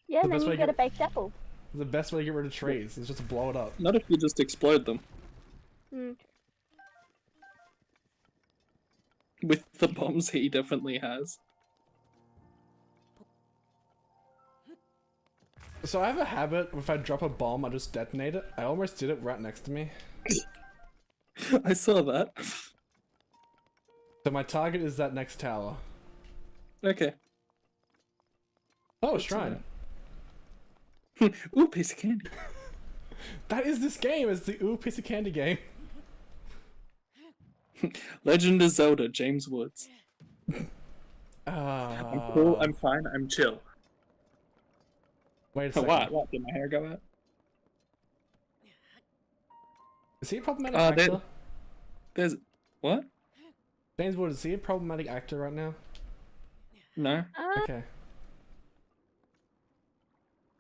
Yeah, The and then best way you to get a get- baked apple. The best way to get rid of trees is just to blow it up. Not if you just explode them. Mm. With the bombs he definitely has. So I have a habit, if I drop a bomb, I just detonate it. I almost did it right next to me. I saw that. So my target is that next tower. Okay. Oh, a shrine. Ooh, piece of candy. That is this game, it's the ooh piece of candy game. Legend of Zelda, James Woods. Ah. I'm cool, I'm fine, I'm chill. Wait a second. What? Did my hair go out? Is he a problematic there- actor? There's... What? James Wood, is he a problematic actor right now? No. Okay.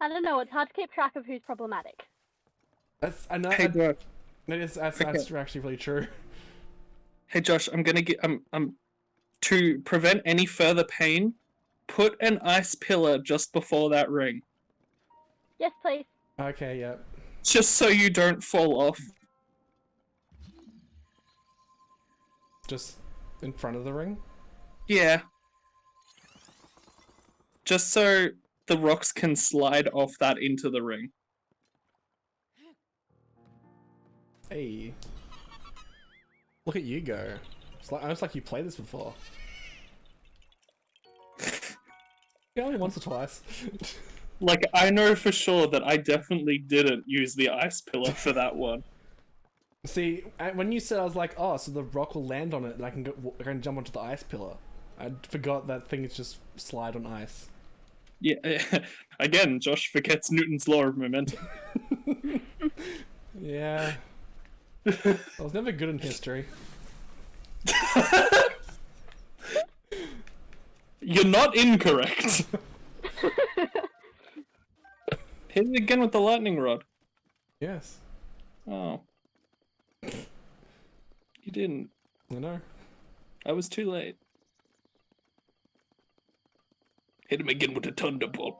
I don't know. It's hard to keep track of who's problematic. That's, I know, Hey, bro. that's Okay. actually really true. Hey, Josh, I'm gonna get... To prevent any further pain, put an ice pillar just before that ring. Yes, please. Okay, yeah. Just so you don't fall off. Just in front of the ring? Yeah. Just so the rocks can slide off that into the ring. Hey. Look at you go. It's like, almost like you played this before. Yeah, only once or twice. Like, I know for sure that I definitely didn't use the ice pillar for that one. See, when you said, I was like, oh, so the rock will land on it and I can jump onto the ice pillar. I forgot that things just slide on ice. Yeah, again, Josh forgets Newton's law of momentum. Yeah. I was never good in history. You're not incorrect. Hit it again with the lightning rod. Yes. Oh. You didn't. I know. I was too late. Hit him again with a thunderbolt.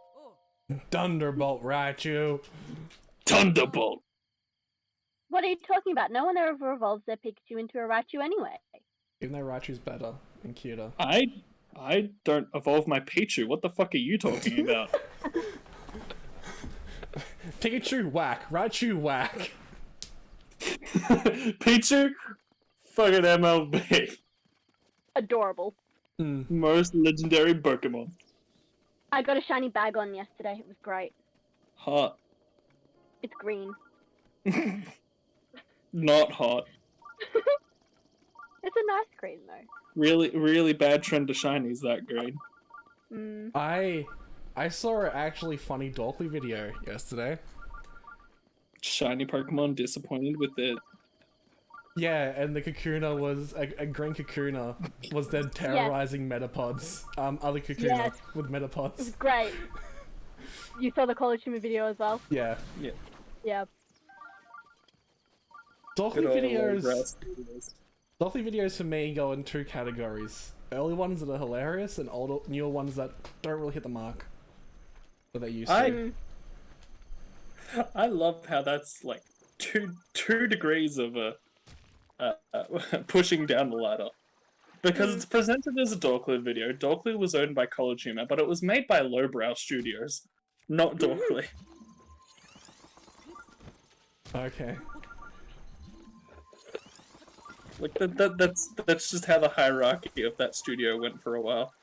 Thunderbolt, Raichu. Thunderbolt! What are you talking about? No one ever evolves their Pikachu into a Raichu anyway. Even though Raichu's better and cuter. I don't evolve my Pichu. What the fuck are you talking about? Pikachu, whack. Raichu, whack. Pichu? Fucking MLB. Adorable. Most legendary Pokemon. I got a shiny bag on yesterday. It was great. Hot. It's green. Not hot. It's a nice green though. Really, really bad trend to shinies, that green. Mm. I saw an actually funny Dorkly video yesterday. Shiny Pokemon disappointed with it. Yeah, and the Kakuna was a green Kakuna was then terrorizing Metapods. Other Kakuna Yes. with It was Metapods. great. You saw the College Humor video as well? Yeah. Yeah. Dorkly Good old videos. grass videos. Dorkly videos for me go in 2 categories: early ones that are hilarious, and newer ones that don't really hit the mark that they used to. I love how that's like two degrees of pushing down the ladder. Because it's presented as a Dorkly video. Dorkly was owned by College Humor, but it was made by Lowbrow Studios, not Dorkly. Okay. Like that's just how the hierarchy of that studio went for a while.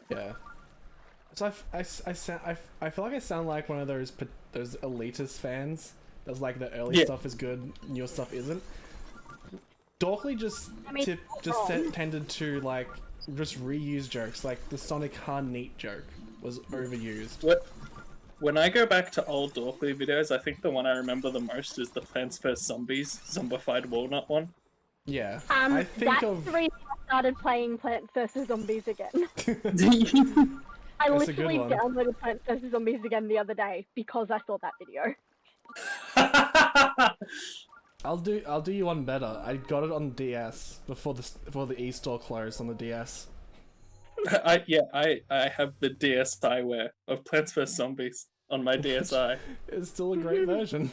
Yeah. So I feel like I sound like one of those elitist fans. That's like the early stuff is good, newer stuff isn't. Dorkly just tended to like just reuse jokes. Like the Sonic Han Neat joke was overused. When I go back to old Dorkly videos, I think the one I remember the most is the Plants vs Zombies Zombified Walnut one. Yeah. I think that's the reason I started playing Plants vs Zombies again. I That's a good literally one. downloaded Plants vs Zombies again the other day because I saw that video. I'll do you one better. I got it on DS before the e-store closed on the DS. I have the DSiWare of Plants vs Zombies on my DSi. It's still a great version.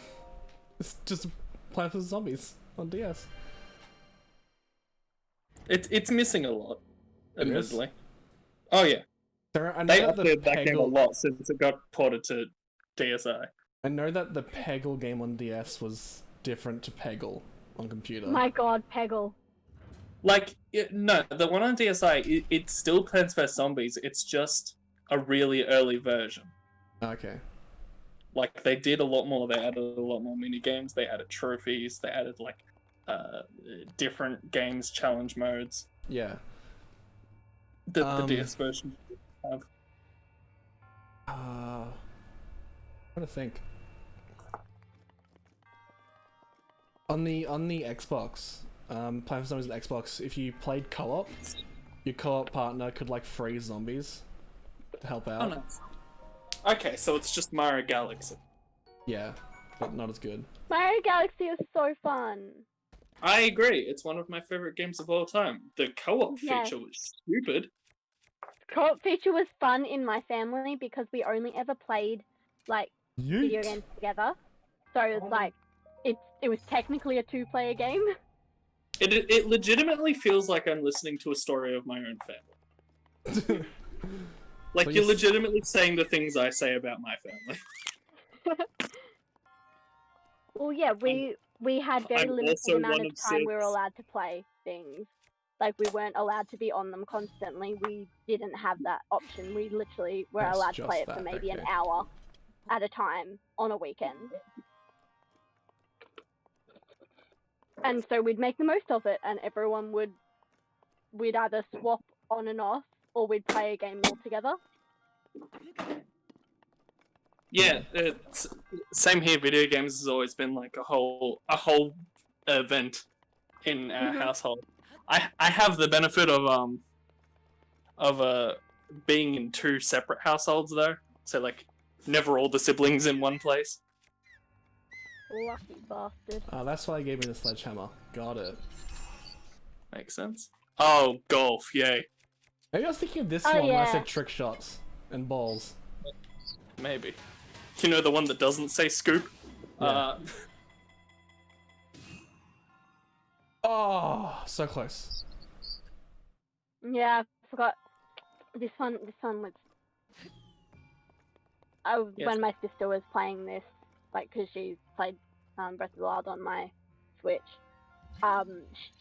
It's just Plants vs Zombies on DS. It's missing a lot, It is? admittedly. Oh yeah, Sarah, I know they that the updated that game a Peggle, lot since it got ported to DSi. I know that the Peggle game on DS was different to Peggle on computer. My god, Peggle. Like, no, the one on DSi, it's still Plants vs Zombies. It's just a really early version. Okay. Like, they did a lot more. They added a lot more mini games. They added trophies. They added like different games, challenge modes. Yeah. The DS version have. I'm trying to think. On the Xbox, Plants vs Zombies on Xbox, if you played co-op, your co-op partner could like freeze zombies to help out. Oh, nice. Okay, so it's just Mario Galaxy. Yeah, but not as good. Mario Galaxy is so fun. I agree. It's one of my favorite games of all time. The co-op Yes. feature was stupid. Co-op feature was fun in my family because we only ever played like video Yeet. games together. So it's like it was technically a two-player game. It legitimately feels like I'm listening to a story of my own family. Like, So you're you- legitimately saying the things I say about my family. Well, yeah, we had very I'm limited also amount one of of time we were 6. allowed to play things. Like we weren't allowed to be on them constantly. We didn't have that option. We literally were That's allowed to play it just for that, maybe an okay. hour at a time on a weekend. And so we'd make the most of it, and everyone we'd either swap on and off, or we'd play a game all together. Yeah, it's, same here. Video games has always been like a whole event in our household. I have the benefit of being in 2 separate households though, so like never all the siblings in one place. Lucky bastard. That's why I gave me the sledgehammer. Got it. Makes sense. Oh, golf! Yay. Maybe I was thinking of this Oh, one when I yeah. said trick shots and balls. Maybe. You know, the one that doesn't say scoop. Yeah. Oh, so close. Yeah, I forgot. This one was. Yes. When my sister was playing this, like, because she played Breath of the Wild on my Switch,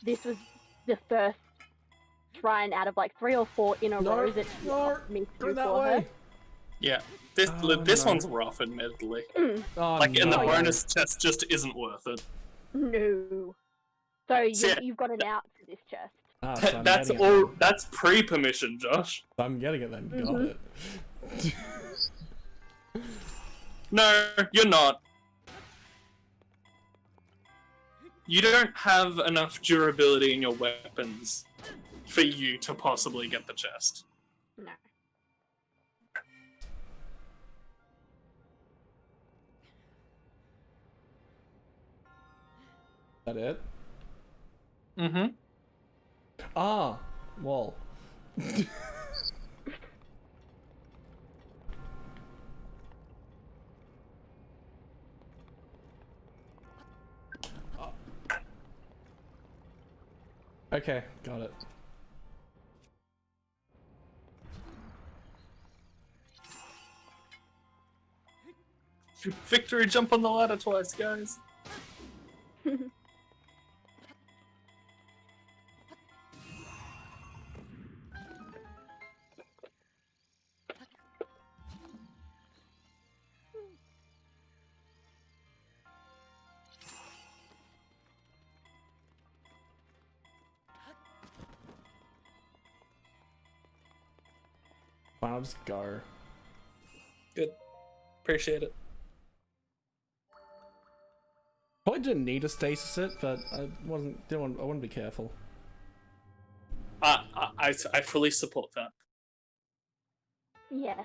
this was the first shrine out of like 3 or 4 in a row that she asked me to Go do that for her. way. Yeah. This Oh, this no. one's rough, admittedly. Oh, Like, and the no. bonus chest just isn't worth it. No. So Yeah. you've got an out for this chest. Ah, so I'm That's getting it all. then. That's pre-permission, Josh. I'm getting it then. Got Mhm. it. No, you're not. You don't have enough durability in your weapons for you to possibly get the chest. No. That it? Mm-hmm. Ah, wall. Okay, got it. Victory jump on the ladder twice, guys. Fine, I'll just go. Good. Appreciate it. Probably didn't need to stasis it, but I want to be careful. I fully support that. Yeah.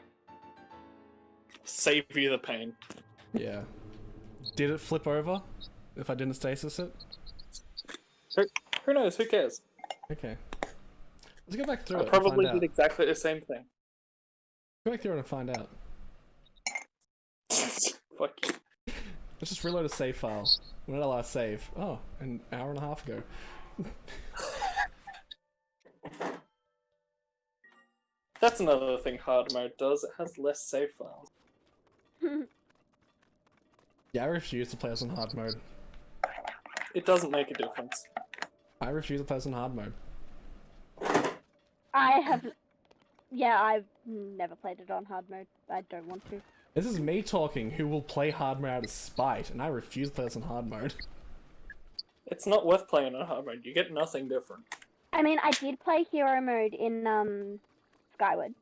Save you the pain. Yeah. Did it flip over if I didn't stasis it? Who knows? Who cares? Okay. Let's go back through I it. probably and find did exactly the same thing. Go back through it and find out. Fuck you. Let's just reload a save file. When did I last save? Oh, an hour and a half ago. That's another thing hard mode does. It has less save files. Yeah, I refuse to play us on hard mode. It doesn't make a difference. I refuse to play us on hard mode. I've never played it on hard mode. I don't want to. This is me talking, who will play hard mode out of spite, and I refuse to play us on hard mode. It's not worth playing on hard mode. You get nothing different. I mean, I did play hero mode in Skyward.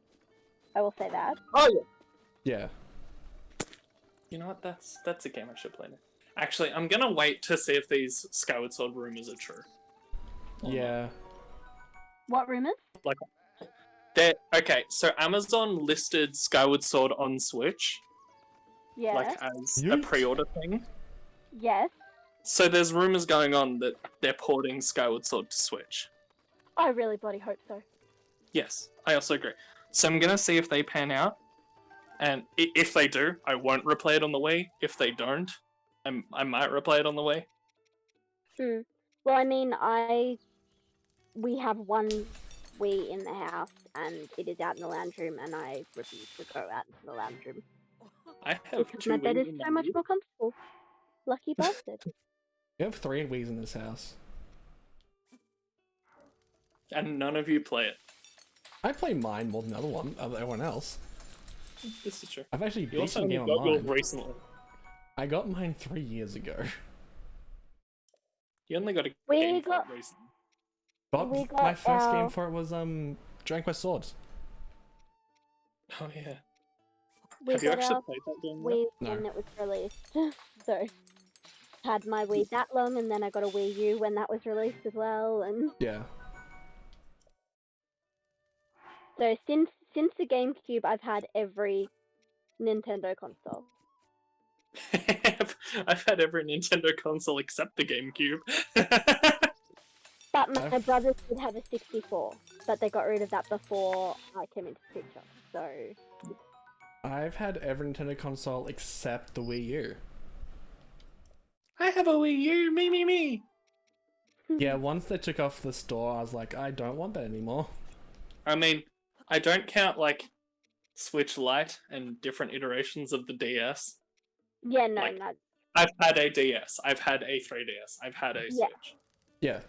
I will say that. Oh yeah. Yeah. You know what? That's a game I should play now. Actually, I'm gonna wait to see if these Skyward Sword rumors are true. Yeah. What rumors? Like, okay. So Amazon listed Skyward Sword on Switch, Yeah. like as a Yeet. pre-order thing. Yes. So there's rumors going on that they're porting Skyward Sword to Switch. I really bloody hope so. Yes, I also agree. So I'm gonna see if they pan out, and if they do, I won't replay it on the Wii. If they don't, I might replay it on the Wii. Well, I mean, we have one Wii in the house, and it is out in the lounge room, and I refuse to go out into the lounge room I have because two my bed Wii is in so the much Wii. more comfortable. Lucky bastard. We have 3 Wii's in this house. And none of you play it. I play mine more than the other one, everyone else. This is true. I've actually You also beaten only game got on yours mine. recently. I got mine 3 years ago. You only got a We game for got- it recently. But We got my first game our- for it was Dragon Quest Swords. Oh yeah. We Have you got actually our played that game yet? Wii No. when it was released. So, had my Wii that long, and then I got a Wii U when that was released as well, and Yeah. so since the GameCube, I've had every Nintendo console. I've had every Nintendo console except the GameCube. But my I've- brothers did have a 64, but they got rid of that before I came into the picture. So, I've had every Nintendo console except the Wii U. I have a Wii U, me. Yeah, once they took off the store, I was like, I don't want that anymore. I mean, I don't count like Switch Lite and different iterations of the DS. yeah, no, Like- no. I've had a DS, I've had a 3DS, I've had a Yeah. Switch. Yeah.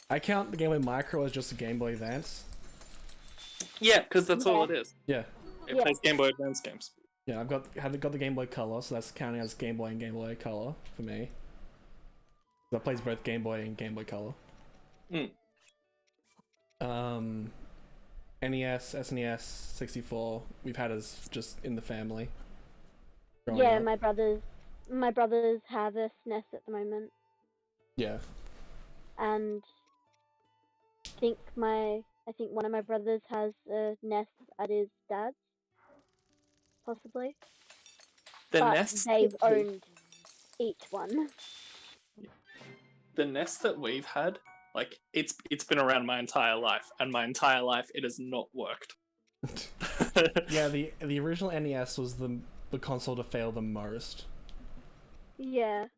I count the Game Boy Micro as just a Game Boy Advance. Yeah, because that's all it is. Yeah. It Yeah. plays Game Boy Advance games. Yeah, I've got the Game Boy Color, so that's counting as Game Boy and Game Boy Color for me. That plays both Game Boy and Game Boy Color. Mm. NES, SNES, 64, we've had as just in the family. growing Yeah, up. my brothers have a SNES at the moment, Yeah. and I think one of my brothers has a NES at his dad's, possibly. The But NES they've that we- owned each one. the NES that we've had, like it's been around my entire life, and my entire life it has not worked. Yeah, the original NES was the console to fail the most. Yeah.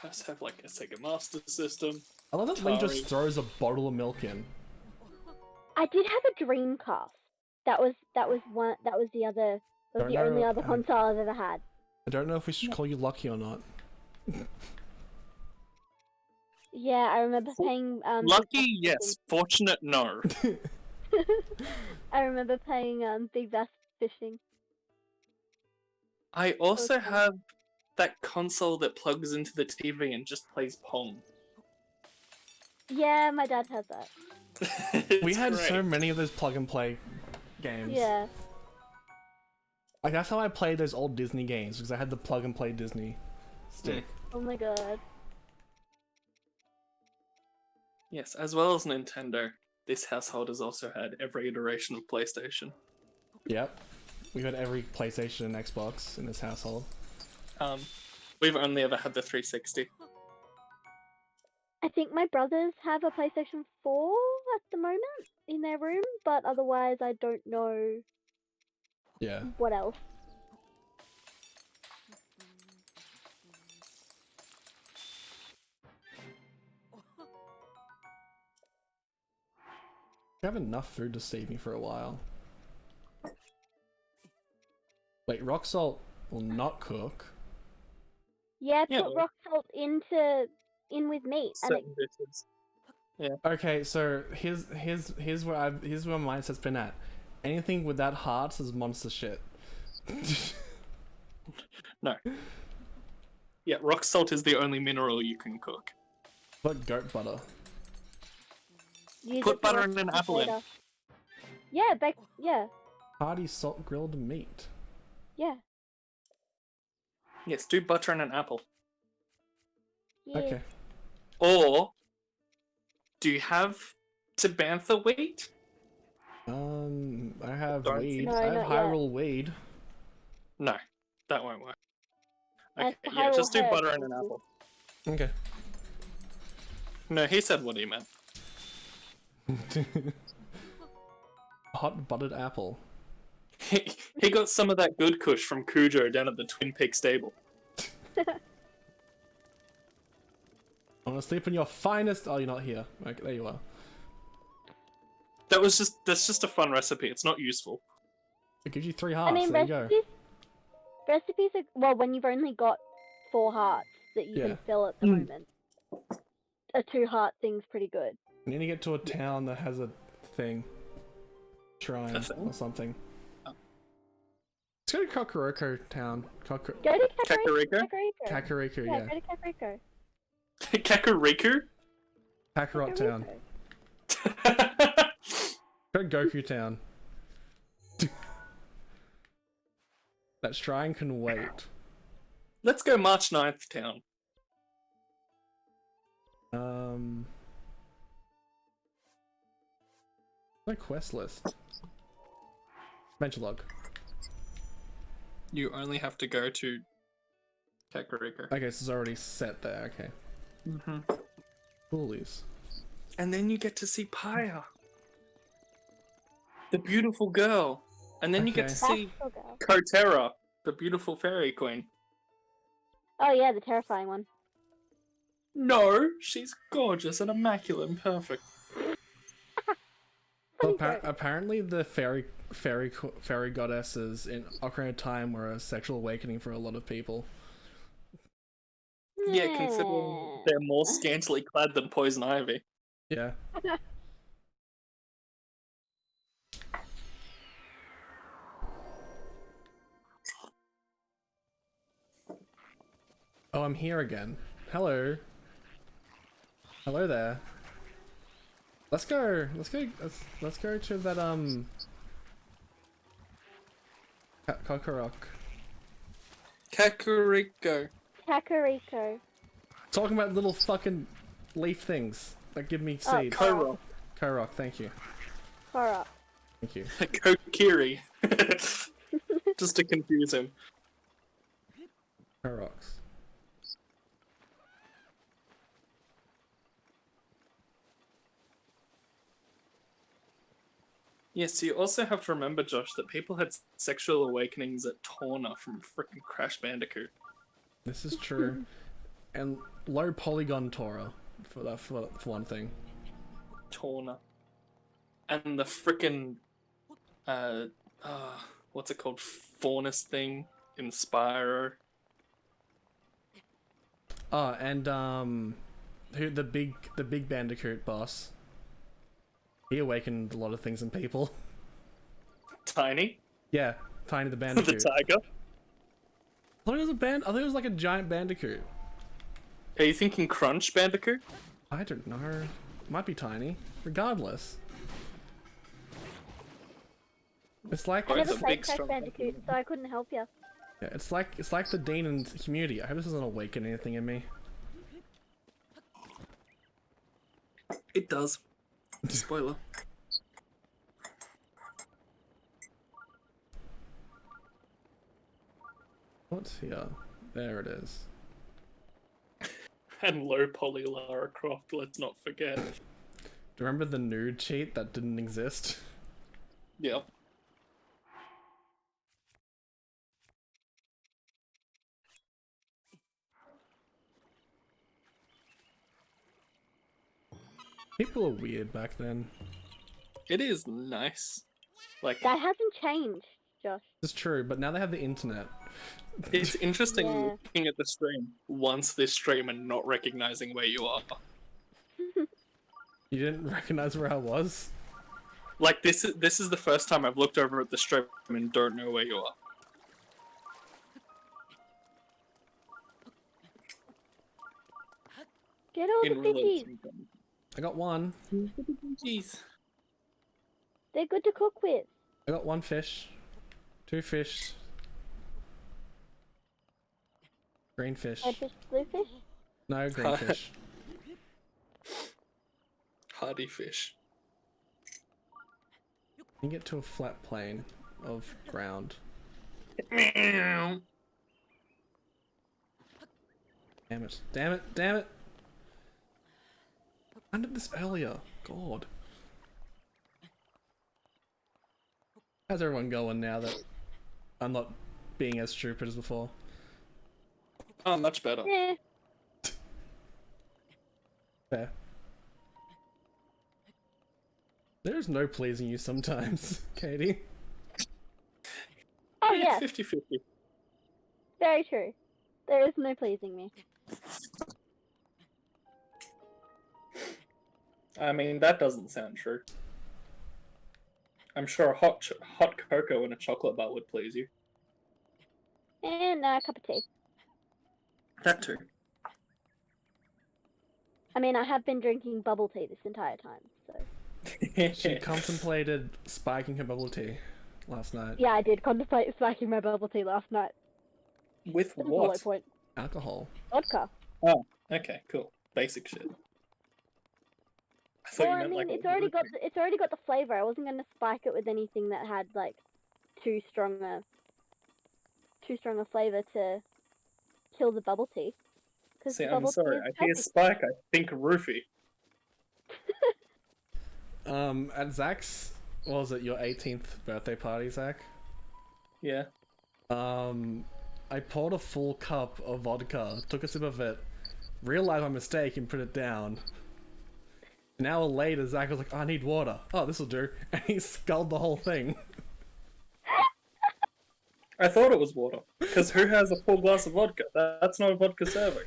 I just have like a Sega Master System. I love that Lee just Atari. throws a bottle of milk in. I did have a Dreamcast. That was the other. That was Don't the only know, other console I've ever had. I don't know if we should call you lucky or not. Yeah, I remember playing. Big Lucky, Bass yes. Fortunate, no. Fishing. I remember playing Big Bass Fishing. I also Okay. have that console that plugs into the TV and just plays Pong. Yeah, my dad has that. We It's had great. so many of those plug and play games. Yeah. Like that's how I played those old Disney games because I had the plug and play Disney stick. Oh my god. Yes, as well as Nintendo, this household has also had every iteration of PlayStation. Yep. We've had every PlayStation and Xbox in this household. We've only ever had the 360. I think my brothers have a PlayStation 4 at the moment in their room, but otherwise I don't know Yeah. what else. I have enough food to save me for a while. Wait, rock salt will not cook. Yeah, Yeah, put well- rock salt in with meat, and it, Certain dishes. Okay, so here's where my mindset's been at. Anything with that heart is monster shit. No. Yeah, rock salt is the only mineral you can cook. But goat butter. use Put it for butter recipes and an apple in. later. Yeah, yeah, Hearty salt grilled meat. yeah. Yes, do butter and an apple. Yeah. Okay. Or, do you have Tabantha wheat? I have Don't weed. think- No, I have not yet. Hyrule weed. No, that won't work. That's Okay, the yeah, just do Hyrule butter herb. and an apple. Okay. No, he said what he meant. Hot buttered apple. He got some of that good kush from Cujo down at the Twin Peaks stable. I want to sleep in your finest. Oh, you're not here. Okay, there you are. That's just a fun recipe. It's not useful. It gives you 3 I hearts. mean, There you go. recipes are well when you've only got 4 hearts that you Yeah. can fill at the moment. A 2-heart thing's pretty good. You need to get to a town that has a thing. Shrine A thing? or something. Oh. Let's go to Kakariko town. Go to Kakariko. Kakariko? Kakariko, Yeah, yeah. go to Kakariko. Kakariko? Kakarot town. Go to Goku town. That shrine can wait. Let's go March 9th town. No quest list. Adventure log. You only have to go to Kakariko. Okay, so it's already set there. Okay. Mm-hmm. Coolies. And then you get to see Paya, the beautiful girl. And then you get to Okay. see That's so good. Kotera, the beautiful fairy queen. Oh yeah, the terrifying one. No, she's gorgeous and immaculate and perfect. Well, Funny joke. apparently the fairy goddesses in Ocarina of Time were a sexual awakening for a lot of people. Yeah, considering they're more scantily clad than Poison Ivy. Yeah. Oh, I'm here again. Hello. Hello there. Let's go to that Kakarot. Kakariko. Kakariko. Talking about little fucking leaf things that give me Oh, seeds. Korok. Korok, thank you. Korok. Thank you. Kokiri. Just to confuse him. Koroks. Yes, you also have to remember, Josh, that people had sexual awakenings at Torna from frickin' Crash Bandicoot. This is true. And low polygon Torah for one thing. Torna. And the frickin' what's it called? Faunus thing in Spyro. Oh, and who the big Bandicoot boss. He awakened a lot of things in people. Tiny. Yeah, Tiny the The Bandicoot. tiger. I thought it was like a giant bandicoot. Are you thinking Crunch Bandicoot? I don't know. Might be tiny. Regardless. It's like I never It's a played big, Crash strong Bandicoot, so I couldn't help you. yeah, it's like the Dean and community. I hope this doesn't awaken anything in me. It does. Spoiler. What's here? There it is. And low poly Lara Croft, let's not forget. Do you remember the nude cheat that didn't exist? Yep. People are weird back then. It is nice. Like, That hasn't changed, Josh. It's true, but now they have the internet. it's interesting Yeah. looking at the stream once this stream and not recognizing where you are. You didn't recognize where I was? Like, this is the first time I've looked over at the stream and don't know where you are. Get all In the fishies. relation. I got one. Jeez. They're good to cook with. I got one fish. Two fish. Green fish. Red fish, blue fish. No, green fish. Hardy fish. You get to a flat plane of ground. Meow. Damn it. Damn it. Damn it. I did this earlier. God. How's everyone going now that I'm not being as stupid as before? Oh, much better. Yeah. Fair. There's no pleasing you sometimes, Katie. Oh yeah, 50-50. very true. There is no pleasing me. I mean, that doesn't sound true. I'm sure a hot cocoa and a chocolate bar would please you. And a cup of tea. That too. I mean, I have been drinking bubble tea this entire time, so... She contemplated spiking her bubble tea last night. Yeah, I did contemplate spiking my bubble tea last night. With That was the low what? point. Alcohol. Vodka. Oh, okay, cool. Basic shit. I thought Well, you I meant mean, like it's already got the flavor. I wasn't going to spike it with anything that had like too strong a flavor to kill the bubble tea. 'Cause See, the I'm bubble tea sorry. is I hear perfect. spike. I think roofie. At Zach's, what was it, your 18th birthday party, Zach? Yeah. I poured a full cup of vodka, took a sip of it, realized my mistake and put it down. An hour later, Zach was like, I need water. Oh, this'll do. And he sculled the whole thing. I thought it was water. Because who has a full glass of vodka? That's not a vodka serving.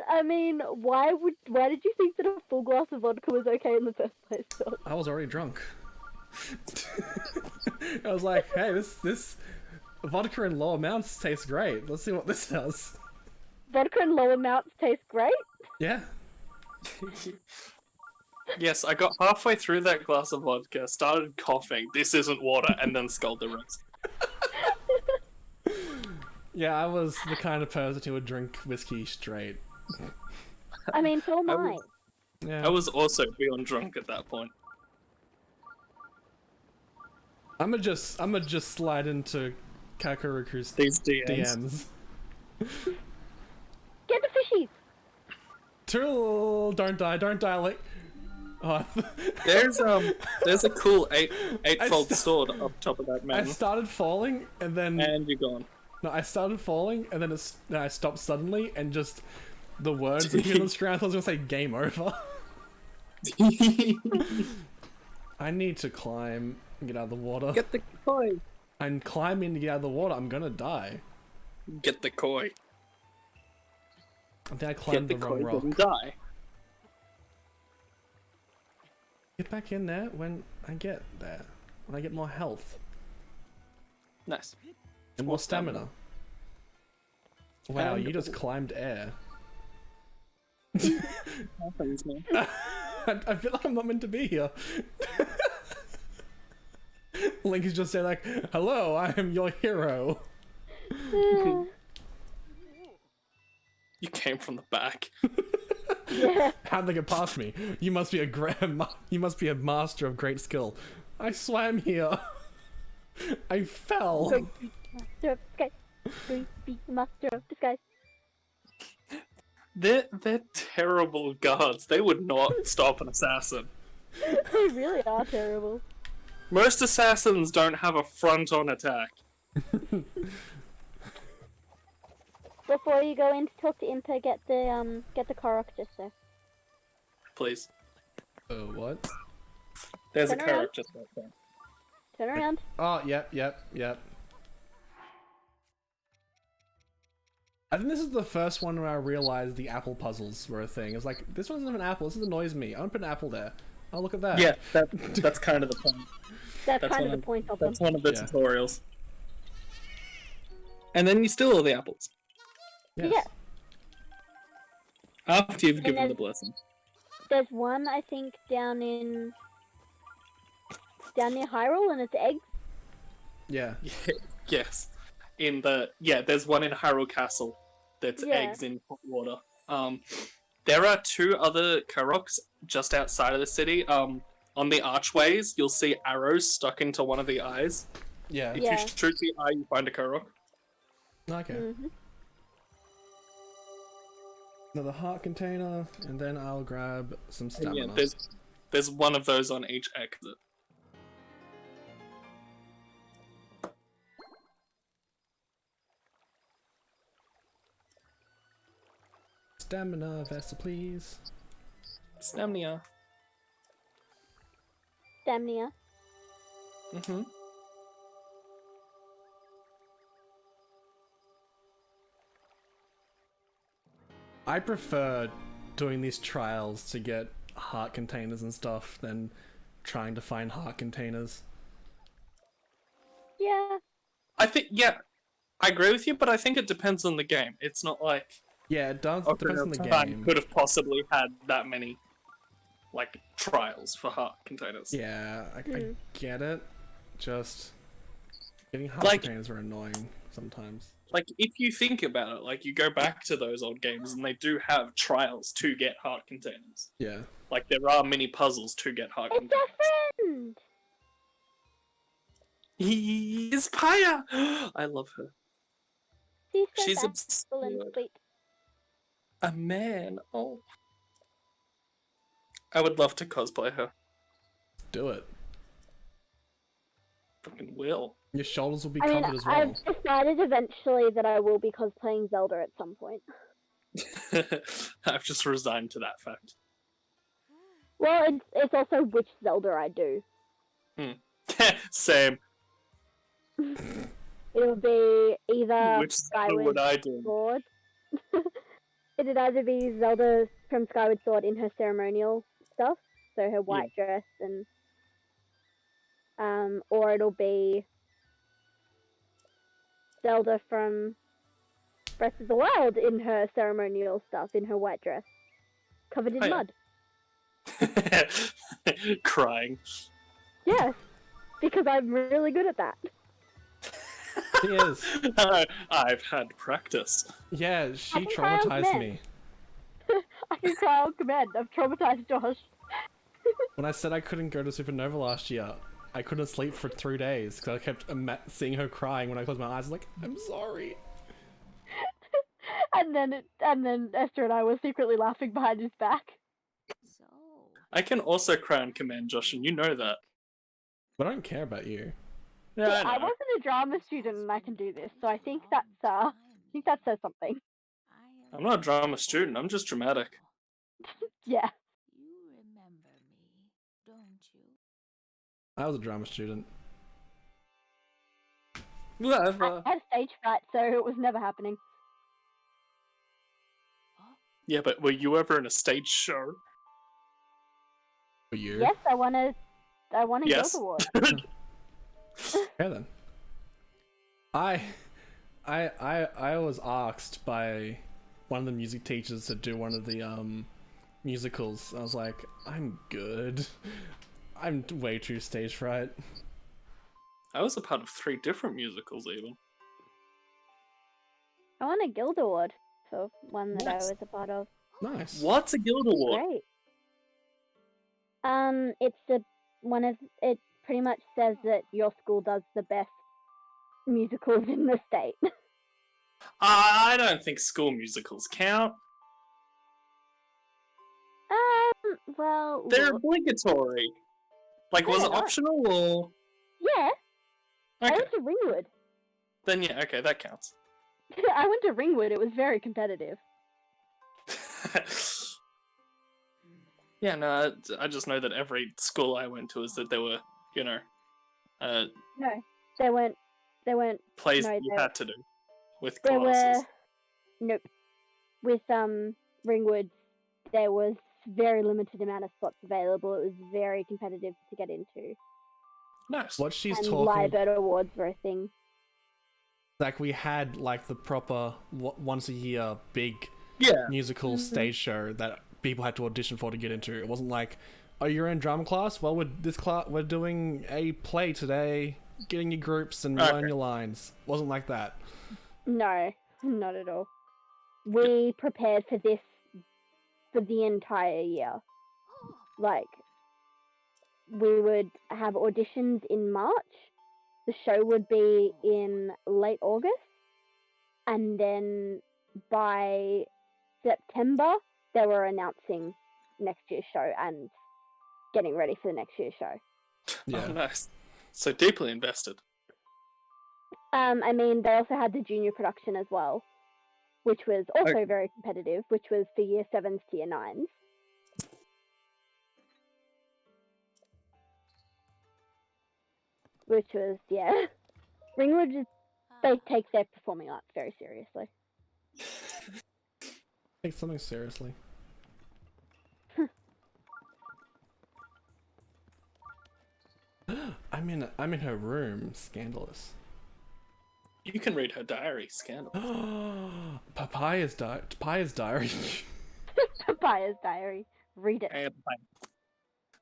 I mean, why did you think that a full glass of vodka was okay in the first place, Josh? I was already drunk. I was like, hey, this vodka in low amounts tastes great. Let's see what this does. Vodka in low amounts taste great. Yeah. Yes, I got halfway through that glass of vodka, started coughing, this isn't water, and then sculled the rest. Yeah, I was the kind of person who would drink whiskey straight. I mean, so am I I. was- Yeah. I was also beyond drunk at that point. I'ma just slide into Kakariku's These DMs. DMs. Get the fishies. Tool, don't die, like. Oh, There's a cool eightfold sword up top of that I mountain, started falling and then and you're gone. no, I started falling and then I stopped suddenly and just the words appeared on the screen. I thought I was gonna say game over. I need to climb and get out of the water. Get the koi. I'm climbing to get out of the water. I'm gonna die. Get the koi. I think I Get climbed the the koi. wrong rock. Didn't die. Get back in there when I get there. When I get more health Nice. and more stamina. Wow, you just climbed air. Happens, man. I feel like I'm not meant to be here. Link is just saying like, "Hello, I am your hero." You came from the back. Yeah. How'd they get past me? You must be you must be a master of great skill. I swam here. I fell. Great master of disguise. Great master of disguise. They're terrible guards. They would not stop an assassin. They really are terrible. Most assassins don't have a front-on attack. Before you go in to talk to Impa, get the Korok just there. Please. What? There's Turn a around. carrot just right there. Turn around. Oh, yep. I think this is the first one where I realized the apple puzzles were a thing. It's like, this one's not an apple, this annoys me. I want to put an apple there. Oh, look at that. Yeah, that's kind of the point. That's That's kind of one the point of them. That's one of the Yeah. tutorials. And then you steal all the apples. Yes. Yeah. After you've given then- the blessing. There's one I think down near Hyrule, and it's eggs. Yeah. Yes. There's one in Hyrule Castle that's Yeah. eggs in hot water. There are 2 other Karoks just outside of the city. On the archways, you'll see arrows stuck into one of the eyes. Yeah. If Yeah. you shoot the eye, you find a Karok. Okay. Mm-hmm. Another heart container, and then I'll grab some And stamina. yeah, there's one of those on each exit. Stamina vessel, please. Stamina. Stamina. Mm-hmm. I prefer doing these trials to get heart containers and stuff than trying to find heart containers. Yeah. I agree with you, but I think it depends on the game. It's not like Yeah, it does. It depends on the Ocarina of Time game. could have possibly had that many, like, trials for heart containers. Yeah, I get it. Just getting heart Like- containers are annoying sometimes. Like, if you think about it, like, you go back to those old games and they do have trials to get heart containers. Yeah. Like, there are mini puzzles to get heart It's containers. a friend. He is Paya! I love her. She's so She's facile and obscure. sweet. A man. Oh. I would love to cosplay her. Do it. Fucking will. Your shoulders will be I mean, covered as well. I've decided eventually that I will be cosplaying Zelda at some point. I've just resigned to that fact. Well, it's also which Zelda I do. Same. It'll be either Which Zelda Skyward would I do? Sword. It'd either be Zelda from Skyward Sword in her ceremonial stuff, so her white dress and or it'll be Zelda from Breath of the Wild in her ceremonial stuff, in her white dress, covered in Oh, yeah. mud. Crying. Yes, because I'm really good at that. He is. I've had practice. Yeah, she I can try out traumatized men. me. I can cry on command. I've traumatized Josh. When I said I couldn't go to Supernova last year, I couldn't sleep for 3 days because I kept seeing her crying when I closed my eyes. Like, I'm sorry. And then Esther and I were secretly laughing behind his back. So, I can also cry on command, Josh, and you know that. But I don't care about you. Yeah, I I know. wasn't a drama student and I can do this, so I think that says something. I'm not a drama student, I'm just dramatic. Yeah. You remember me, don't you? I was a drama student. Whatever. I had stage fright, so it was never happening. Yeah, but were you ever in a stage show? For you? Yes, I won a Yes. Guild Award. Okay then. I was asked by one of the music teachers to do one of the musicals. I was like, I'm good. I'm way too stage fright. I was a part of 3 different musicals even. I won a guild award for one that I Nice. was a part of. Nice. What's a guild award? Great. It pretty much says that your school does the best musicals in the state. I don't think school musicals count. Well, They're look, obligatory. Like, was No, it they're not. optional or? yeah, I Okay, went to Ringwood. then yeah, okay, that counts. I went to Ringwood. It was very competitive. Yeah, no, I just know that every school I went to is that there were, No, they weren't. plays No, that you there- had to do with There classes. were nope. With Ringwood, there was very limited amount of spots available. It was very competitive to get into, Nice. What she's and talking, Libert awards were a thing. like we had like the proper once a year big Yeah. musical stage show that people had to audition for to get into. It wasn't like, oh, you're in drama class? Well, we're doing a play today. Get in your groups and learn Okay. your lines. Wasn't like that. No, not at all. We prepared for this for the entire year. Like, we would have auditions in March. The show would be in late August. And then by September, they were announcing next year's show and getting ready for the next year's show. Yeah. Oh, nice. So deeply invested. I mean, they also had the junior production as well, which was also Okay. very competitive, which was for year 7s to year 9s. Which was, yeah. Ringwood, they take their performing arts very seriously. Take something seriously. I'm in her room. Scandalous. You can read her diary, scandal. Papayas diary. Papayas Diary. Read it. And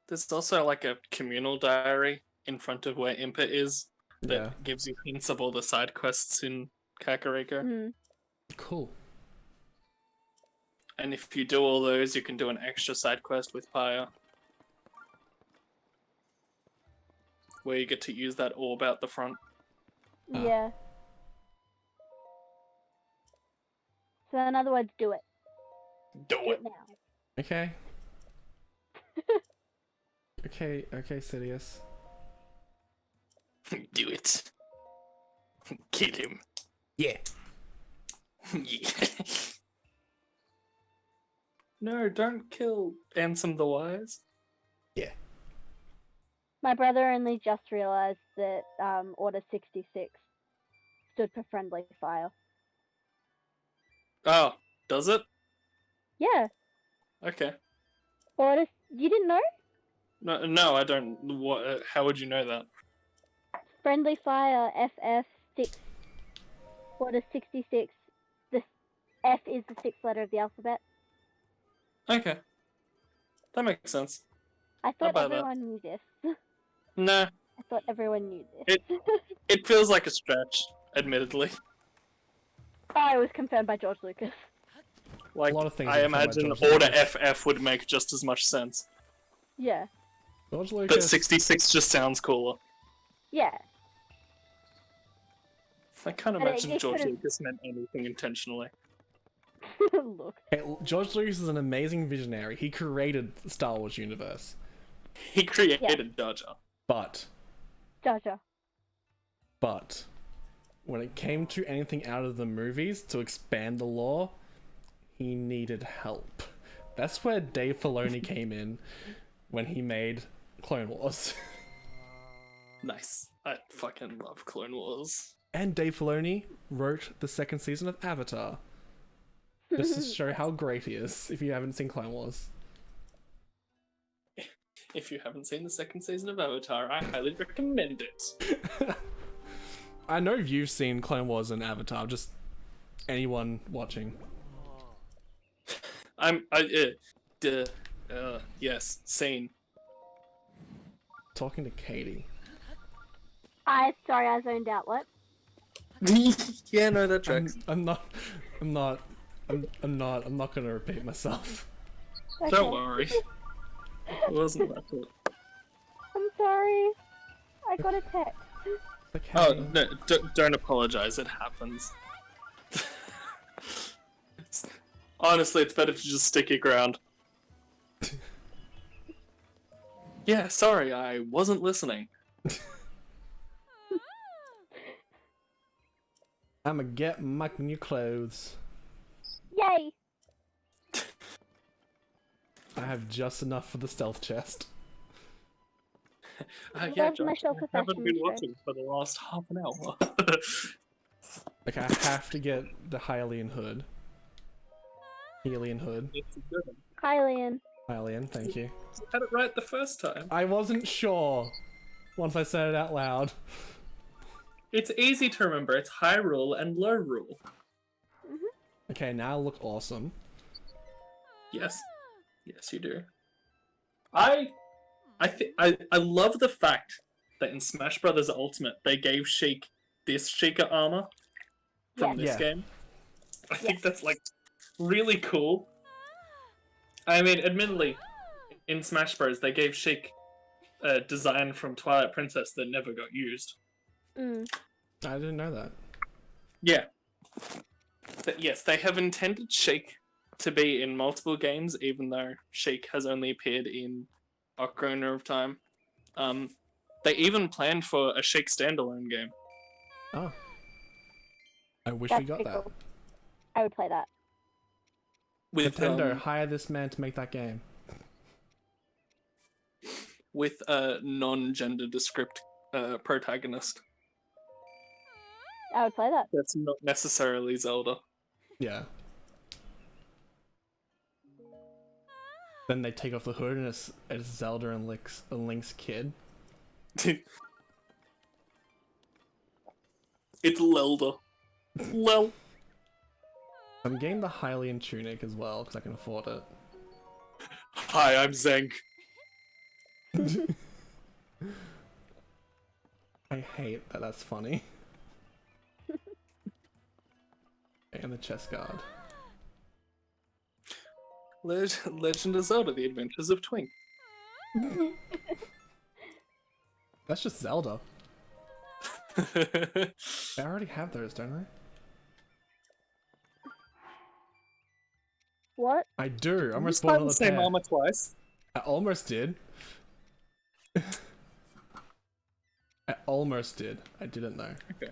there's also like a communal diary in front of where Impa is that Yeah. gives you hints of all the side quests in Kakariko. Mhm. Cool. And if you do all those, you can do an extra side quest with Paya. Where you get to use that orb out the front. Ah. Yeah. So in other words, do it. Do Do it. it now. Okay. Okay, Sidious. Do it. Kill him. Yeah. Yeah. No, don't kill Ansem the Wise. Yeah. My brother only just realized that Order 66 stood for friendly fire. Oh, does it? Yeah. Okay. Order. You didn't know? No, I don't. What? How would you know that? Friendly fire, FF6. Order 66. The F is the 6th letter of the alphabet. Okay. That makes sense. I thought buy that. everyone knew this. Nah, I thought everyone knew this. it feels like a stretch, admittedly. Oh, it was confirmed by George Lucas. Like, A lot of things I are confirmed by imagine George Order Lucas. FF would make just as much sense. Yeah. George But Lucas. 66 just sounds cooler. Yeah. I can't But it- imagine it George could've- Lucas meant anything intentionally. Look. Hey, George Lucas is an amazing visionary. He created the Star Wars universe. He created Jar Jar. But Jar Jar. when it came to anything out of the movies to expand the lore, he needed help. That's where Dave Filoni came in when he made Clone Wars. Nice. I fucking love Clone Wars. And Dave Filoni wrote the second season of Avatar. Just to show how great he is, if you haven't seen Clone Wars. If you haven't seen the second season of Avatar, I highly recommend it. I know you've seen Clone Wars and Avatar, just anyone watching. Yes, scene. Talking to Katie. Sorry, I zoned out. What? Yeah, no, that tracks. I'm not gonna repeat myself. Okay. Don't worry. It wasn't that good. I'm sorry. I got a text. Okay. Oh, no, don't apologize, it happens. Honestly, it's better to just stick your ground. Yeah, sorry, I wasn't listening. I'ma get my new clothes. Yay! I have just enough for the stealth chest. Yeah, Love my Josh, I self-assessment haven't been show. watching for the last half an hour. Like, I have to get the Hylian hood. Hylian hood. It's a good one. Hylian. Hylian, thank you. You had it right the first time. I wasn't sure once I said it out loud. It's easy to remember. It's high rule and low rule. Okay, now I look awesome. Yes. Yes, you do. I love the fact that in Smash Brothers Ultimate they gave Sheik this Sheikah armor from this Yeah. game. I think that's like really cool. I mean, admittedly, in Smash Bros they gave Sheik a design from Twilight Princess that never got used. Mm. I didn't know that. Yeah. But yes, they have intended Sheik to be in multiple games, even though Sheik has only appeared in Ocarina of Time. They even planned for a Sheik standalone game. Oh. I wish That's we got pretty that. cool. I would play that. With Nintendo, hire this man to make that game. with a non-gender descript protagonist. I would play that. That's not necessarily Zelda. Yeah. Then they take off the hood and it's Zelda and Link's kid. It's Lelda. Lel. I'm getting the Hylian tunic as well because I can afford it. Hi, I'm Zenk. I hate that that's funny. And the chest guard. Legend of Zelda: The Adventures of Twink. That's just Zelda. I already have those, don't I? What? I do. I almost You bought the another same pair. armor twice. I almost did. I almost did. I didn't though. Okay.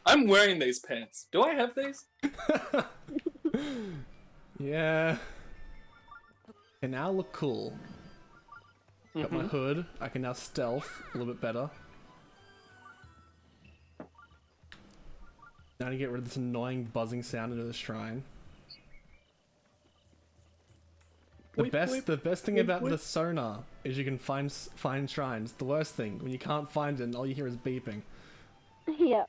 I'm wearing these pants. Do I have these? Yeah. Can now look cool. Got my hood. I can now stealth a little bit better. Now to get rid of this annoying buzzing sound into the shrine. The Whip, best whip, thing whip, about the whip. sonar is you can find shrines. The worst thing when you can't find it and all you hear is beeping. Yeah.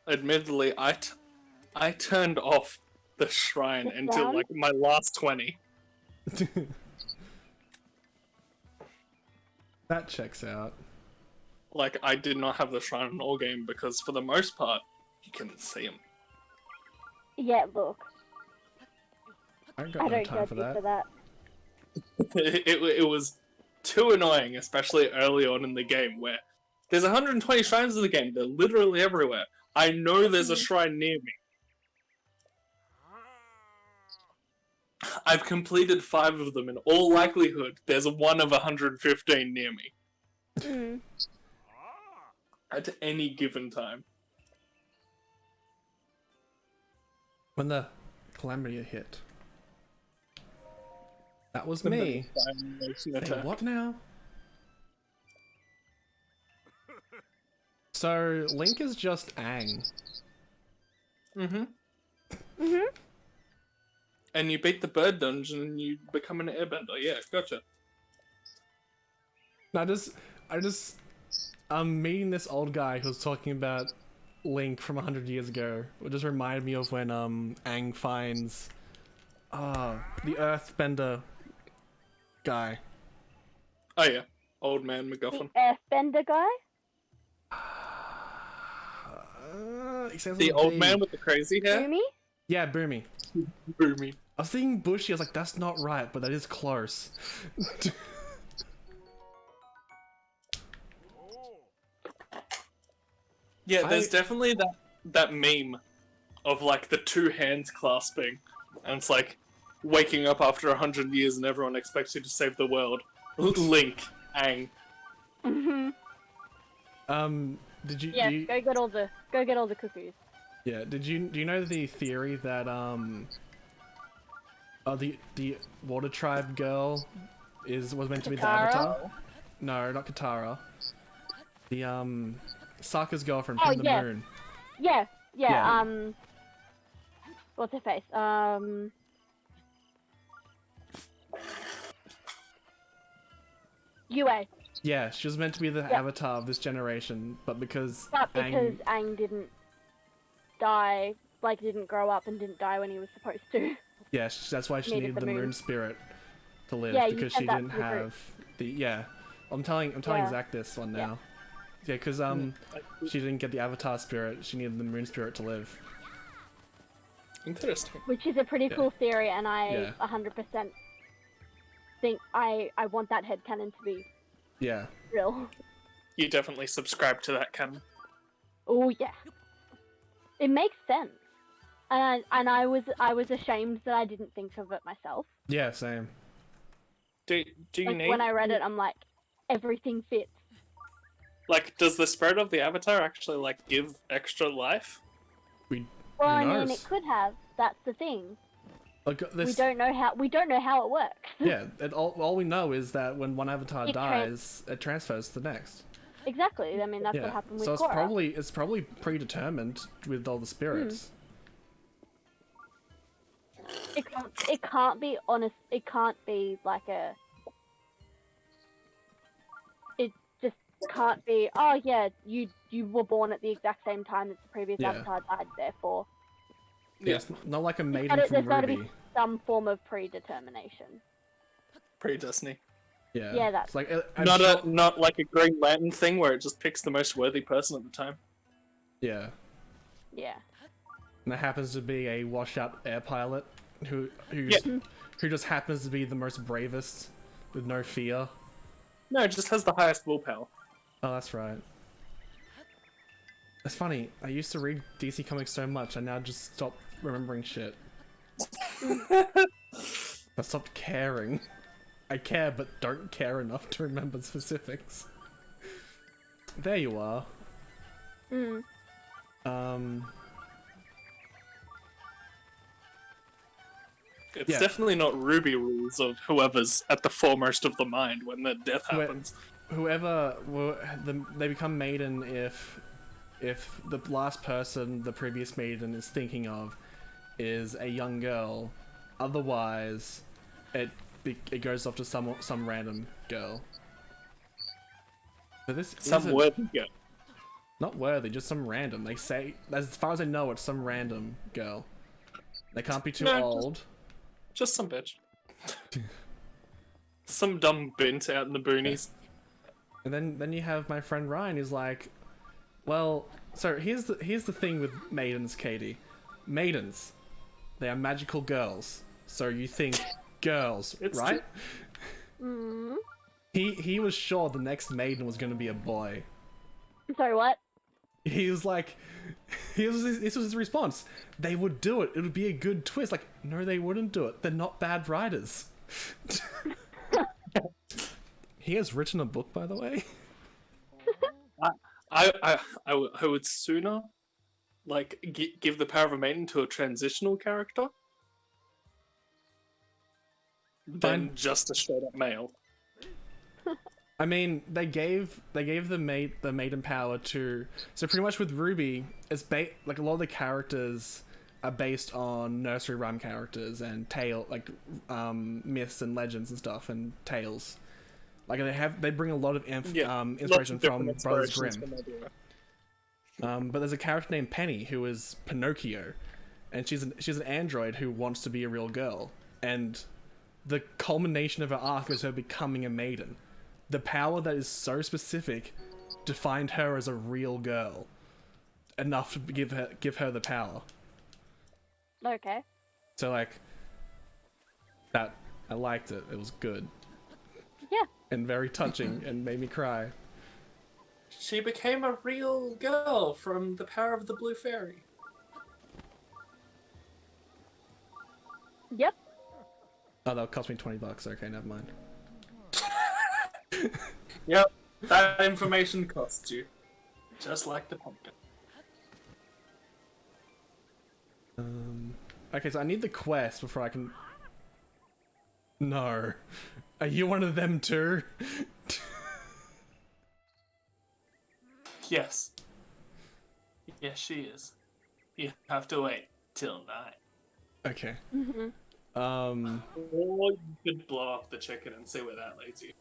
Admittedly, I turned off the shrine The until sound? like my last 20. That checks out. Like, I did not have the shrine in all game because for the most part, you couldn't see them. Yeah, look. I I got no don't time judge for you that. for that. It was too annoying, especially early on in the game where there's 120 shrines in the game. They're literally everywhere. I know there's a shrine near me. I've completed 5 of them. In all likelihood, there's one of 115 near me Mm. at any given time. When the calamity hit. That was me. Say what now? So Link is just Aang. Mm-hmm. Mhm. And you beat the bird dungeon and you become an airbender. Yeah, gotcha. I'm meeting this old guy who's talking about Link from 100 years ago. It just reminded me of when Aang finds the Earthbender guy. Oh yeah, old man MacGuffin. The Earthbender guy? He says The something old big. man with the crazy hair. Boomy? Yeah, Boomy. Boomy. I was thinking Bushy. I was like, that's not right, but that is close. Yeah, there's I- definitely that meme of like the two hands clasping, and it's like waking up after 100 years and everyone expects you to save the world. Link, Aang. Did you? Yes, do you go get all the cookies. yeah. Do you know the theory that the Water Tribe girl was meant to be the Katara? Avatar? No, not Katara. The Sokka's girlfriend Oh, from the yeah. moon. Yeah, Yeah. what's her face? UA. Yeah, she was meant to be the Yeah. Avatar of this generation, but because But because Aang, Aang didn't die, like didn't grow up and didn't die when he was supposed to. yeah, that's why she needed needed the the moon. moon spirit to live, Yeah, you because said she that didn't to the group. have the yeah. I'm telling Yeah. Zach this one Yeah. now. Yeah, because she didn't get the Avatar spirit. She needed the moon spirit to live. Interesting. Which is a pretty Yeah. cool theory, and I Yeah. 100% think I want that headcanon to be Yeah. real. You definitely subscribe to that canon. Oh yeah, it makes sense, and I was ashamed that I didn't think of it myself. Yeah, same. Do you Like need when I read it, I'm like, everything fits. like does the spirit of the Avatar actually like give extra life? Well, Who I mean, knows? it could have. That's the thing. Like this. We don't know how it works. Yeah, all we know is that when one Avatar It dies, it transfers to the next. Exactly. I mean, that's Yeah. what happened with So it's Korra. probably predetermined with all the spirits. It can't be honest. It can't be like a. It just can't be. Oh yeah, you were born at the exact same time that the previous Yeah. avatar died. Therefore, Yeah, it's not like a maiden gotta- from there's gotta Ruby. be some form of predetermination. Pre-Destiny. Yeah. Yeah, that's- It's like I'm Not sure- not like a Green Lantern thing where it just picks the most worthy person at the time. Yeah. Yeah. And it happens to be a washed-out air pilot who Yeah. who just happens to be the most bravest with no fear. No, it just has the highest willpower. Oh, that's right. It's funny. I used to read DC comics so much, I now just stopped remembering shit. I stopped caring. I care, but don't care enough to remember specifics. There you are. Mm. It's Yeah. definitely not Ruby rules of whoever's at the foremost of the mind when the death Wait. happens. They become maiden if the last person the previous maiden is thinking of is a young girl. Otherwise, it goes off to some random girl. But this Some isn't worthy girl. not worthy, just some random. They say, as far as I know, it's some random girl. They can't be too No, old. Just some bitch. Some dumb bint out in the boonies. And then you have my friend Ryan, who's like, well, so here's the thing with maidens, Katie. Maidens, they are magical girls. So you think girls, It's right? Mm. He was sure the next maiden was going to be a boy. I'm sorry, what? He was like, this was his response. They would do it. It would be a good twist. Like, no, they wouldn't do it. They're not bad writers. He has written a book, by the way. I would sooner like give the power of a maiden to a transitional character than Fine. just a straight up male. I mean, they gave the maiden power to, so pretty much with Ruby, it's like a lot of the characters are based on nursery rhyme characters and myths and legends and stuff and tales. Like they bring a lot of Lots inspiration of from different Brothers inspirations Grimm. from everywhere. But there's a character named Penny who is Pinocchio, and she's an android who wants to be a real girl. And the culmination of her arc is her becoming a maiden. The power that is so specific defined her as a real girl, enough to give her the power. Okay. So like that, I liked it. It was good Yeah. and very touching and made me cry. She became a real girl from the power of the blue fairy. Yep. Oh, that'll cost me $20. Okay, never mind. Yep, that information costs you. Just like the pumpkin. Okay, so I need the quest before I can... No. Are you one of them too? Yes. Yes, she is. You have to wait till night. Okay. Mm-hmm. Or you could blow up the chicken and see where that leads you.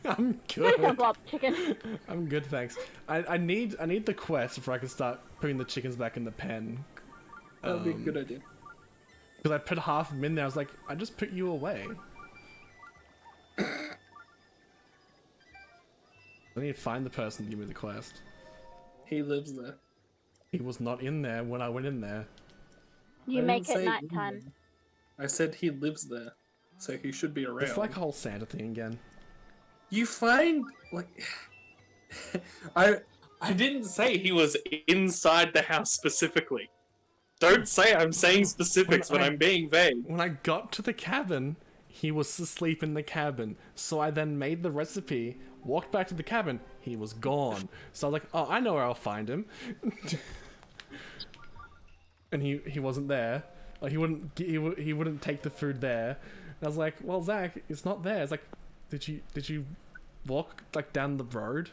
I'm Please don't good. blow up chicken. I'm good, thanks. I need the quest before I can start putting the chickens back in the pen. That would be a good idea. Because I put half of them in there, I was like, I just put you away. I need to find the person to give me the quest. He lives there. He was not in there when I went in there. You I make didn't it say nighttime. I said he lives there, so he should be around. It's like a whole Santa thing again. You find like I didn't say he was inside the house specifically. Don't say I'm saying specifics when I'm being vague. When I got to the cabin, he was asleep in the cabin. So I then made the recipe, walked back to the cabin, he was gone. So I was like, oh, I know where I'll find him. And he wasn't there. Like he wouldn't take the food there. And I was like, well, Zach, it's not there. It's like, did you walk like down the road?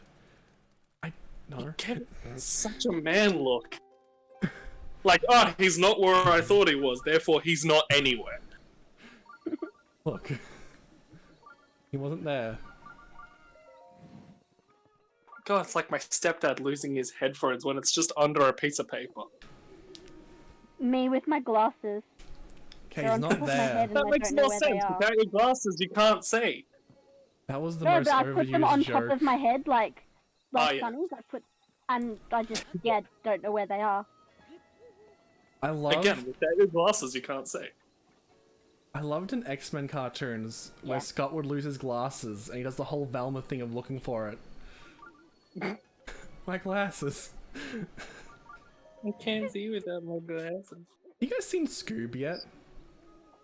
No. Get such a man look. Like, oh, he's not where I thought he was, therefore he's not anywhere. Look, he wasn't there. God, it's like my stepdad losing his headphones when it's just under a piece of paper. Me with my glasses. Okay, They're he's on top not of my there. head and That I makes don't know no where they sense. are. Without your glasses, you can't see. That was the No, most but I put them on overused top joke. of my head like Oh, yeah. sunnies. And I just don't know where they are. I love. Again, without your glasses, you can't see. I loved in X-Men cartoons where Yeah. Scott would lose his glasses and he does the whole Velma thing of looking for it. My glasses. I can't see without my glasses. You guys seen Scoob yet?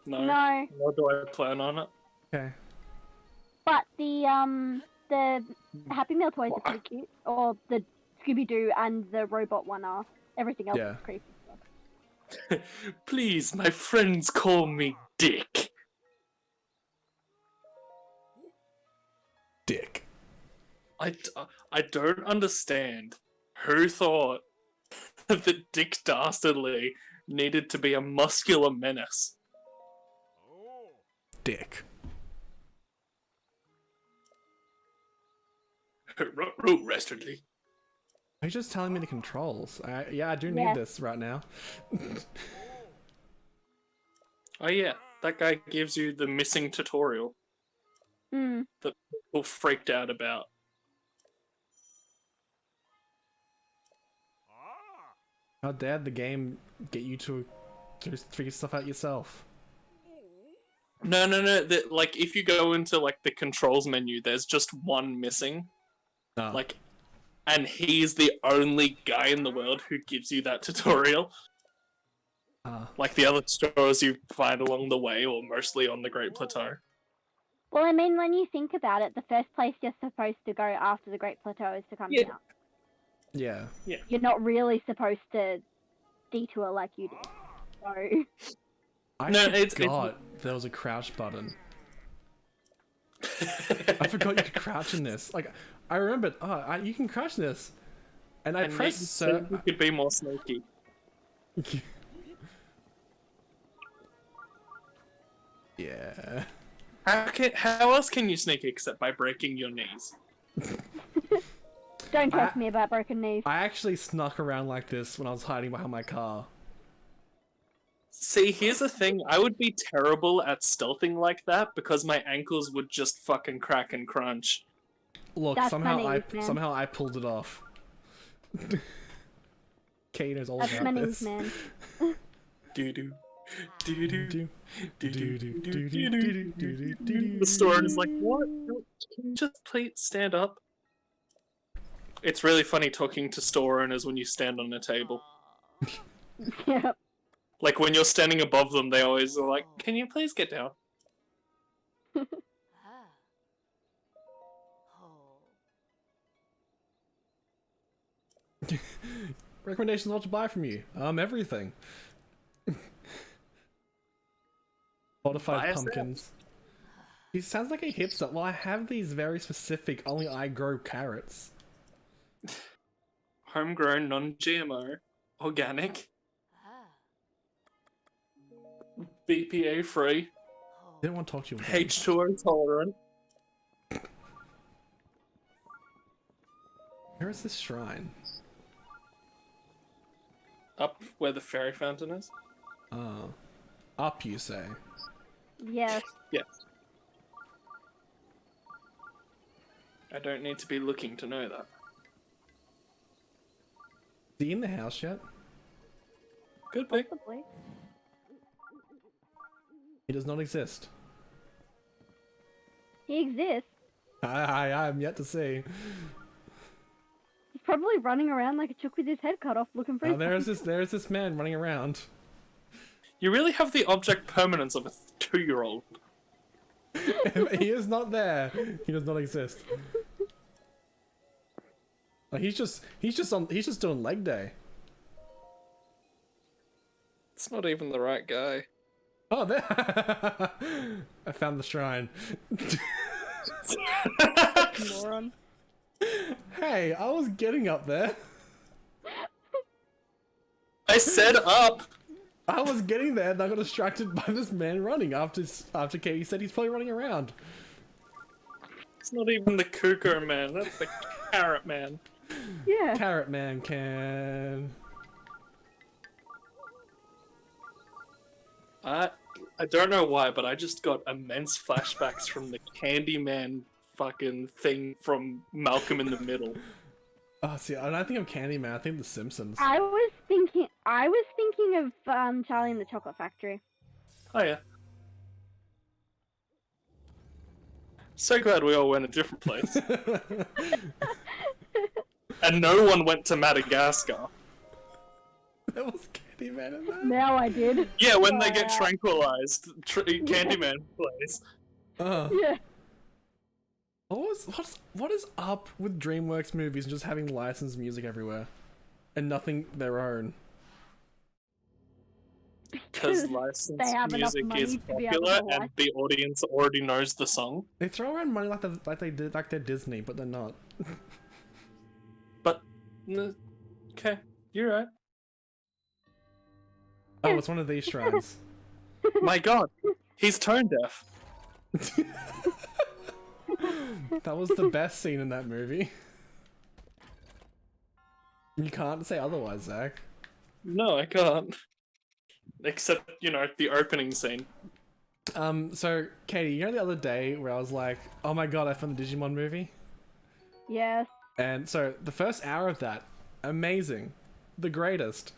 No. No, Nor do I plan on it. Okay. but the Happy Meal toys are pretty cute. Or the Scooby Doo and the robot one are. Everything else Yeah. is creepy. Please, my friends call me Dick. Dick. I don't understand who thought that Dick Dastardly needed to be a muscular menace. Dick. Rastardly. Are you just telling me the controls? Yeah, I do Yeah. need this right now. Oh yeah, that guy gives you the missing tutorial Hmm. that people freaked out about. How dare the game get you to figure stuff out yourself? No. Like, if you go into, like, the controls menu, there's just one missing. Oh. Like, and he's the only guy in the world who gives you that tutorial. Like the other tutorials you find along the way, or mostly on the Great Plateau. Well, I mean, when you think about it, the first place you're supposed to go after the Great Plateau is to come Yeah. down. Yeah. You're not really supposed to detour like you did. So, I forgot there was a crouch button. I forgot you could crouch in this. Like, I remembered, you can crouch in this. And I pressed so you could be more sneaky. Yeah. How else can you sneak except by breaking your knees? Don't test me about broken knees. I actually snuck around like this when I was hiding behind my car. See, here's the thing. I would be terrible at stealthing like that because my ankles would just fucking crack and crunch. Look, That's somehow my knees, man. somehow I pulled it off. Kate knows all That's about my knees, this. man. Doo-doo. Doo-doo. The The store is like, what? Can you just please stand up? It's really funny talking to store owners when you stand on a table. Yep. Like when you're standing above them, they always are like, can you please get down? Ah. Oh. Recommendations on what to buy from you. Everything. Fortified Buy us pumpkins. He sounds like a hipster. Well, I have these very specific, only I grow carrots. Homegrown, non-GMO, organic, Ah. BPA free, Oh. Didn't want to talk to you. H2O tolerant. Where is this shrine? Up where the fairy fountain is? Up, you say? Yes. Yes. I don't need to be looking to know that. Is he in the house yet? Good pick. Possibly. He does not exist. He exists. I'm yet to see. He's probably running around like a chook with his head cut off looking for his There's this man running around. You really have the object permanence of a 2-year-old. He is not there. He does not exist. Like, he's just doing leg day. It's not even the right guy. Oh, there! I found the shrine. moron. Hey, I was getting up there. I said up! I was getting there, and I got distracted by this man running after Katie said he's probably running around. It's not even the cuckoo man, that's the carrot man. Yeah. Carrot man can. I don't know why, but I just got immense flashbacks from the Candyman fucking thing from Malcolm in the Middle. Oh, see, I don't think of Candyman. I think The Simpsons. I was thinking of Charlie and the Chocolate Factory. Oh yeah. So glad we all went a different place. And no one went to Madagascar. That was Candyman in that. Now I did. Yeah, when they get tranquilized, Candyman plays. Yeah. What is up with DreamWorks movies and just having licensed music everywhere, and nothing their own? Because They licensed have enough music money is to be able to popular watch. and the audience already knows the song. They throw around money like they're Disney, but they're not. But okay, you're right. Oh, it's one of these shrines. My God, he's tone deaf. That was the best scene in that movie. You can't say otherwise, Zach. No, I can't. Except, you know, the opening scene. So, Katie, you know the other day where I was like, oh my god, I found the Digimon movie? Yes. And so, the first hour of that, amazing. The greatest.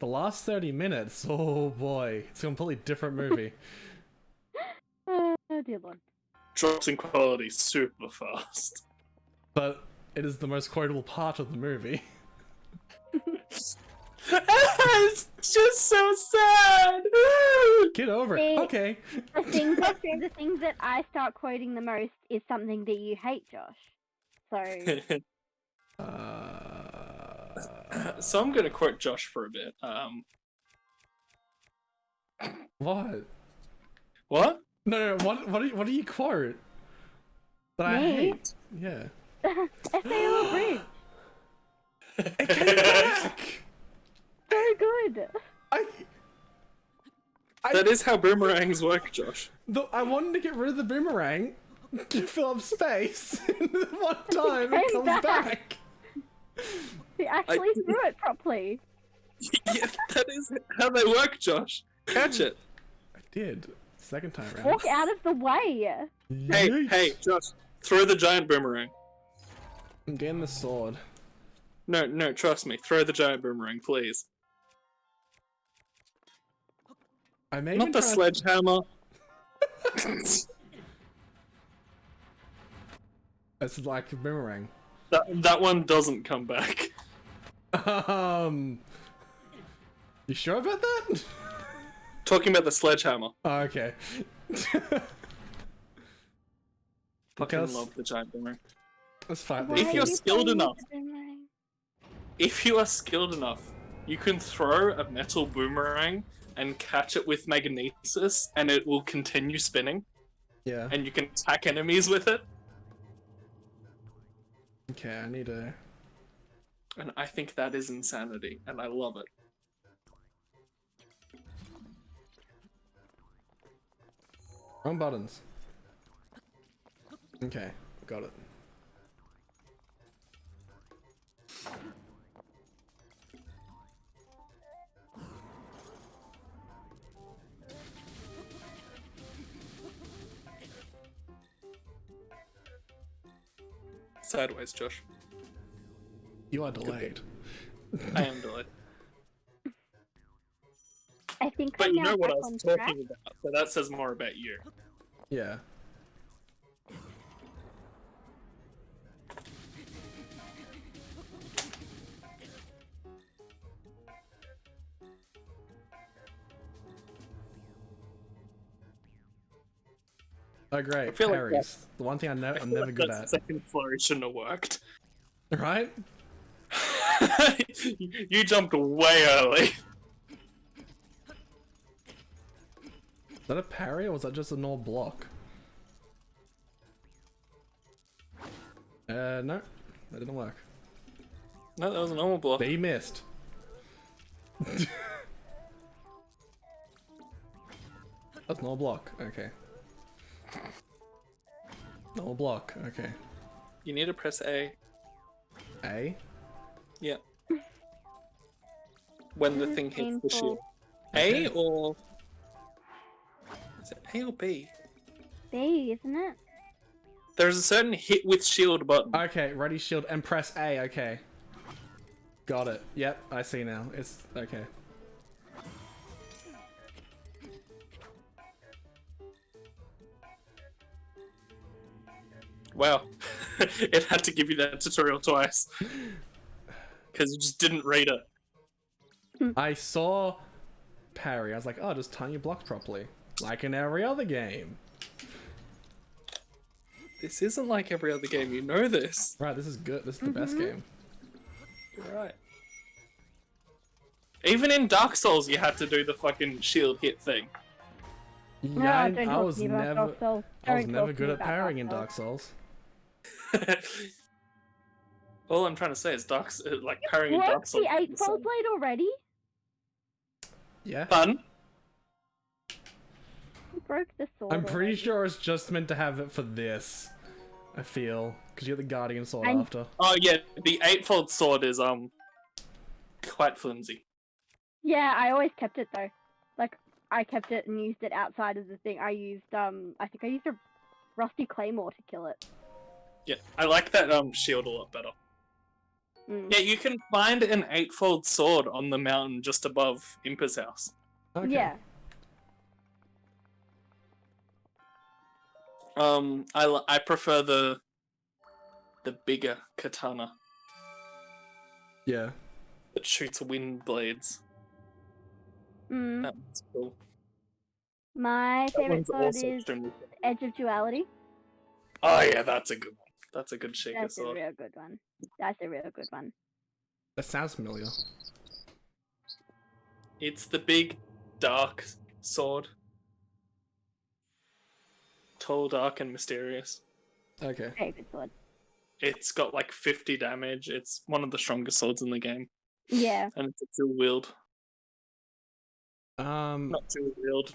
The last 30 minutes, oh boy, it's a completely different movie. Oh dear lord. Drops in quality super fast. But it is the most quotable part of the movie. It's just so sad! Get over it. See, Okay. The things that I start quoting the most is something that you hate, Josh. So So I'm gonna quote Josh for a bit. What? What? No, what do you quote? That I Me? hate. Yeah. FAO Bridge. It came back! So good. That is how boomerangs work, Josh. I wanted to get rid of the boomerang to fill up space, and one time it came comes back. back. He actually threw it properly. Yeah, that is how they work, Josh. Catch it. I did. Second time around. Walk out of the way. Hey, Yeet. hey, Josh. Throw the giant boomerang. I'm getting the sword. No, trust me. Throw the giant boomerang, please. I may Not even the try to- sledgehammer. It's like a boomerang. That one doesn't come back. You sure about that? Talking about the sledgehammer. Oh, okay. Fucking Because- love the giant boomerang. Let's fight Why these. If you're are you skilled playing with enough. the boomerang? If you are skilled enough, you can throw a metal boomerang and catch it with magnesis, and it will continue spinning, Yeah. and you can attack enemies with it. Okay, I need a. And I think that is insanity, and I love it. Wrong buttons. Okay, got it. Sideways, Josh. You are delayed. I am delayed. I think But I'm you now know what I back was on talking track. about, so that says more about you. Yeah. Oh great, feel like parries. The one thing I'm I never feel like good that at. second flurry shouldn't have worked. Right? You jumped way early. Is that a parry or was that just a normal block? No, that didn't work. No, that was a normal block. But he missed. That's normal block, okay. Normal block, okay. You need to press A. A? Yeah. When the thing hits the Painful. shield. Okay. A or... Is it A or B? B, isn't it? There's a certain hit with shield button. Okay, ready shield and press A, okay. Got it. Yep, I see now. It's okay. Wow. It had to give you that tutorial twice. Because you just didn't read it. I saw parry. I was like, oh, just time your blocks properly. Like in every other game. This isn't like every other game, you know this. Right, this is good. This is the best game. You're right. Even in Dark Souls, you had to do the fucking shield hit thing. Yeah, don't I talk was to me about never, Dark Souls. I was Don't never talk to good me at about parrying in Dark Dark Souls. All I'm trying to say is like parrying in Dark Broke Souls. the 8-fold blade already? Yeah. Fun. Broke the sword. I'm pretty already. sure it's just meant to have it for this. I feel. Because you get the Guardian Sword I'm- after. Oh yeah, the eightfold sword is quite flimsy. Yeah, I always kept it though. Like, I kept it and used it outside of the thing. I think I used a rusty claymore to kill it. Yeah, I like that shield a lot better. Mm. Yeah, you can find an eightfold sword on the mountain just above Impa's house. Okay. Yeah. I prefer the bigger katana Yeah. that shoots wind blades. Mm. That one's cool. My That favorite one's sword also is extremely cool. Edge of Duality. Oh yeah, that's a good one. That's a good shaker That's a sword. real good one. That's a real good one. That sounds familiar. It's the big dark sword. Tall, dark, and mysterious. Okay. Very good sword. It's got like 50 damage. It's one of the strongest swords in the game. Yeah. And it's a dual wield. Not dual wield.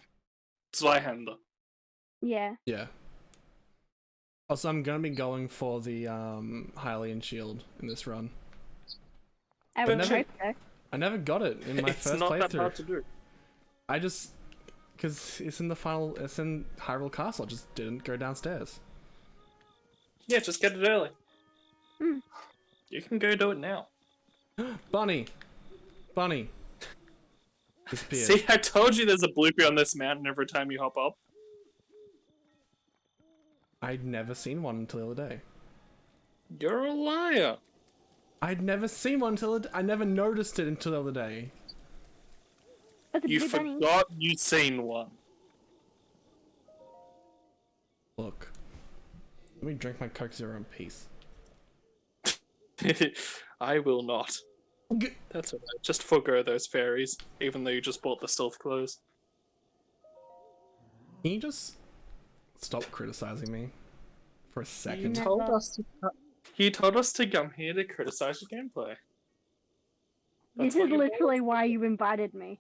Zweihander. Yeah. Yeah. Also, I'm gonna be going for the Hylian shield in this run. I But would no- hope so. I never got it in my It's first not that playthrough. hard to do. I just, because it's in Hyrule Castle. I just didn't go downstairs. Yeah, just get it early. Hmm. You can go do it now. Bunny, Bunny, disappeared. See, I told you there's a bloopy on this mountain every time you hop up. I'd never seen one until the other day. You're a liar. I'd never seen one until I never noticed it until the other day. That's a You blue bunny. forgot you seen one. Look, let me drink my Coke Zero in peace. I will not. G- That's alright. Just forgo those fairies, even though you just bought the stealth clothes. Can you just stop criticizing me for a You second? Never. told us to come here to criticize your gameplay. This That's what is you literally why you invited me.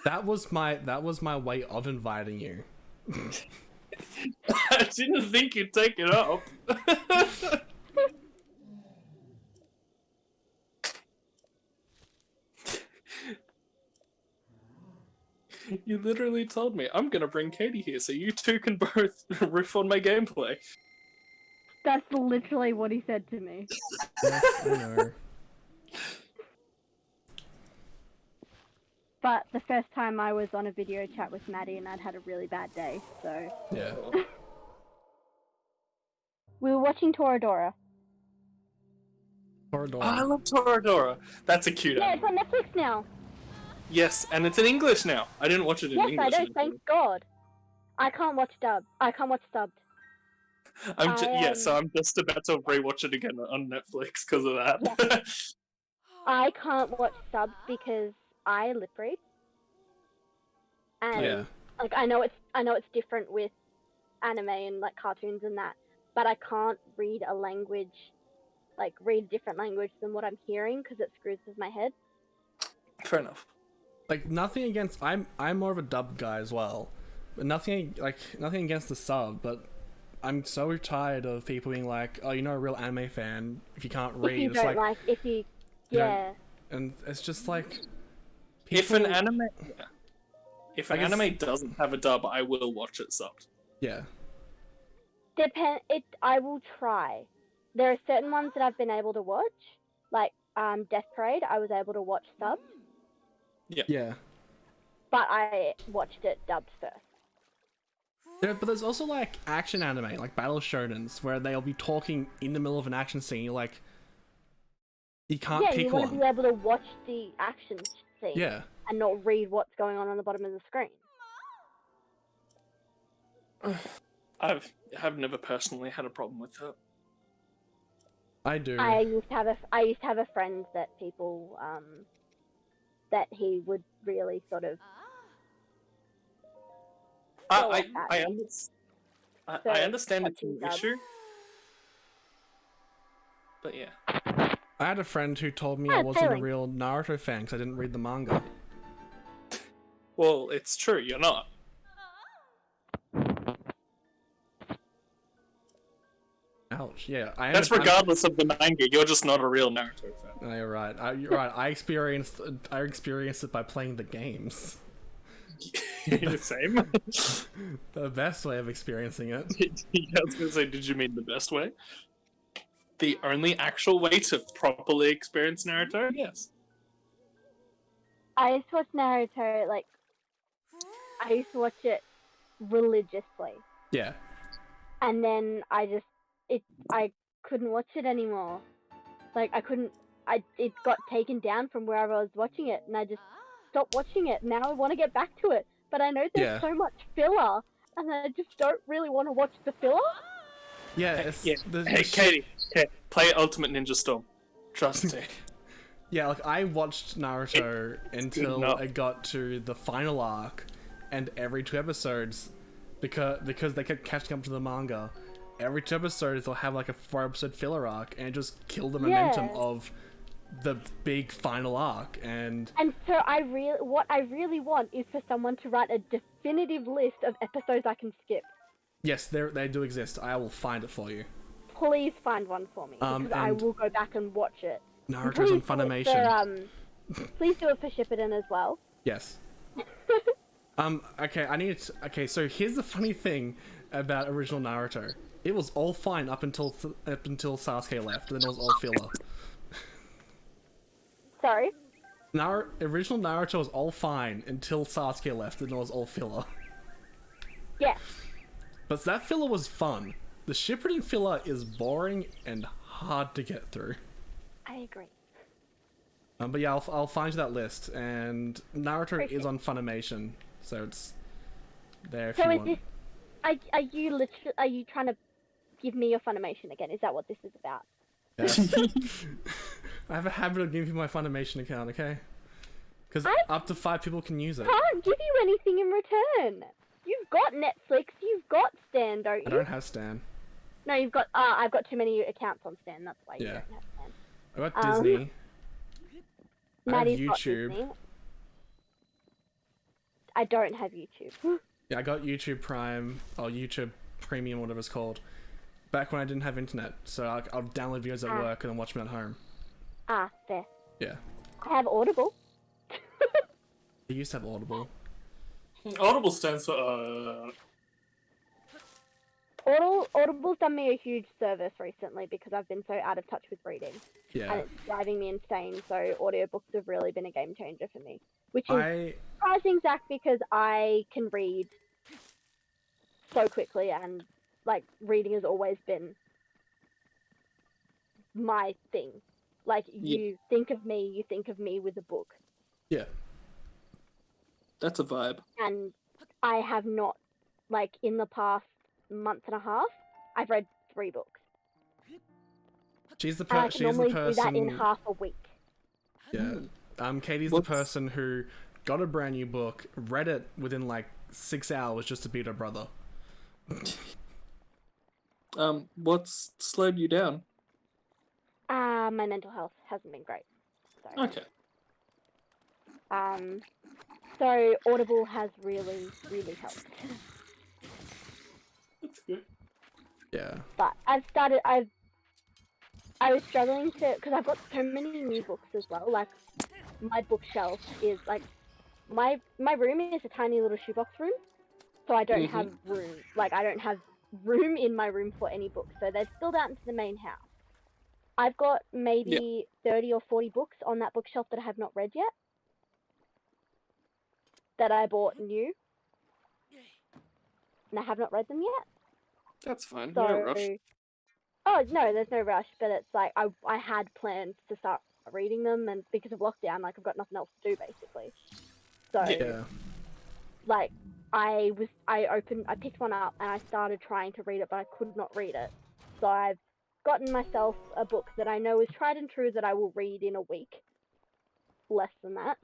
That was my way of inviting you. I didn't think you'd take it up. You literally told me, I'm gonna bring Katie here so you two can both riff on my gameplay. That's literally what he said to me. Yes, I know. But the first time I was on a video chat with Maddie and I'd had a really bad day, so... Yeah. We were watching Toradora. Corridor. Oh, I love Toradora. That's a cute Yeah, it's anime. on Netflix now. Yes, and it's in English now. I didn't watch it in Yes, English. I know, thank God. I can't watch dubbed. I can't watch subbed. So I'm just about to rewatch it again on Netflix because of that. I can't watch subs because I lip read. And Yeah. like I know it's different with anime and like cartoons and that, but I can't read a language, like read a different language than what I'm hearing because it screws with my head. Fair enough. Like nothing against. I'm more of a dub guy as well, but nothing against the sub. But I'm so tired of people being like, "Oh, you're not a real anime fan if you can't read." If you It's don't like, like, if you, you don't- yeah, and it's just like. If an people- anime, if an I guess- anime doesn't have a dub, I will watch it subbed. Yeah. I will try. There are certain ones that I've been able to watch, like Death Parade. I was able to watch subs, Yeah. but I watched it dubbed first. But there's also like action anime, like battle shonens, where they'll be talking in the middle of an action scene. You're like, you can't Yeah, pick you want to one. be able to watch the action scene Yeah. and not read what's going on the bottom of the screen. I've never personally had a problem with it. I do. I used to have a friend that people that he would really sort of I So, understand it's an watching dub. issue, but yeah. I had a friend who told me Ah, I wasn't a failing. real Naruto fan because I didn't read the manga. Well, it's true. You're not. Ouch. Yeah, I am. That's regardless of the manga. You're just not a real Naruto fan. No, you're right. You're right. I experienced it by playing the games. The same. The best way of experiencing it. I was gonna say, did you mean the best way? The only actual way to properly experience Naruto? Yes. I used to watch Naruto like I used to watch it religiously, Yeah. and then I couldn't watch it anymore. Like it got taken down from wherever I was watching it, and I just stopped watching it. Now I want to get back to it, but I know there's Yeah. so much filler, and I just don't really want to watch the filler. Yeah. It's, Yeah. the Hey, shit- Katie. Okay, play Ultimate Ninja Storm. Trust me. Yeah, like I watched Naruto until enough. it got to the final arc, and every 2 episodes, because they kept catching up to the manga, every 2 episodes they'll have like a 4-episode filler arc, and it just killed the momentum Yeah. of the big final arc. And And so what I really want is for someone to write a definitive list of episodes I can skip. yes, they do exist. I will find it for you. Please find one for me, because I and- will go back and watch it Naruto's on Please do it Funimation. please do it for Shippuden as well. Yes. Okay, okay, so here's the funny thing about original Naruto. It was all fine up until Sasuke left, and then it was all filler. Sorry. Original Naruto was all fine until Sasuke left, and it was all filler. Yeah. But that filler was fun. The Shippuden filler is boring and hard to get through. I agree. But yeah, I'll find you that list, and Naruto Appreciate is on Funimation, so it's there if So you is want. this? Are you trying to give me your Funimation again? Is that what this is about? Yes. I have a habit of giving you my Funimation account, okay? Because up to 5 people can use it. Can't give you anything in return. You've got Netflix. You've got Stan, don't you? I don't have Stan. No, you've got. I've got too many accounts on Stan. That's why you Yeah. don't have Stan. I got Disney. I have Maddie's got YouTube. Disney. I don't have YouTube. Yeah, I got YouTube Prime, or YouTube Premium, whatever it's called, back when I didn't have internet. So I'll download videos at work and then watch them at home. Fair. Yeah. I have Audible. I used to have Audible. Audible stands for Audible's done me a huge service recently because I've been so out of touch with reading. Yeah. And it's driving me insane, so audiobooks have really been a game changer for me. Which is surprising, Zach, because I can read so quickly, and, like, reading has always been my thing. Like, you think of me with a book. Yeah. That's a vibe. And I have not, like, in the past month and a half, I've read 3 books. She's the And I can she's the normally person. do that in half a week. Yeah. Katie's the person who got a brand new book, read it within like 6 hours just to beat her brother. What's slowed you down? My mental health hasn't been great. So. Okay. So Audible has really, really helped. That's good. Yeah. But I was struggling to, because I've got so many new books as well. Like, my bookshelf is like, my room is a tiny little shoebox room, so I don't have room. Like, I don't have room in my room for any books, so they've spilled out into the main house. I've got maybe 30 or 40 books on that bookshelf that I have not read yet, that I bought new, and I have not read them yet. That's fine. So, No rush. oh no, there's no rush, but it's like I had plans to start reading them, and because of lockdown, like, I've got nothing else to do basically. So Yeah. like I picked one up and I started trying to read it, but I could not read it. So I've gotten myself a book that I know is tried and true that I will read in a week. Less than that.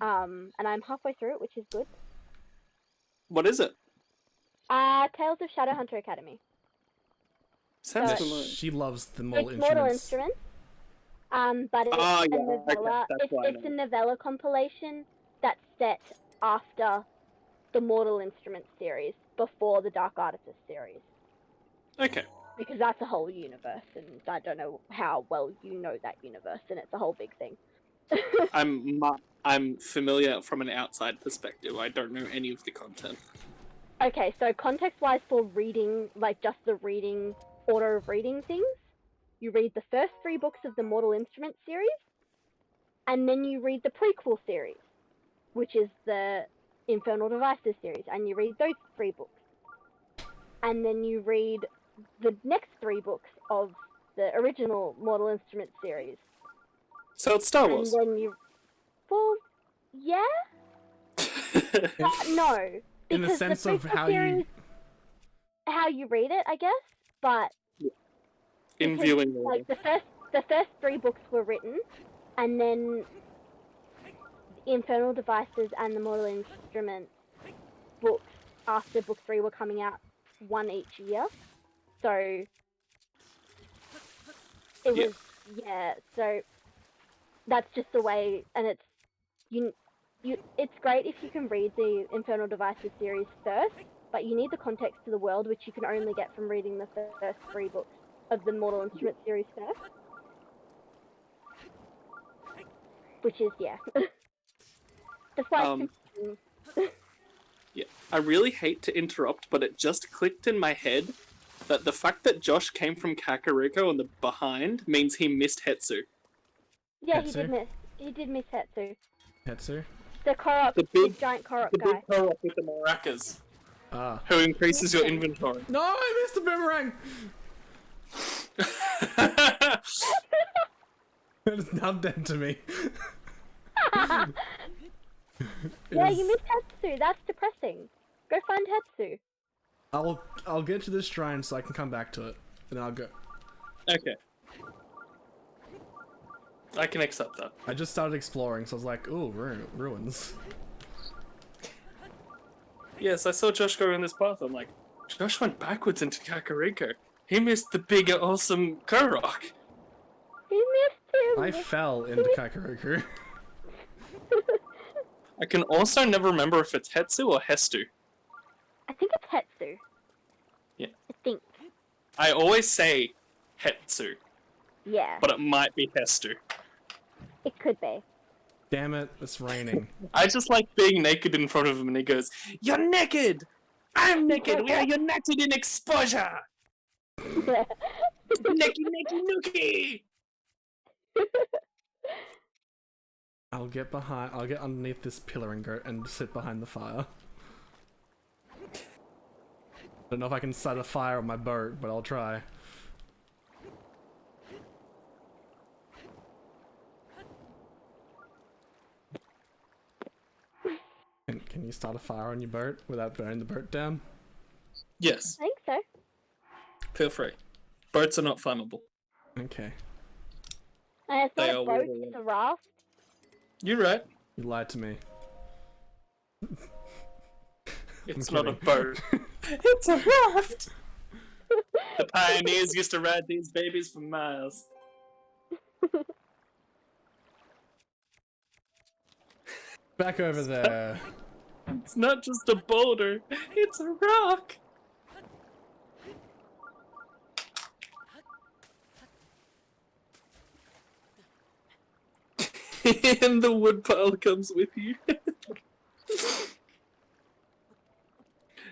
And I'm halfway through it, which is good. What is it? Tales of Shadowhunter Academy. Sounds So- familiar. She loves the It's Mortal Mortal Instruments. Instruments. But it's Ah, a yeah, novella. okay, that's why I It's a know. novella compilation that's set after the Mortal Instruments series, before the Dark Artifice series. Okay. Because that's a whole universe, and I don't know how well you know that universe, and it's a whole big thing. I'm familiar from an outside perspective. I don't know any of the content. Okay, so context-wise for reading, like just the reading, order of reading things, you read the first 3 books of the Mortal Instruments series, and then you read the prequel series, which is the Infernal Devices series, and you read those 3 books. And then you read the next 3 books of the original Mortal Instruments series. So it's Star Wars. And then you... Well, yeah? No. In the Because sense the of prequel how series, how you read it, I guess, but... In because, viewing order. like, the first 3 books were written, and then Infernal Devices and the Mortal Instruments books after book 3 were coming out, 1 each year. So it was so that's just the way, and it's it's great if you can read the Infernal Devices series first, but you need the context to the world, which you can only get from reading the first 3 books of the Mortal Instruments series first. which is yeah. That's why. Yeah, I really hate to interrupt, but it just clicked in my head that the fact that Josh came from Kakariko on the behind means he missed Hetsu. Yeah, Hetsu? he did miss Hetsu. Hetsu? The Korok, The the big- giant Korok The guy. big Korok with the maracas, Ah. who increases your inventory. No, I missed the boomerang! It is now dead to me. Yeah, It you is- missed Hetsu. That's depressing. Go find Hetsu. I'll get to this shrine so I can come back to it, and I'll go. Okay. I can accept that. I just started exploring, so I was like, ooh, ruins. Yes, I saw Josh go in this path. I'm like, Josh went backwards into Kakariko. He missed the big, awesome Korok. He missed him. I fell into Kakariko. I can also never remember if it's Hetsu or Hestu. I think it's Hetsu. Yeah. I think. I always say Hetsu, Yeah, but it might be Hestu. it could be. Damn it, it's raining. I just like being naked in front of him and he goes, "You're naked! I'm naked! We are united in exposure! Yeah. Naked, naked, nookie!" I'll get underneath this pillar and sit behind the fire. Don't know if I can start a fire on my boat, but I'll try. Can you start a fire on your boat without burning the boat down? Yes, I think so. feel free. Boats are not flammable. Okay. It's They not are a boat, water it's a raft. You're right. You lied to me. It's I'm not a kidding. boat. It's a raft! The pioneers used to ride these babies for miles. Back over there. It's not just a boulder, it's a rock! And the woodpile comes with you.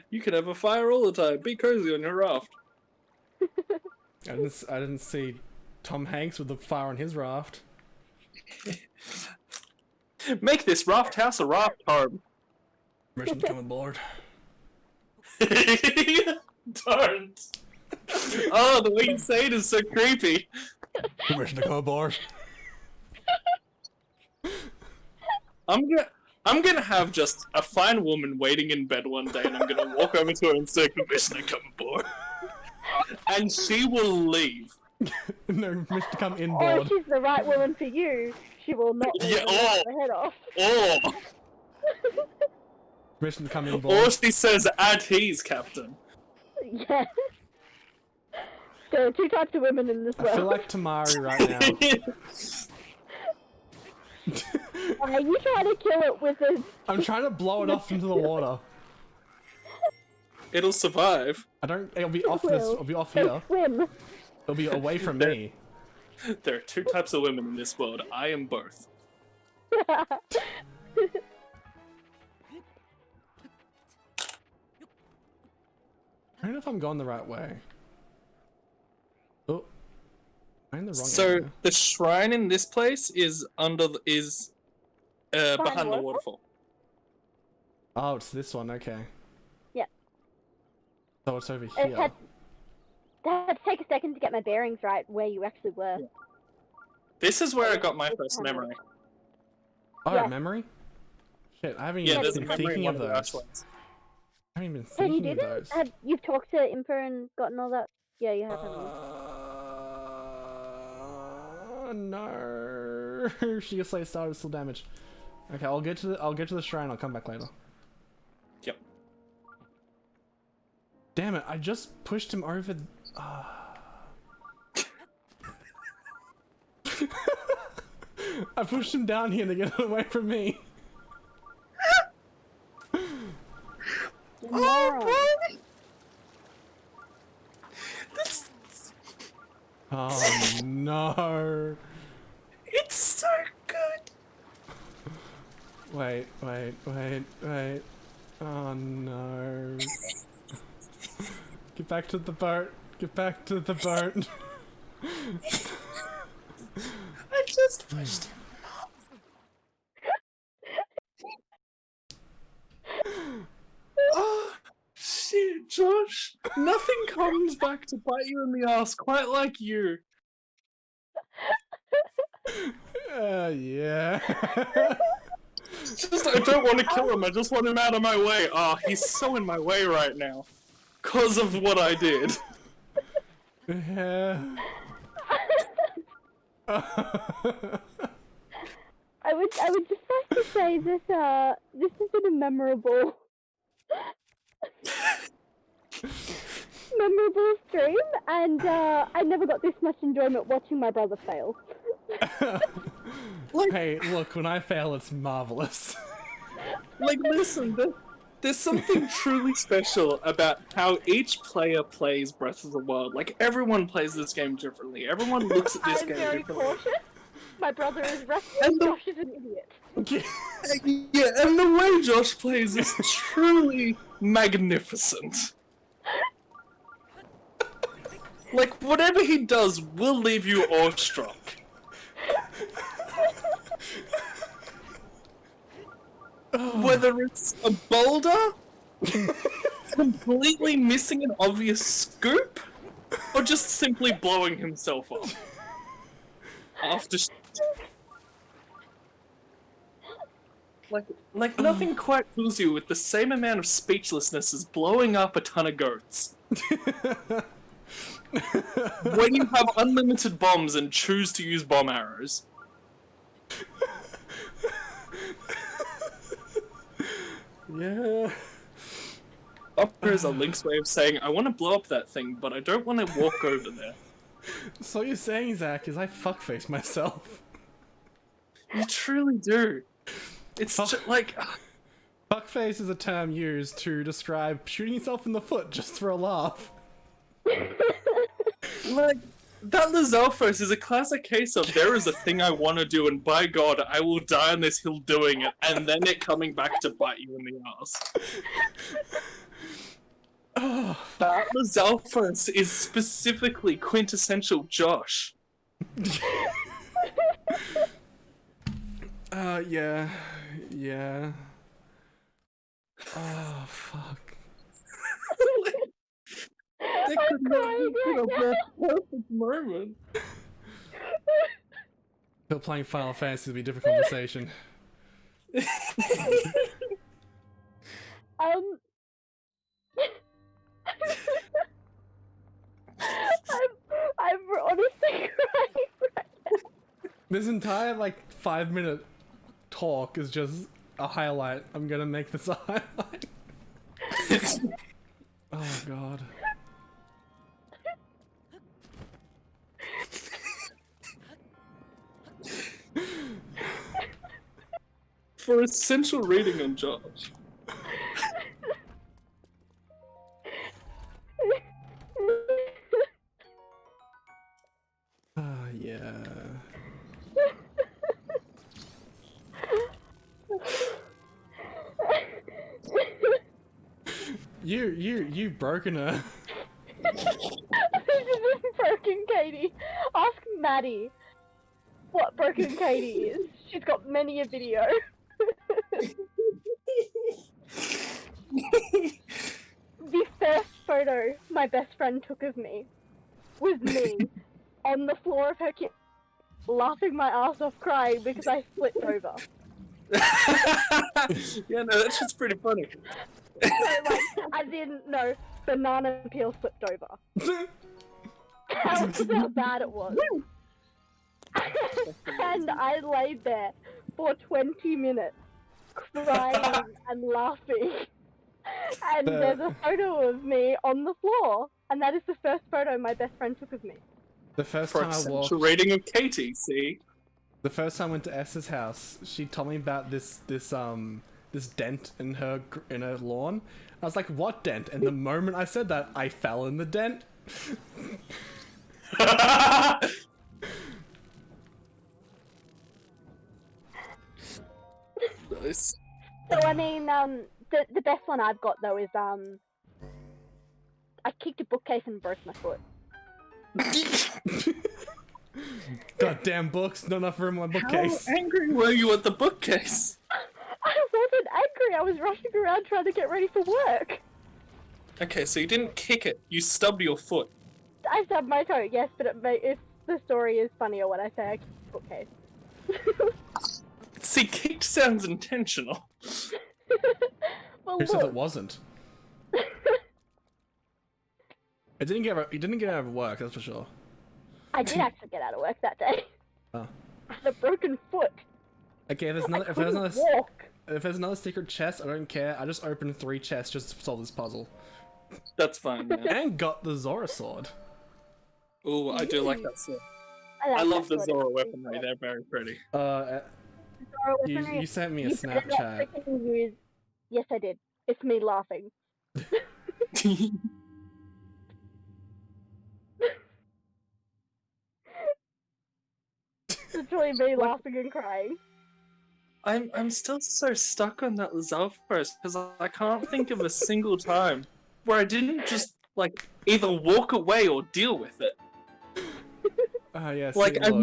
You can have a fire all the time. Be cozy on your raft. I didn't see Tom Hanks with the fire on his raft. Make this raft house a raft home. Permission to come aboard. Don't. Oh, the way you say it is so creepy. Permission to come aboard. I'm gonna have just a fine woman waiting in bed one day, and I'm gonna walk over to her and say, "Permission to come aboard," and she will leave. No, permission to come Or if inboard. she's the right woman for you, she will not leave Yeah, and cut the head off. Or Permission to come inboard. or she says, "At ease, Captain." Yeah. There are two types of women in this I world. feel like Tamari right now. Are you trying to kill it with a... I'm trying to blow it off into the water. It'll survive. It'll be off this, it'll be off here. swim? It'll be away from me. There are two types of women in this world. I am both. I don't know if I'm going the right way. Oh. I'm in the wrong So area. the shrine in this place is behind the waterfall? waterfall. Oh, it's this one, okay. Yeah. So it's over It here. had to take a second to get my bearings right where you actually were. Yeah. This is where I got my It's first kind of- memory. Oh, Yeah. memory? Shit, I haven't Yeah, even there's a been memory in thinking one of of the those. Ashlands. I haven't even been And you thinking of didn't? those. You've talked to Imper and gotten all that? Yeah, you have, haven't you? No. She gets like started still damaged. Okay, I'll get to the shrine. I'll come back later. Yep. Damn it! I just pushed him over. I pushed him down here to get away from me. Moron. This, Oh no! it's so good. Wait. Oh no. Get back to the boat. Get back to the boat. I just pushed him. Oh, shit, Josh. Nothing comes back to bite you in the ass quite like you. Yeah. Just, I don't want to kill him, I just want him out of my way. Oh, he's so in my way right now. 'Cause of what I did. Yeah. I would just like to say that this has been a memorable stream, and I never got this much enjoyment watching my brother fail. Hey, look, when I fail, it's marvelous. Like, listen, there's something truly special about how each player plays Breath of the Wild. Like, everyone plays this game differently. Everyone looks at this I'm game very differently. cautious. My brother is restless. And the- Josh is an idiot. Yeah, and the way Josh plays is truly magnificent. Like, whatever he does will leave you awestruck. Whether it's a boulder, completely missing an obvious scoop, or just simply blowing himself up. After like nothing quite fills you with the same amount of speechlessness as blowing up a ton of goats. When you have unlimited bombs and choose to use bomb arrows. Yeah. Opera is a Link's way of saying, I want to blow up that thing, but I don't want to walk over there. So what you're saying, Zach, is I fuckface myself. You truly do. It's like... Fuckface is a term used to describe shooting yourself in the foot just for a laugh. Like, that Lizalfos is a classic case of there is a thing I want to do, and by God, I will die on this hill doing it, and then it coming back to bite you in the ass. That Lizalfos is specifically quintessential Josh. Yeah. Oh, fuck. They could not be a more perfect moment. Still playing Final Fantasy would be a different conversation. I'm honestly crying right now. This entire, 5-minute talk is just a highlight. I'm gonna make this a highlight. Oh, God. For essential reading on Josh. Yeah. You've broken her. This isn't broken Katie. Ask Maddie what broken Katie is. She's got many a video. The first photo my best friend took of me was me on the floor of her kitchen, laughing my ass off crying because I flipped over. Yeah, no, that shit's pretty funny. So, I didn't know banana peel flipped over. That's how bad it was. And I laid there for 20 minutes, crying and laughing. And there's a photo of me on the floor, and that is the first photo my best friend took of me. The first For time I walked... essential rating of Katie, see? The first time I went to S's house, she told me about this dent in her lawn. I was like, "What dent?" And the moment I said that, I fell in the dent. this. So I mean, the best one I've got though is I kicked a bookcase and broke my foot. Goddamn books, not enough room on my bookcase. How angry were you at the bookcase? I wasn't angry. I was rushing around trying to get ready for work. Okay, so you didn't kick it. You stubbed your foot. I stubbed my toe, yes, but if the story is funnier when I say I kicked the bookcase. See, kicked sounds intentional. Well, Who said look. it wasn't? It didn't get. You didn't get out of work, that's for sure. I did actually get out of work that day. Oh. I had a broken foot. Okay, if there's I another, couldn't walk. if there's another secret chest, I don't care. I just opened 3 chests just to solve this puzzle, That's fine, man. and got the Zora sword. Ooh, I do like that sword. like I love that the sort of Zora thing. weaponry. They're very pretty. Zora weaponry, You sent me a you better not Snapchat. freaking use... Yes, I did. It's me laughing. It's really me laughing and crying. I'm still so stuck on that Lizalfos because I can't think of a single time where I didn't just like either walk away or deal with it. Yes. Like I've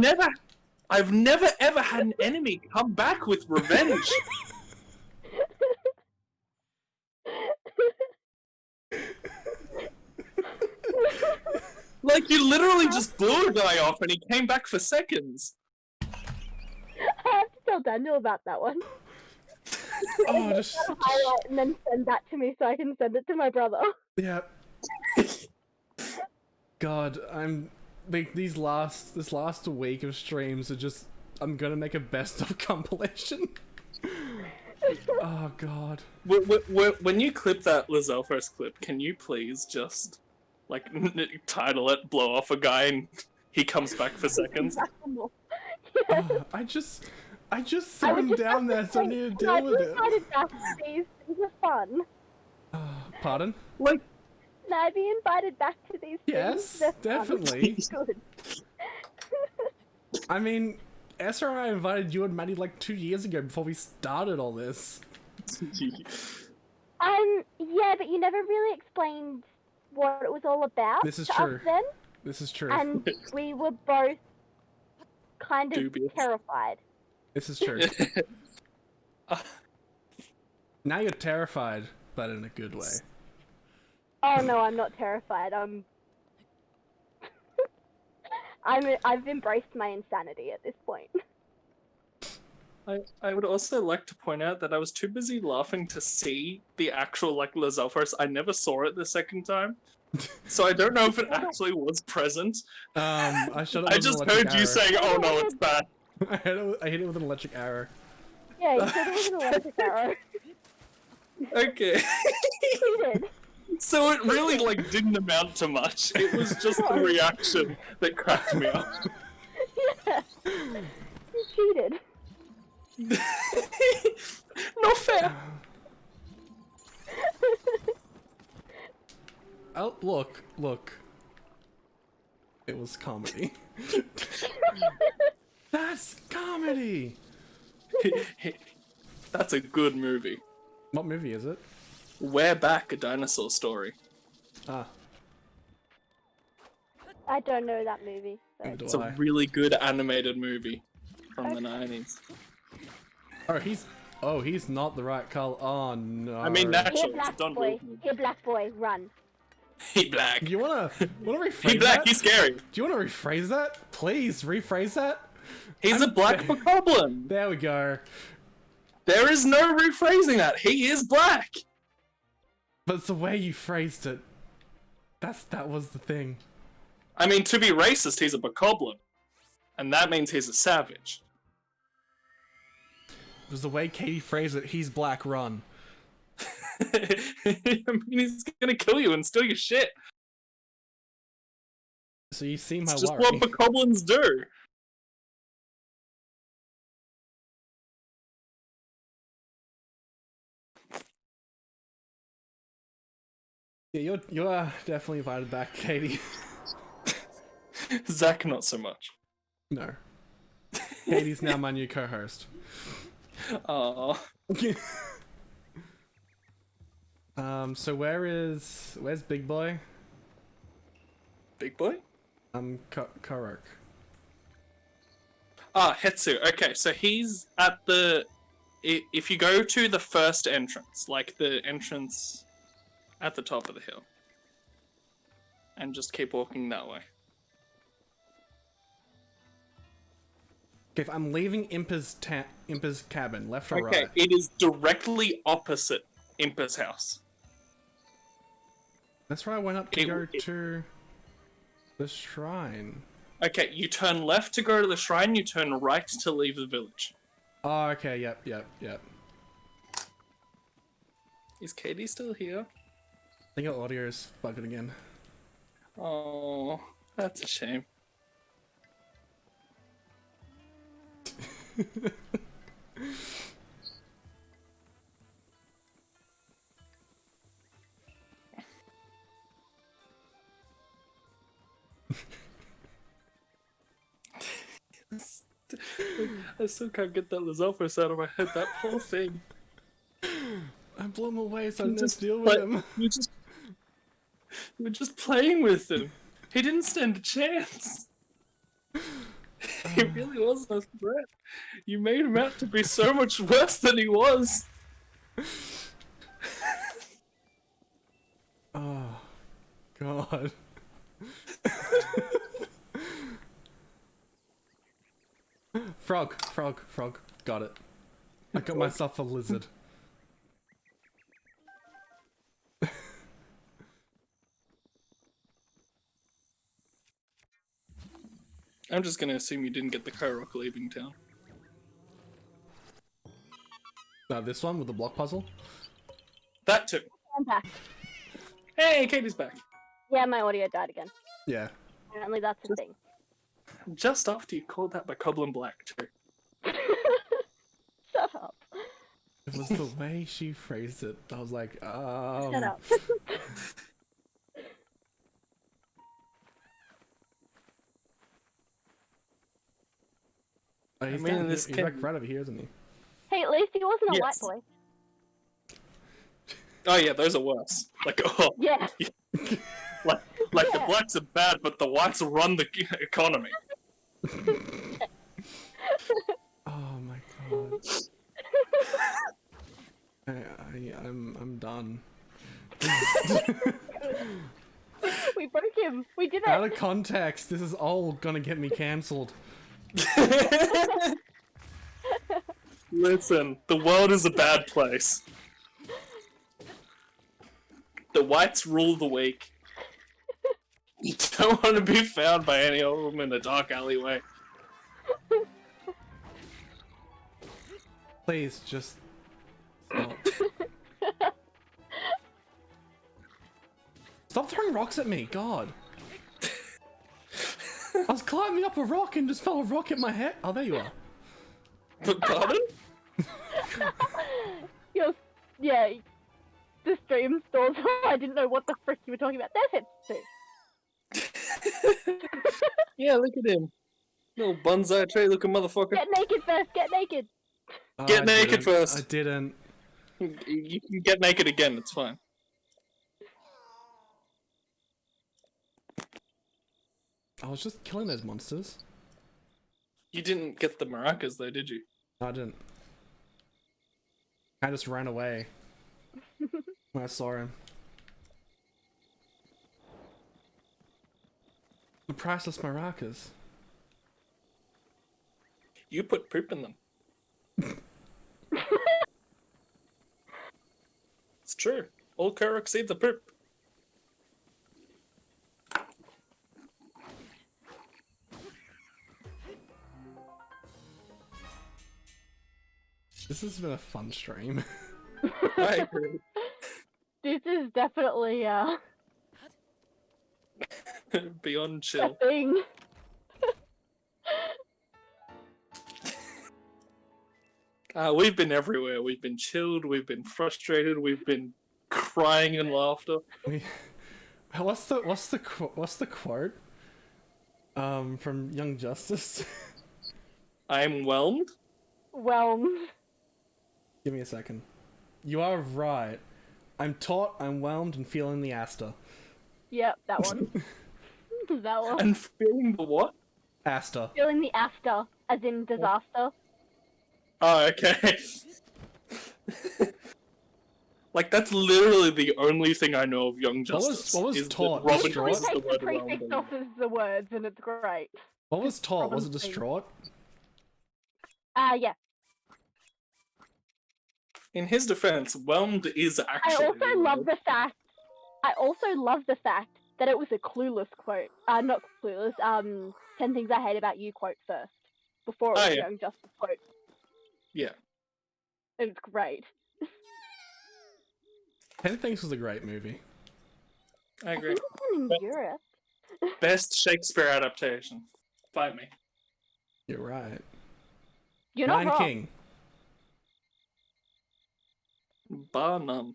never ever had an enemy come back with revenge. Like you literally just blew a guy off and he came back for seconds. I have to tell Daniel about that one. Oh, just Highlight and then send that to me so I can send it to my brother. yeah. God, I'm like this last week of streams are just. I'm gonna make a best of compilation. Oh God. When you clip that Lizalfos clip, can you please just like title it "Blow Off a Guy" and he comes back for seconds? Oh, I just threw him down there, so I need to deal with it. Invited back to these. These are fun. Pardon? Like, Can I be invited back to these Yes, things? They're fun. definitely. Good. I mean, Esther and I invited you and Maddie like 2 years ago before we started all this. Yeah, but you never really explained what it was all about This is to true. us then, This is true. and we were both kind of Dubious. terrified. This is true. Now you're terrified, but in a good way. Oh no, I'm not terrified. I've embraced my insanity at this point. I would also like to point out that I was too busy laughing to see the actual like Lizalfos. I never saw it the second time, so I don't know if it actually was present. I shot it with I an just electric heard you arrow. saying, "Oh no, it's bad." I hit it with an electric arrow. Yeah, you said it was an electric arrow. Okay. You did. So it really like didn't amount to much. It was just the reaction that cracked me up. Yeah. You cheated. Not fair. Oh, look. It was comedy. That's comedy! That's a good movie. What movie is it? We're Back, a Dinosaur Story. Ah, I don't know that movie. So. neither do It's a I. really good animated movie from the 90s. Oh, he's not the right color. Oh no. I mean, Here, naturally, it's black done boy. well. Here, black boy, run. He black. Do you wanna rephrase He black, that? he's scary. Do you wanna rephrase that? Please rephrase that. He's a black bokoblin. There we go. There is no rephrasing that. He is black. But it's the way you phrased it. That was the thing. I mean, to be racist, he's a bokoblin. And that means he's a savage. It was the way Katie phrased it. He's black. Run. I mean, he's gonna kill you and steal your shit. So you see my It's just worry. what bokoblins do. Yeah, you're definitely invited back, Katie. Zach, not so much. No. Katie's now my new co-host. Oh, So where's Big Boy? big boy. Karok. Ah, Hetsu. Okay, so he's at the. If you go to the first entrance, like the entrance at the top of the hill, and just keep walking that way. Okay, if I'm leaving Impa's cabin, left or Okay, right? it is directly opposite Impa's house. That's where I went up to go to the shrine. Okay, you turn left to go to the shrine, you turn right to leave the village. Oh, okay, yep. Is Katie still here? I think our audio is bugging again. Oh, that's a shame. I still can't get that Lizalfos out of my head. That poor thing. I blew him away, so I didn't Just deal with him. You were just playing with him. He didn't stand a chance. He really wasn't a threat. You made him out to be so much worse than he was. Oh, God. Frog. Got it. I got myself a lizard. I'm just gonna assume you didn't get the Korok leaving town. This one with the block puzzle? That too. I'm back. Hey, Katie's back. Yeah, my audio died again. Yeah. Apparently that's a thing. Just after you called that by Coblin Black too. Shut up. It was the way she phrased it. I was like, Shut up. Oh, he's mean, down this he's can- like right over here, isn't he? Hey, at least he wasn't a Yes. white boy. Oh yeah, those are worse. Like oh, Yeah. like the Yeah. blacks are bad, but the whites run the economy. Oh my God. I'm done. We broke him. We did Out it. of context, this is all gonna get me cancelled. Listen, the world is a bad place. The whites rule the weak. You don't want to be found by any of them in a dark alleyway. Please, just stop. Stop throwing rocks at me, God. I was climbing up a rock and just fell a rock at my head. Oh, there you are. But pardon? Yeah, the stream stalled, so I didn't know what the frick you were talking about. There's it too. Yeah, look at him. Little bonsai tree looking motherfucker. Get naked first, get naked. Oh, Get I naked didn't. first. I didn't. You can get naked again, it's fine. I was just killing those monsters. You didn't get the maracas though, did you? I didn't. I just ran away when I saw him. The priceless maracas. You put poop in them. It's true. All Korok seeds are poop. This has been a fun stream. I agree. This is definitely Beyond a chill. thing. We've been everywhere. We've been chilled. We've been frustrated. We've been crying in laughter. What's the quote? From Young Justice. I'm whelmed. Well, Give me a second. You are right. I'm taut, I'm whelmed, and feeling the Asta. Yep, that one. That one. And feeling the what? Asta. Feeling the after, as in disaster. Oh, okay. Like, that's literally the only thing I know of Young Justice. What was is that taut? Robin Distraught? uses the Take the word around prefix them. off as the words, and it's great. What was taut? Was it Robin's thing. distraught? Yeah. In his defense, whelmed is I actually. also love the fact. That it was a Clueless quote. Not Clueless. 10 Things I Hate About You quote first, before it was Young Justice quote. Yeah. It's great. 10 Things was a great movie. I I agree. think it's in Europe. Best Shakespeare adaptation. Fight me. You're right. You're not Lion wrong. King. Bar none.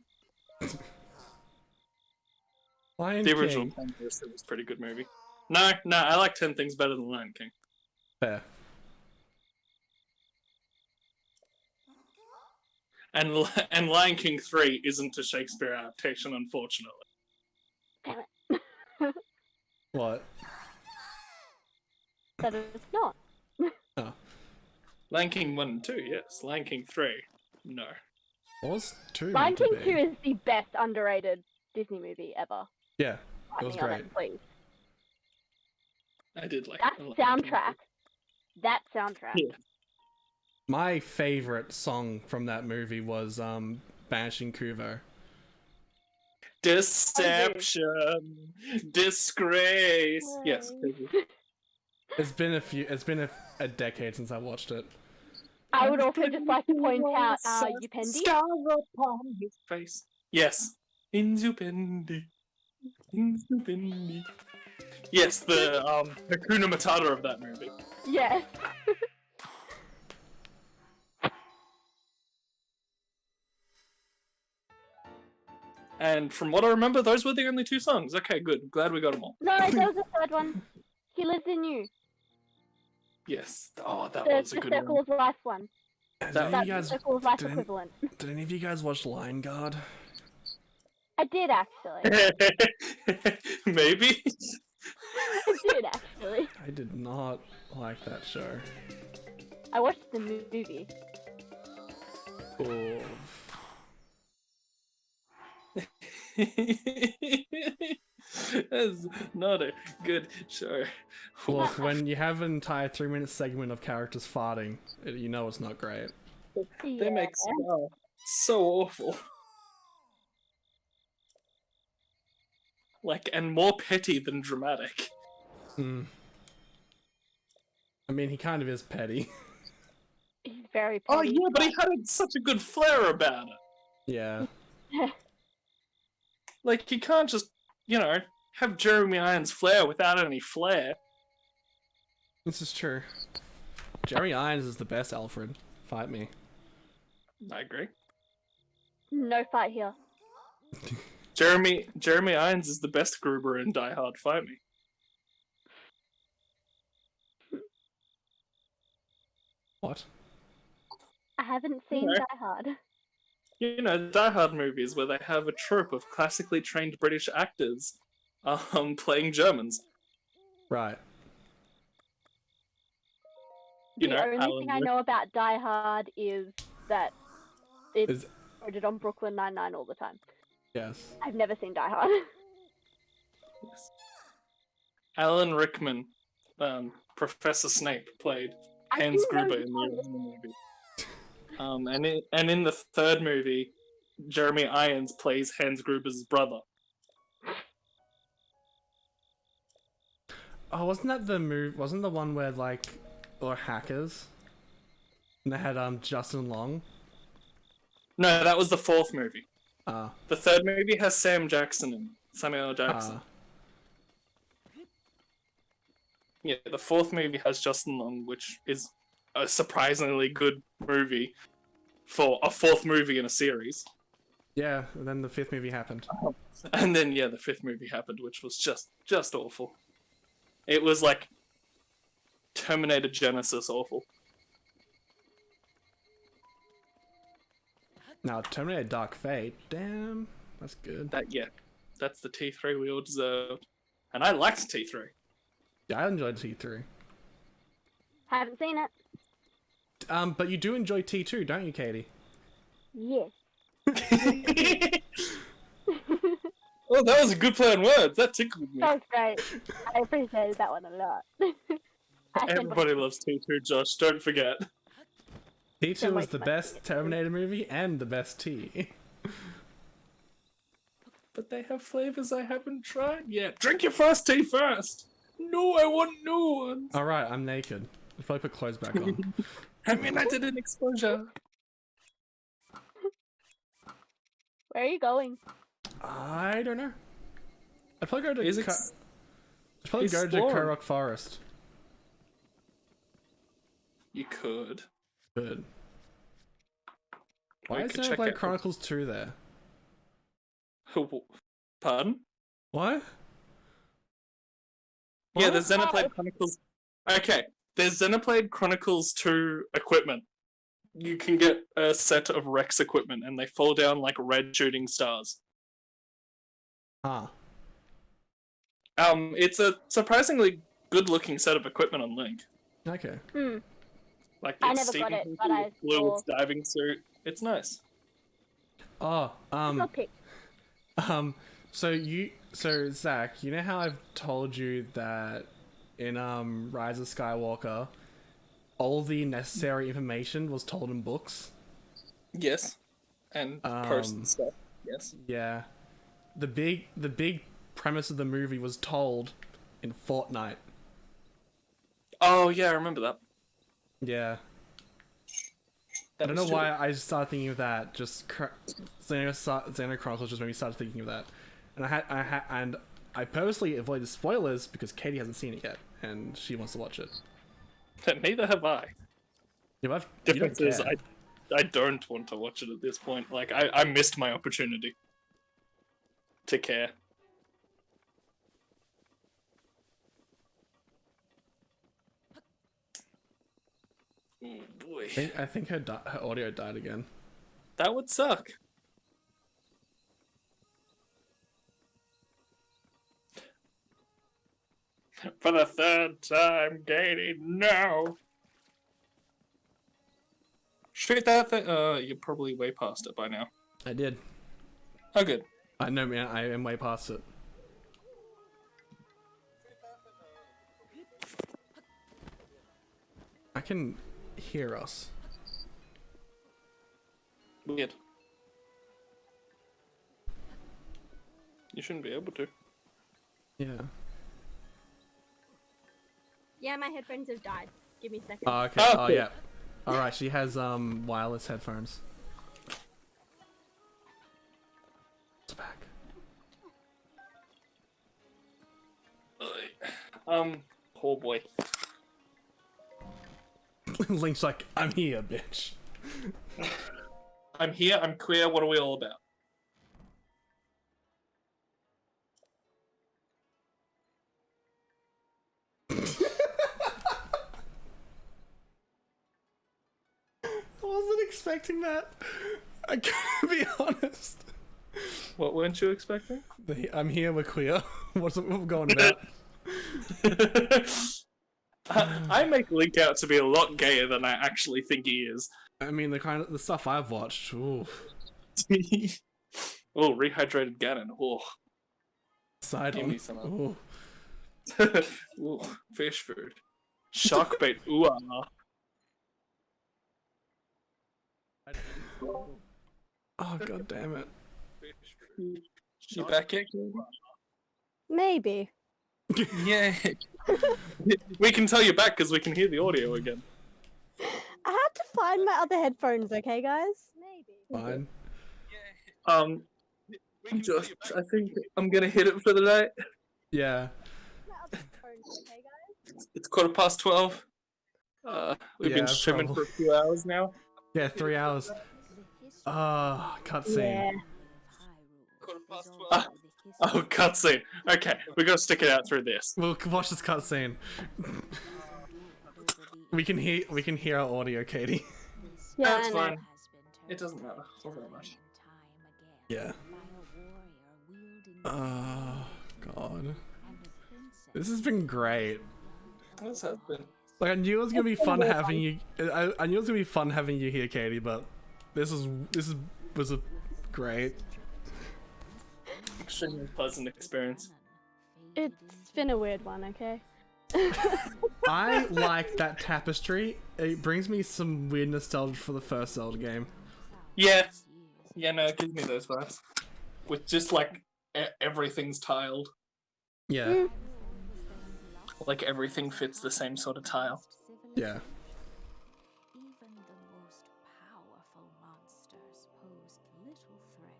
Lion The original King. 10 Things was a pretty good movie. No, I like 10 Things better than Lion King. Fair. And Lion King 3 isn't a Shakespeare adaptation, unfortunately. Damn it. What? That it's not. Oh. Lion King 1 and 2, yes. Lion King 3, no. What was 2 Lion meant to King be? 2 is the best underrated Disney movie ever. Yeah, Fight it was me on great. please. I did like That I like Lion King soundtrack. That soundtrack. Yeah. My favorite song from that movie was Banishing Kuvo. Deception, disgrace. Yes. thank you. It's been a decade since I watched it. I would also just like to point out Yupendi. Scar upon his face. Yes. Inzupendi. Inzupendi. Yes, the Hakuna Matata of that movie. Yes. And from what I remember, those were the only 2 songs. Okay, good. Glad we got them all. No, there was a third one. He Lives in You. Yes. Oh, that The was a good Circle one. of Life one. Did That- any of That's you the guys Circle of Life did any- equivalent. did any of you guys watch Lion Guard? I did actually. Maybe. I did actually. I did not like that show. I watched the movie. Oh. That's not a good show. Look, when you have an entire 3-minute segment of characters farting, you know it's not great. They make Scar so awful. Like, and more petty than dramatic. Hmm. I mean, he kind of is petty. He's very Oh petty. yeah, but he had such a good flair about it. Yeah. Like, you can't just, have Jeremy Irons' flair without any flair. This is true. Jerry Irons is the best Alfred. Fight me. I agree. No fight here. Jeremy Irons is the best Gruber in Die Hard. Fight me. What? I haven't seen No. Die Hard. Die Hard movies where they have a troupe of classically trained British actors playing Germans. Right. You The know, only Alan thing I Rick- know about Die Hard is that it's Is quoted on Brooklyn Nine-Nine all the time. yes. I've never seen Die Hard. Yes. Alan Rickman, Professor Snape, played I Hans do know Gruber he's in the on it. original movie. And in the third movie, Jeremy Irons plays Hans Gruber's brother. Oh, wasn't that the move? Wasn't the one where or hackers? And they had Justin Long. No, that was the fourth movie. Ah. The third movie has Samuel L. Jackson. Yeah, the fourth movie has Justin Long, which is a surprisingly good movie for a fourth movie in a series. Yeah, and then the 5th movie happened. And then the fifth movie happened, which was just awful. It was like Terminator Genesis awful. Now, Terminator Dark Fate. Damn, that's good. That's the T3 we all deserved. And I liked T3. Yeah, I enjoyed T3. Haven't seen it. But you do enjoy T2, don't you, Katie? Yes. Oh, that was a good play on words. That tickled me. That was great. I appreciated that one a lot. Everybody loves T2, Josh. Don't forget. T2 was the best Terminator movie and the best T. But they have flavors I haven't tried yet. Drink your first tea first. No, I want new ones. Alright, I'm naked. I'll probably put clothes back on. I mean, I did an exposure. Where are you going? I don't know. I'd probably go to I'd probably he's go to exploring. Korok Forest. You could. Good. Why We is could there check like out- Chronicles 2 there? Pardon? What? Yeah, What? there's Xenoblade Chronicles. Okay, there's Xenoblade Chronicles 2 equipment. You can get a set of Rex equipment, and they fall down like red shooting stars. Ah. It's a surprisingly good-looking set of equipment on Link. Okay. Hmm. Like I it's never got it, steampunk but I with blue saw- with diving suit. It's nice. Oh, I'll pick. so Zach, you know how I've told you that in Rise of Skywalker, all the necessary information was told in books? Yes, and post and stuff. Yes. Yeah. The big premise of the movie was told in Fortnite. Oh yeah, I remember that. Yeah. That I don't was know true. why I started thinking of that. Just Xeno Chronicles just made me start thinking of that, and I purposely avoided spoilers because Katie hasn't seen it yet and she wants to watch it. Neither have I. Yeah, but you don't Difference is, care. I don't want to watch it at this point. Like I missed my opportunity to care. Oh boy, I think her audio died again. that would suck. For the third time, Katie, no. Shoot that thing. You're probably way past it by now. I did. Oh, good. I know, man. I am way past it. I can hear us. Weird. You shouldn't be able to. Yeah. Yeah, my headphones have died. Give me a second. Oh, okay. Oh, Oh, cool. yeah. All right. She has wireless headphones. It's back. Oh boy. Link's like, I'm here, bitch. I'm here, I'm queer, what are we all about? I wasn't expecting that. I gotta be honest. What weren't you expecting? I'm here, we're queer. What we're going about? I make Link out to be a lot gayer than I actually think he is. I mean, the stuff I've watched. Ooh. Oh, rehydrated Ganon. Oh. Side Give on. me some of Ooh. Ooh, fish food. Shark bait. Ooh, Oh, god damn it. You back yet? Maybe. Yeah. We can tell you back because we can hear the audio again. I had to find my other headphones, okay, guys? Maybe. Fine. Just, I think I'm gonna hit it for the night. Yeah. My other headphones, okay, guys? It's 12:15. We've Yeah, been streaming probably. for a few hours now. Yeah, 3 hours. Cutscene. Yeah. Oh, cutscene. Okay, we gotta stick it out through this. We'll watch this cutscene. We can hear our audio, Katie. Yeah, That's I know. fine. It doesn't matter all that much. Yeah. Oh God. This has been great. This has been. Like I knew it was gonna be fun having you. I knew it was gonna be fun having you here, Katie. But this was a great. Extremely pleasant experience. It's been a weird one, okay? I like that tapestry. It brings me some weird nostalgia for the first Zelda game. Yeah. Yeah, no, it gives me those vibes. With just like everything's tiled. Yeah. Like everything fits the same sort of tile. Yeah.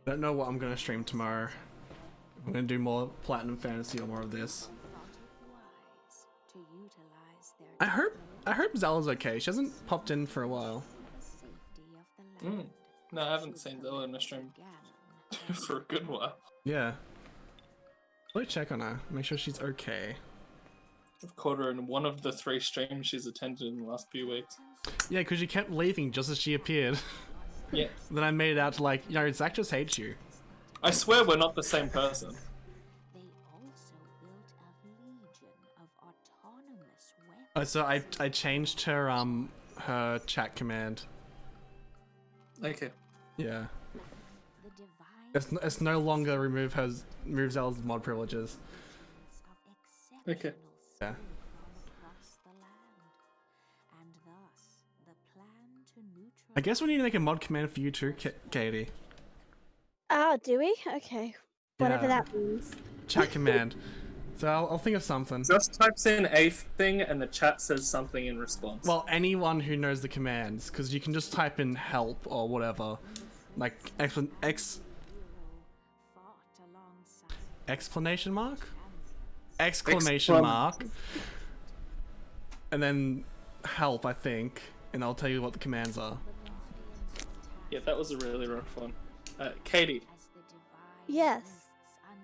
I don't know what I'm gonna stream tomorrow. I'm gonna do more Platinum Fantasy or more of this. I hope Zelda's okay. She hasn't popped in for a while. No, I haven't seen Zelda in a stream for a good while. Yeah. Let me check on her. Make sure she's okay. I've caught her in one of the 3 streams she's attended in the last few weeks. Yeah, because she kept leaving just as she appeared. Yeah. Then I made it out to like, you know, Zach just hates you. I swear we're not the same person. Oh, so I changed her chat command. Okay. Yeah. It's no longer remove Zelda's mod privileges. Okay. Yeah. I guess we need to make a mod command for you too, Katie. Oh, do we? Okay. Whatever Yeah. that means. Chat command. So I'll think of something. Just types in a thing and the chat says something in response. Well, anyone who knows the commands, because you can just type in help or whatever, like exclamation mark, and then help, I think, and I'll tell you what the commands are. Yeah, that was a really rough one. Katie, Yes.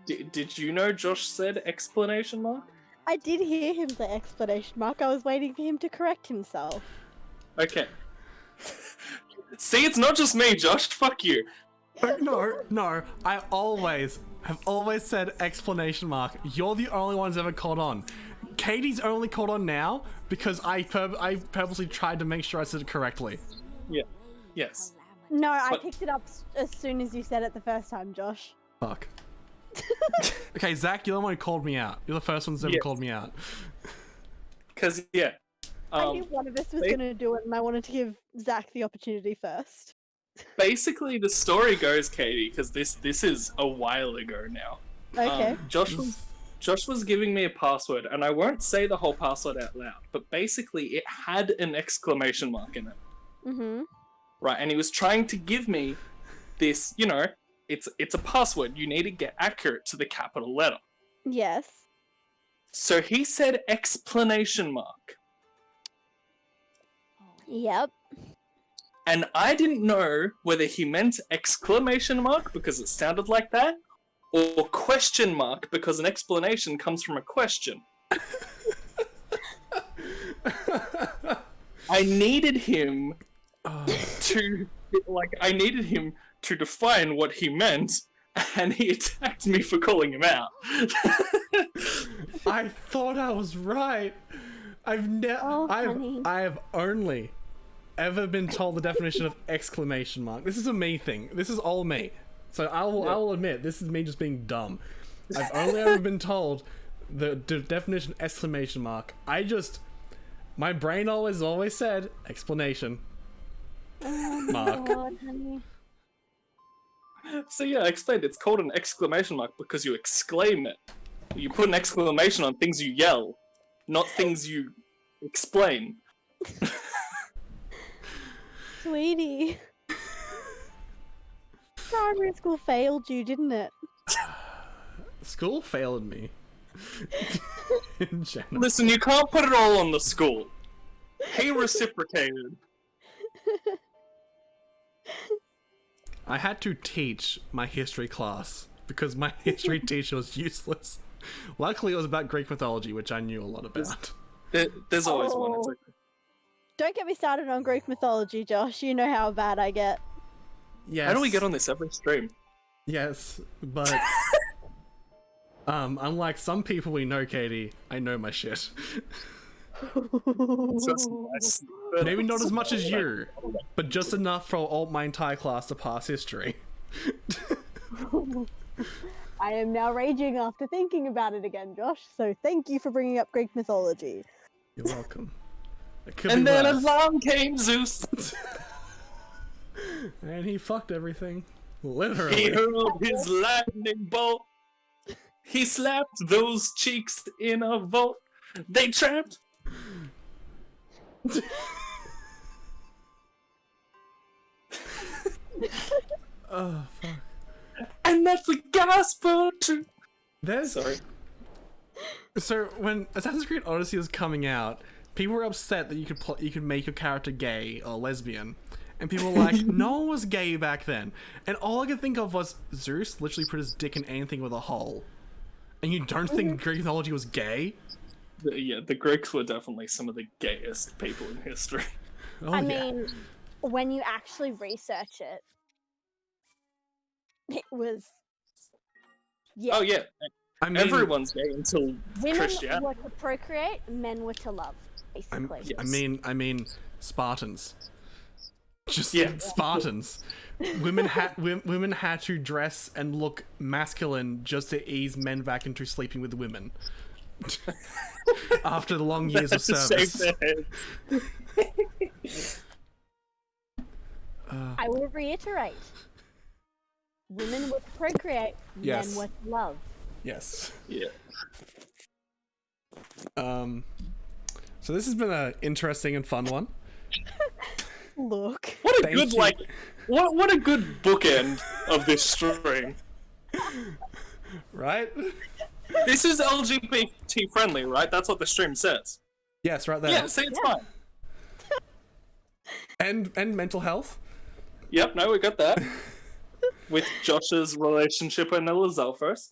did you know Josh said exclamation mark? I did hear him say exclamation mark. I was waiting for him to correct himself. Okay. See, it's not just me, Josh. Fuck you. No, I have always said exclamation mark. You're the only one who's ever caught on. Katie's only caught on now because I purposely tried to make sure I said it correctly. Yeah. Yes. No, I But- picked it up as soon as you said it the first time, Josh. Fuck. Okay, Zach, you're the one who called me out. You're the first one who's ever Yes. called me out. Because, yeah. I knew one of us was they- going to do it, and I wanted to give Zach the opportunity first. Basically, the story goes, Katie, because this is a while ago now. Okay. Josh was giving me a password, and I won't say the whole password out loud, but basically it had an exclamation mark in it. Mm-hmm. Right, and he was trying to give me this, you know, it's a password. You need to get accurate to the capital letter. Yes. So he said exclamation mark. Yep. And I didn't know whether he meant exclamation mark because it sounded like that, or question mark because an explanation comes from a question. I needed him to define what he meant, and he attacked me for calling him out. I thought I was right. Honey. I have only ever been told the definition of exclamation mark. This is a me thing. This is all me. So I will admit this is me just being dumb. I've only ever been told the definition exclamation mark. My brain always said explanation mark. God, honey. So yeah, I explained it's called an exclamation mark because you exclaim it. You put an exclamation on things you yell, not things you explain. Sweetie. Primary school failed you, didn't it? School failed me. In general. Listen, you can't put it all on the school. He reciprocated. I had to teach my history class because my history teacher was useless. Luckily, it was about Greek mythology, which I knew a lot about. There's always one. It's Oh. like, Don't get me started on Greek mythology, Josh. You know how bad I get. Yes. How do we get on this every stream? Yes, but unlike some people we know, Katie, I know my shit. Just nice. Maybe not as much as you, but just enough for all my entire class to pass history. I am now raging after thinking about it again, Josh. So thank you for bringing up Greek mythology. You're welcome. It could And be then worse. along came Zeus. And he fucked everything. He Literally. hurled his lightning bolt. He slapped those cheeks in a vault. They trapped. Oh, fuck. And that's the gospel too. There's... Sorry. So when Assassin's Creed Odyssey was coming out, people were upset that you could make your character gay or lesbian, and people were like, no one was gay back then. And all I could think of was Zeus literally put his dick in anything with a hole. And you don't think Greek mythology was gay? Yeah, the Greeks were definitely some of the gayest people in history. Oh, I yeah. mean, when you actually research it, it was. Yeah. Oh yeah, I mean, everyone's gay until Women Christianity. were to procreate, men were to love, basically. I mean, Spartans. Just Yeah. Spartans. Women had to dress and look masculine just to ease men back into sleeping with women. After the long years of To save service. their heads. I will reiterate. Women were to procreate, Yes. men were to love. Yes. Yeah. So this has been an interesting and fun one. Look. What a Thank good you. what a good bookend of this stream. Right? This is LGBT friendly, right? That's what the stream says. Yes, right there. Yeah, see, it's fine. And mental health. Yep, no, we got that. With Josh's relationship with Nella Zelfers.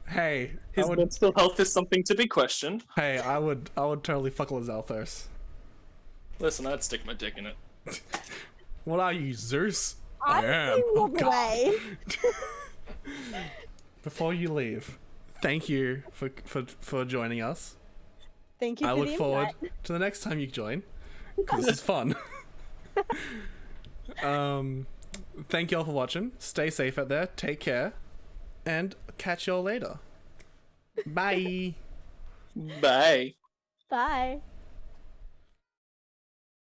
Hey, His mental health is something to be questioned. I would totally fuck Lizalthos. Listen, I'd stick my dick in it. What are you, Zeus? I'm am. gonna walk away. Before you leave, thank you for joining us. Thank you I for look the forward invite. to the next time you join, because this is fun. Thank you all for watching. Stay safe out there. Take care, and catch y'all later. Bye. Bye. Bye.